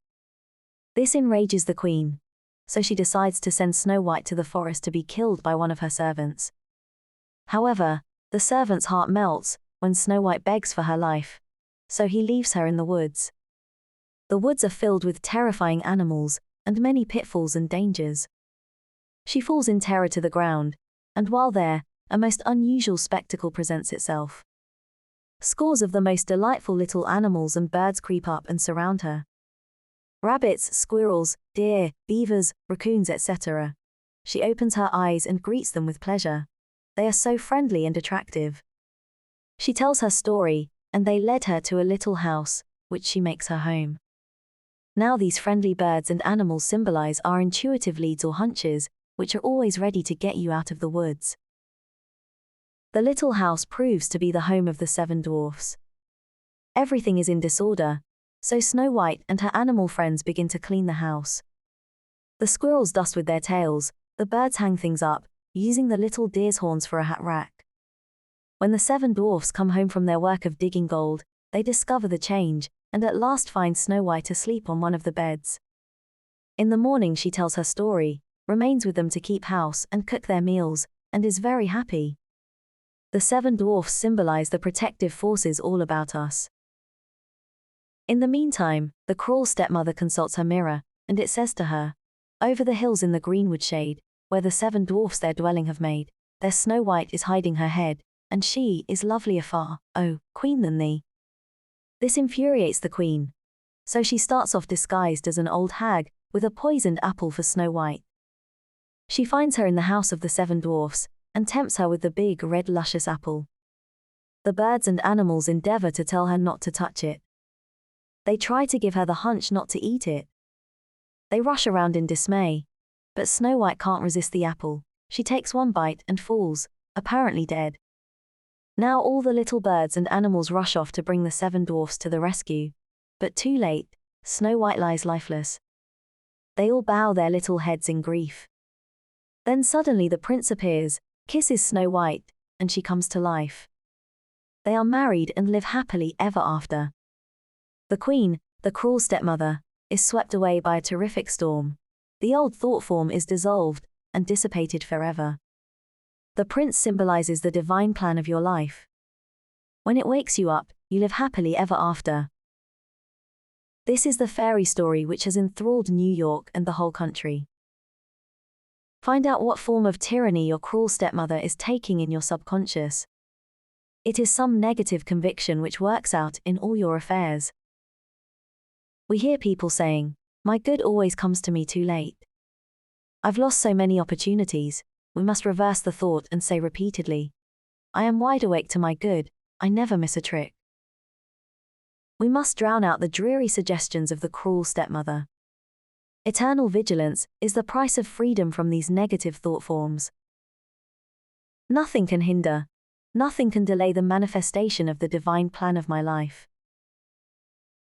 This enrages the queen, so she decides to send Snow White to the forest to be killed by one of her servants. However, the servant's heart melts when Snow White begs for her life, so he leaves her in the woods. The woods are filled with terrifying animals and many pitfalls and dangers. She falls in terror to the ground, and while there, a most unusual spectacle presents itself. Scores of the most delightful little animals and birds creep up and surround her. Rabbits, squirrels, deer, beavers, raccoons, etc. She opens her eyes and greets them with pleasure. They are so friendly and attractive. She tells her story, and they led her to a little house, which she makes her home. Now these friendly birds and animals symbolize our intuitive leads or hunches, which are always ready to get you out of the woods. The little house proves to be the home of the 7 dwarfs. Everything is in disorder, so Snow White and her animal friends begin to clean the house. The squirrels dust with their tails, the birds hang things up, using the little deer's horns for a hat rack. When the 7 dwarfs come home from their work of digging gold, they discover the change, and at last find Snow White asleep on one of the beds. In the morning she tells her story, remains with them to keep house and cook their meals, and is very happy. The 7 dwarfs symbolize the protective forces all about us. In the meantime, the cruel stepmother consults her mirror, and it says to her, "Over the hills in the greenwood shade, where the 7 dwarfs their dwelling have made, there Snow White is hiding her head, and she is lovelier far, oh, queen than thee." This infuriates the queen. So she starts off disguised as an old hag, with a poisoned apple for Snow White. She finds her in the house of the 7 dwarfs, and tempts her with the big, red, luscious apple. The birds and animals endeavor to tell her not to touch it. They try to give her the hunch not to eat it. They rush around in dismay. But Snow White can't resist the apple. She takes one bite and falls, apparently dead. Now all the little birds and animals rush off to bring the 7 dwarfs to the rescue. But too late, Snow White lies lifeless. They all bow their little heads in grief. Then suddenly the prince appears, kisses Snow White, and she comes to life. They are married and live happily ever after. The queen, the cruel stepmother, is swept away by a terrific storm. The old thought form is dissolved and dissipated forever. The prince symbolizes the divine plan of your life. When it wakes you up, you live happily ever after. This is the fairy story which has enthralled New York and the whole country. Find out what form of tyranny your cruel stepmother is taking in your subconscious. It is some negative conviction which works out in all your affairs. We hear people saying, "My good always comes to me too late. I've lost so many opportunities." We must reverse the thought and say repeatedly, "I am wide awake to my good, I never miss a trick." We must drown out the dreary suggestions of the cruel stepmother. Eternal vigilance is the price of freedom from these negative thought forms. Nothing can hinder, nothing can delay the manifestation of the divine plan of my life.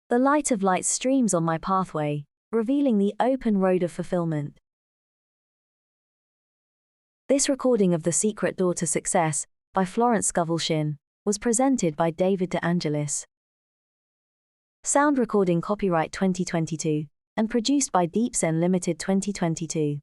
The light of light streams on my pathway, revealing the open road of fulfillment. This recording of The Secret Door to Success, by Florence Scovel Shinn, was presented by David De Angelis. Sound recording copyright 2022, and produced by Deep Zen Limited 2022.